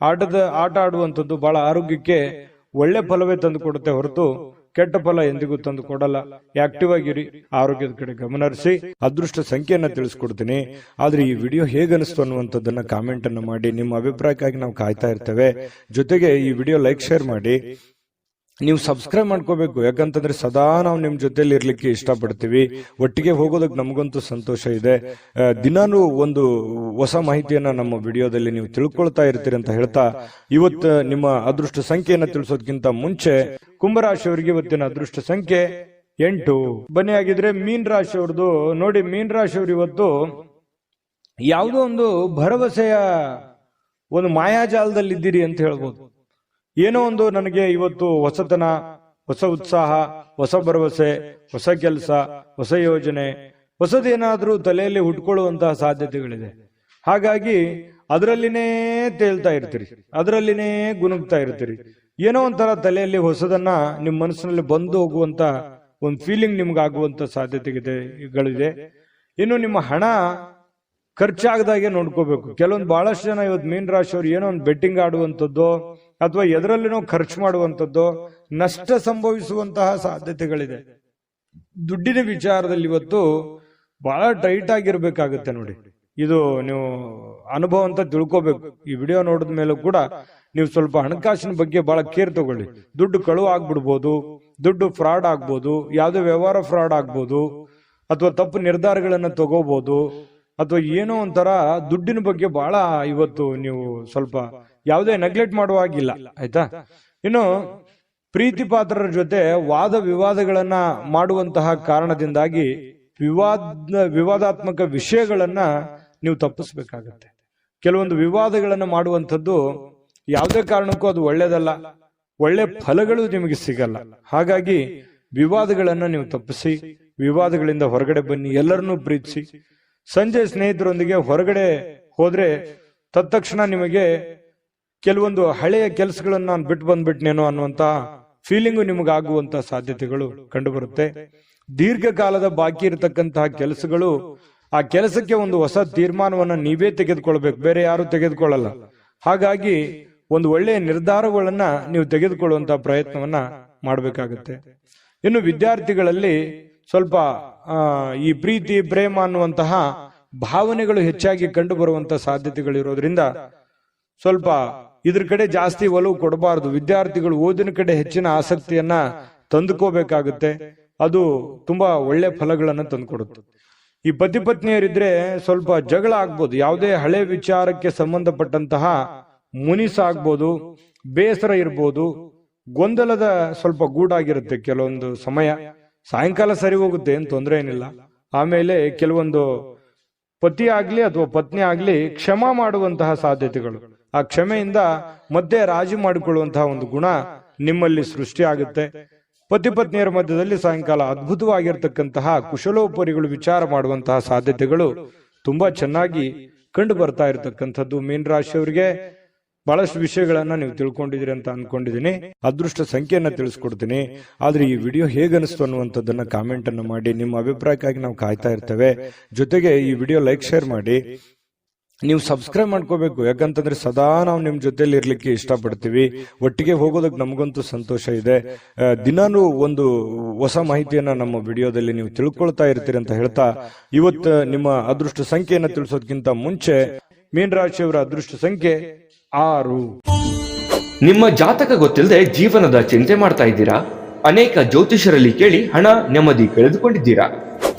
A: ಆಟ ಆಡುವಂಥದ್ದು ಬಹಳ ಆರೋಗ್ಯಕ್ಕೆ ಒಳ್ಳೆ ಫಲವೇ ತಂದು ಕೊಡುತ್ತೆ ಹೊರತು ಕೆಟ್ಟ ಫಲ ಎಂದಿಗೂ ತಂದು ಕೊಡಲ್ಲ. ಆಕ್ಟಿವ್ ಆಗಿರಿ, ಆರೋಗ್ಯದ ಕಡೆ ಗಮನ ಹರಿಸಿ. ಅದೃಷ್ಟ ಸಂಖ್ಯೆಯನ್ನ ತಿಳಿಸ್ಕೊಡ್ತೀನಿ. ಆದ್ರೆ ಈ ವಿಡಿಯೋ ಹೇಗನಿಸ್ತು ಅನ್ನುವಂಥದ್ದನ್ನ ಕಾಮೆಂಟ್ ಅನ್ನ ಮಾಡಿ. ನಿಮ್ಮ ಅಭಿಪ್ರಾಯಕ್ಕಾಗಿ ನಾವು ಕಾಯ್ತಾ ಇರ್ತೇವೆ. ಜೊತೆಗೆ ಈ ವಿಡಿಯೋ ಲೈಕ್, ಶೇರ್ ಮಾಡಿ. ನೀವು ಸಬ್ಸ್ಕ್ರೈಬ್ ಮಾಡ್ಕೋಬೇಕು, ಯಾಕಂತಂದ್ರೆ ಸದಾ ನಾವು ನಿಮ್ ಜೊತೆಲಿ ಇರ್ಲಿಕ್ಕೆ ಇಷ್ಟಪಡ್ತೀವಿ. ಒಟ್ಟಿಗೆ ಹೋಗೋದಕ್ಕೆ ನಮಗಂತೂ ಸಂತೋಷ ಇದೆ. ದಿನಾನು ಒಂದು ಹೊಸ ಮಾಹಿತಿಯನ್ನ ನಮ್ಮ ವಿಡಿಯೋದಲ್ಲಿ ನೀವು ತಿಳ್ಕೊಳ್ತಾ ಇರ್ತೀರಿ ಅಂತ ಹೇಳ್ತಾ, ಇವತ್ತು ನಿಮ್ಮ ಅದೃಷ್ಟ ಸಂಖ್ಯೆಯನ್ನ ತಿಳಿಸೋದಕ್ಕಿಂತ ಮುಂಚೆ ಕುಂಭರಾಶಿಯವರಿಗೆ ಇವತ್ತಿನ ಅದೃಷ್ಟ ಸಂಖ್ಯೆ 8. ಬನ್ನಿ ಆಗಿದ್ರೆ ಮೀನ್ ರಾಶಿಯವ್ರದ್ದು ನೋಡಿ. ಮೀನ್ ರಾಶಿಯವರು ಇವತ್ತು ಯಾವುದೋ ಒಂದು ಭರವಸೆಯ ಒಂದು ಮಾಯಾಜಾಲದಲ್ಲಿದ್ದೀರಿ ಅಂತ ಹೇಳ್ಬೋದು. ಏನೋ ಒಂದು ನನಗೆ ಇವತ್ತು ಹೊಸತನ, ಹೊಸ ಉತ್ಸಾಹ, ಹೊಸ ಭರವಸೆ, ಹೊಸ ಕೆಲಸ, ಹೊಸ ಯೋಜನೆ, ಹೊಸದೇನಾದ್ರೂ ತಲೆಯಲ್ಲಿ ಹುಟ್ಕೊಳ್ಳುವಂತಹ ಸಾಧ್ಯತೆಗಳಿದೆ. ಹಾಗಾಗಿ ಅದರಲ್ಲಿನೇ ತೇಲ್ತಾ ಇರ್ತೀರಿ, ಅದರಲ್ಲಿನೇ ಗುನುಗ್ತಾ ಇರ್ತೀರಿ. ಏನೋ ಒಂಥರ ತಲೆಯಲ್ಲಿ ಹೊಸದನ್ನ ನಿಮ್ಮ ಮನಸ್ಸಿನಲ್ಲಿ ಬಂದು ಹೋಗುವಂತ ಒಂದು ಫೀಲಿಂಗ್ ನಿಮ್ಗೆ ಆಗುವಂತ ಸಾಧ್ಯತೆಗಳಿದೆ. ಇನ್ನು ನಿಮ್ಮ ಹಣ ಖರ್ಚಾಗದಾಗೆ ನೋಡ್ಕೋಬೇಕು. ಕೆಲವೊಂದು ಬಹಳಷ್ಟು ಜನ ಇವತ್ತು ಮೀನ್ ರಾಶಿಯವರು ಏನೋ ಒಂದು ಬೆಟ್ಟಿಂಗ್ ಆಡುವಂಥದ್ದು ಅಥವಾ ಎದರಲ್ಲಿನೋ ಖರ್ಚು ಮಾಡುವಂಥದ್ದು, ನಷ್ಟ ಸಂಭವಿಸುವಂತಹ ಸಾಧ್ಯತೆಗಳಿದೆ. ದುಡ್ಡಿನ ವಿಚಾರದಲ್ಲಿ ಇವತ್ತು ಬಹಳ ಟೈಟ್ ಆಗಿರ್ಬೇಕಾಗುತ್ತೆ ನೋಡಿ. ಇದು ನೀವು ಅನುಭವ ಅಂತ ತಿಳ್ಕೋಬೇಕು. ಈ ವಿಡಿಯೋ ನೋಡಿದ ಮೇಲೂ ಕೂಡ ನೀವು ಸ್ವಲ್ಪ ಹಣಕಾಸಿನ ಬಗ್ಗೆ ಬಹಳ ಕೇರ್ ತಗೊಳ್ಳಿ. ದುಡ್ಡು ಕಳುವು ಆಗ್ಬಿಡ್ಬೋದು, ದುಡ್ಡು ಫ್ರಾಡ್ ಆಗ್ಬೋದು, ಯಾವುದೇ ವ್ಯವಹಾರ ಫ್ರಾಡ್ ಆಗ್ಬೋದು, ಅಥವಾ ತಪ್ಪು ನಿರ್ಧಾರಗಳನ್ನ ತಗೋಬಹುದು, ಅಥವಾ ಏನೋ ಒಂಥರ ದುಡ್ಡಿನ ಬಗ್ಗೆ ಬಹಳ ಇವತ್ತು ನೀವು ಸ್ವಲ್ಪ ಯಾವುದೇ ನೆಗ್ಲೆಕ್ಟ್ ಮಾಡುವ ಹಾಗಿಲ್ಲ, ಆಯ್ತಾ. ಇನ್ನು ಪ್ರೀತಿ ಪಾತ್ರರ ಜೊತೆ ವಾದ ವಿವಾದಗಳನ್ನ ಮಾಡುವಂತಹ ಕಾರಣದಿಂದಾಗಿ ವಿವಾದಾತ್ಮಕ ವಿಷಯಗಳನ್ನ ನೀವು ತಪ್ಪಿಸ್ಬೇಕಾಗತ್ತೆ. ಕೆಲವೊಂದು ವಿವಾದಗಳನ್ನ ಮಾಡುವಂಥದ್ದು ಯಾವುದೇ ಕಾರಣಕ್ಕೂ ಅದು ಒಳ್ಳೇದಲ್ಲ, ಒಳ್ಳೆ ಫಲಗಳು ನಿಮಗೆ ಸಿಗಲ್ಲ. ಹಾಗಾಗಿ ವಿವಾದಗಳನ್ನ ನೀವು ತಪ್ಪಿಸಿ, ವಿವಾದಗಳಿಂದ ಹೊರಗಡೆ ಬನ್ನಿ, ಎಲ್ಲರನ್ನೂ ಪ್ರೀತಿಸಿ. ಸಂಜೆ ಸ್ನೇಹಿತರೊಂದಿಗೆ ಹೊರಗಡೆ ಹೋದ್ರೆ ತತ್ಕ್ಷಣ ನಿಮಗೆ ಕೆಲವೊಂದು ಹಳೆಯ ಕೆಲಸಗಳನ್ನ ನಾನು ಬಿಟ್ಟು ಬಂದ್ಬಿಟ್ನೇನೋ ಅನ್ನುವಂತ ಫೀಲಿಂಗು ನಿಮಗಾಗುವಂತ ಸಾಧ್ಯತೆಗಳು ಕಂಡು ಬರುತ್ತೆ. ದೀರ್ಘಕಾಲದ ಬಾಕಿ ಇರತಕ್ಕಂತಹ ಕೆಲಸಗಳು, ಆ ಕೆಲಸಕ್ಕೆ ಒಂದು ಹೊಸ ತೀರ್ಮಾನವನ್ನ ನೀವೇ ತೆಗೆದುಕೊಳ್ಬೇಕು, ಬೇರೆ ಯಾರು ತೆಗೆದುಕೊಳ್ಳಲ್ಲ. ಹಾಗಾಗಿ ಒಂದು ಒಳ್ಳೆಯ ನಿರ್ಧಾರಗಳನ್ನ ನೀವು ತೆಗೆದುಕೊಳ್ಳುವಂತಹ ಪ್ರಯತ್ನವನ್ನ ಮಾಡಬೇಕಾಗುತ್ತೆ. ಇನ್ನು ವಿದ್ಯಾರ್ಥಿಗಳಲ್ಲಿ ಸ್ವಲ್ಪ ಈ ಪ್ರೀತಿ, ಪ್ರೇಮ ಅನ್ನುವಂತಹ ಭಾವನೆಗಳು ಹೆಚ್ಚಾಗಿ ಕಂಡು ಬರುವಂತಹ ಸಾಧ್ಯತೆಗಳಿರೋದ್ರಿಂದ ಸ್ವಲ್ಪ ಇದ್ರ ಕಡೆ ಜಾಸ್ತಿ ಒಲವು ಕೊಡಬಾರದು. ವಿದ್ಯಾರ್ಥಿಗಳು ಓದಿನ ಕಡೆ ಹೆಚ್ಚಿನ ಆಸಕ್ತಿಯನ್ನ ತಂದುಕೋಬೇಕಾಗುತ್ತೆ. ಅದು ತುಂಬಾ ಒಳ್ಳೆ ಫಲಗಳನ್ನ ತಂದುಕೊಡುತ್ತೆ. ಈ ಪತಿ ಪತ್ನಿಯರಿದ್ರೆ ಸ್ವಲ್ಪ ಜಗಳ ಆಗ್ಬೋದು, ಯಾವುದೇ ಹಳೆ ವಿಚಾರಕ್ಕೆ ಸಂಬಂಧಪಟ್ಟಂತಹ ಮುನಿಸ ಆಗ್ಬೋದು, ಬೇಸರ ಇರ್ಬೋದು, ಗೊಂದಲದ ಸ್ವಲ್ಪ ಗೂಡಾಗಿರುತ್ತೆ ಕೆಲವೊಂದು ಸಮಯ. ಸಾಯಂಕಾಲ ಸರಿ ಹೋಗುತ್ತೆ, ಏನ್ ತೊಂದರೆ ಏನಿಲ್ಲ. ಆಮೇಲೆ ಕೆಲವೊಂದು ಪತಿ ಆಗ್ಲಿ ಅಥವಾ ಪತ್ನಿ ಆಗ್ಲಿ ಕ್ಷಮಾ ಮಾಡುವಂತಹ ಸಾಧ್ಯತೆಗಳು, ಆ ಕ್ಷಮೆಯಿಂದ ಮತ್ತೆ ರಾಜಿ ಮಾಡಿಕೊಳ್ಳುವಂತಹ ಒಂದು ಗುಣ ನಿಮ್ಮಲ್ಲಿ ಸೃಷ್ಟಿ ಆಗುತ್ತೆ. ಪತಿ ಪತ್ನಿಯರ ಮಧ್ಯದಲ್ಲಿ ಸಾಯಂಕಾಲ ಅದ್ಭುತವಾಗಿರ್ತಕ್ಕಂತಹ ಕುಶಲೋಪರಿಗಳು ವಿಚಾರ ಮಾಡುವಂತಹ ಸಾಧ್ಯತೆಗಳು ತುಂಬಾ ಚೆನ್ನಾಗಿ ಕಂಡು ಬರ್ತಾ ಇರತಕ್ಕಂಥದ್ದು. ಮೀನ ರಾಶಿಯವರಿಗೆ ಬಹಳಷ್ಟು ವಿಷಯಗಳನ್ನ ನೀವು ತಿಳ್ಕೊಂಡಿದ್ದೀರಿ ಅಂತ ಅನ್ಕೊಂಡಿದ್ದೀನಿ. ಅದೃಷ್ಟ ಸಂಖ್ಯೆಯನ್ನ ತಿಳಿಸ್ಕೊಡ್ತೀನಿ. ಆದ್ರೆ ಈ ವಿಡಿಯೋ ಹೇಗನಿಸ್ತು ಅನ್ನುವಂಥದ್ದನ್ನ ಕಾಮೆಂಟ್ ಅನ್ನ ಮಾಡಿ. ನಿಮ್ಮ ಅಭಿಪ್ರಾಯಕ್ಕಾಗಿ ನಾವು ಕಾಯ್ತಾ ಇರ್ತೇವೆ. ಜೊತೆಗೆ ಈ ವಿಡಿಯೋ ಲೈಕ್, ಶೇರ್ ಮಾಡಿ. ನೀವು ಸಬ್ಸ್ಕ್ರೈಬ್ ಮಾಡ್ಕೋಬೇಕು, ಯಾಕಂತಂದ್ರೆ ಸದಾ ನಾವು ನಿಮ್ ಜೊತೆಲಿ ಇರ್ಲಿಕ್ಕೆ ಇಷ್ಟಪಡ್ತೀವಿ. ಒಟ್ಟಿಗೆ ಹೋಗೋದಕ್ಕೆ ನಮಗಂತೂ ಸಂತೋಷ ಇದೆ. ದಿನಾನು ಒಂದು ಹೊಸ ಮಾಹಿತಿಯನ್ನ ನಮ್ಮ ವಿಡಿಯೋದಲ್ಲಿ ನೀವು ತಿಳ್ಕೊಳ್ತಾ ಇರ್ತೀರಿ ಅಂತ ಹೇಳ್ತಾ, ಇವತ್ತು ನಿಮ್ಮ ಅದೃಷ್ಟ ಸಂಖ್ಯೆಯನ್ನ ತಿಳಿಸೋದಕ್ಕಿಂತ ಮುಂಚೆ ಮೀನ ರಾಶಿಯವರ ಅದೃಷ್ಟ ಸಂಖ್ಯೆ 6.
B: ನಿಮ್ಮ ಜಾತಕ ಗೊತ್ತಿಲ್ಲದೆ ಜೀವನದ ಚಿಂತೆ ಮಾಡ್ತಾ ಇದ್ದೀರಾ? ಅನೇಕ ಜ್ಯೋತಿಷರಲ್ಲಿ ಕೇಳಿ ಹಣ, ನೆಮ್ಮದಿ ಕಳೆದುಕೊಂಡಿದ್ದೀರಾ?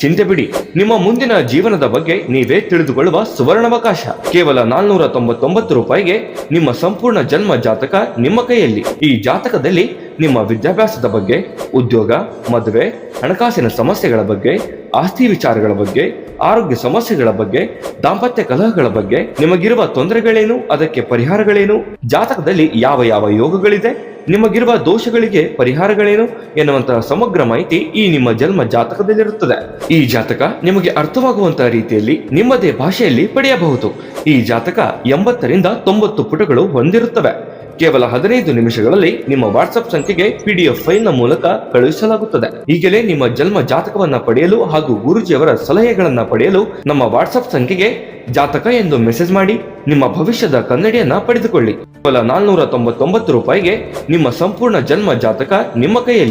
B: ಚಿಂತೆ ಬಿಡಿ, ನಿಮ್ಮ ಮುಂದಿನ ಜೀವನದ ಬಗ್ಗೆ ನೀವೇ ತಿಳಿದುಕೊಳ್ಳುವ ಸುವರ್ಣಾವಕಾಶ. ಕೇವಲ 499 ರೂಪಾಯಿಗೆ ನಿಮ್ಮ ಸಂಪೂರ್ಣ ಜನ್ಮ ಜಾತಕ ನಿಮ್ಮ ಕೈಯಲ್ಲಿ. ಈ ಜಾತಕದಲ್ಲಿ ನಿಮ್ಮ ವಿದ್ಯಾಭ್ಯಾಸದ ಬಗ್ಗೆ, ಉದ್ಯೋಗ, ಮದುವೆ, ಹಣಕಾಸಿನ ಸಮಸ್ಯೆಗಳ ಬಗ್ಗೆ, ಆಸ್ತಿ ವಿಚಾರಗಳ ಬಗ್ಗೆ, ಆರೋಗ್ಯ ಸಮಸ್ಯೆಗಳ ಬಗ್ಗೆ, ದಾಂಪತ್ಯ ಕಲಹಗಳ ಬಗ್ಗೆ, ನಿಮಗಿರುವ ತೊಂದರೆಗಳೇನು, ಅದಕ್ಕೆ ಪರಿಹಾರಗಳೇನು, ಜಾತಕದಲ್ಲಿ ಯಾವ ಯಾವ ಯೋಗಗಳಿದೆ, ನಿಮಗಿರುವ ದೋಷಗಳಿಗೆ ಪರಿಹಾರಗಳೇನು ಎನ್ನುವಂತಹ ಸಮಗ್ರ ಮಾಹಿತಿ ಈ ನಿಮ್ಮ ಜನ್ಮ ಜಾತಕದಲ್ಲಿರುತ್ತದೆ. ಈ ಜಾತಕ ನಿಮಗೆ ಅರ್ಥವಾಗುವಂತಹ ರೀತಿಯಲ್ಲಿ ನಿಮ್ಮದೇ ಭಾಷೆಯಲ್ಲಿ ಪಡೆಯಬಹುದು. ಈ ಜಾತಕ 80ರಿಂದ 90 ಪುಟಗಳು ಹೊಂದಿರುತ್ತವೆ. ಕೇವಲ 15 ನಿಮಿಷಗಳಲ್ಲಿ ನಿಮ್ಮ ವಾಟ್ಸ್ಆಪ್ ಸಂಖ್ಯೆಗೆ PDF ಫೈಲ್ನ ಮೂಲಕ ಕಳುಹಿಸಲಾಗುತ್ತದೆ. ಈಗಲೇ ನಿಮ್ಮ ಜನ್ಮ ಜಾತಕವನ್ನ ಪಡೆಯಲು ಹಾಗೂ ಗುರುಜಿಯವರ ಸಲಹೆಗಳನ್ನ ಪಡೆಯಲು ನಮ್ಮ ವಾಟ್ಸ್ಆಪ್ ಸಂಖ್ಯೆಗೆ ಜಾತಕ ಎಂದು ಮೆಸೇಜ್ ಮಾಡಿ ನಿಮ್ಮ ಭವಿಷ್ಯದ ಕನ್ನಡಿಯನ್ನ ಪಡೆದುಕೊಳ್ಳಿ. ಕೇವಲ 499 ರೂಪಾಯಿಗೆ ನಿಮ್ಮ ಸಂಪೂರ್ಣ ಜನ್ಮ ಜಾತಕ ನಿಮ್ಮ ಕೈಯಲ್ಲಿ.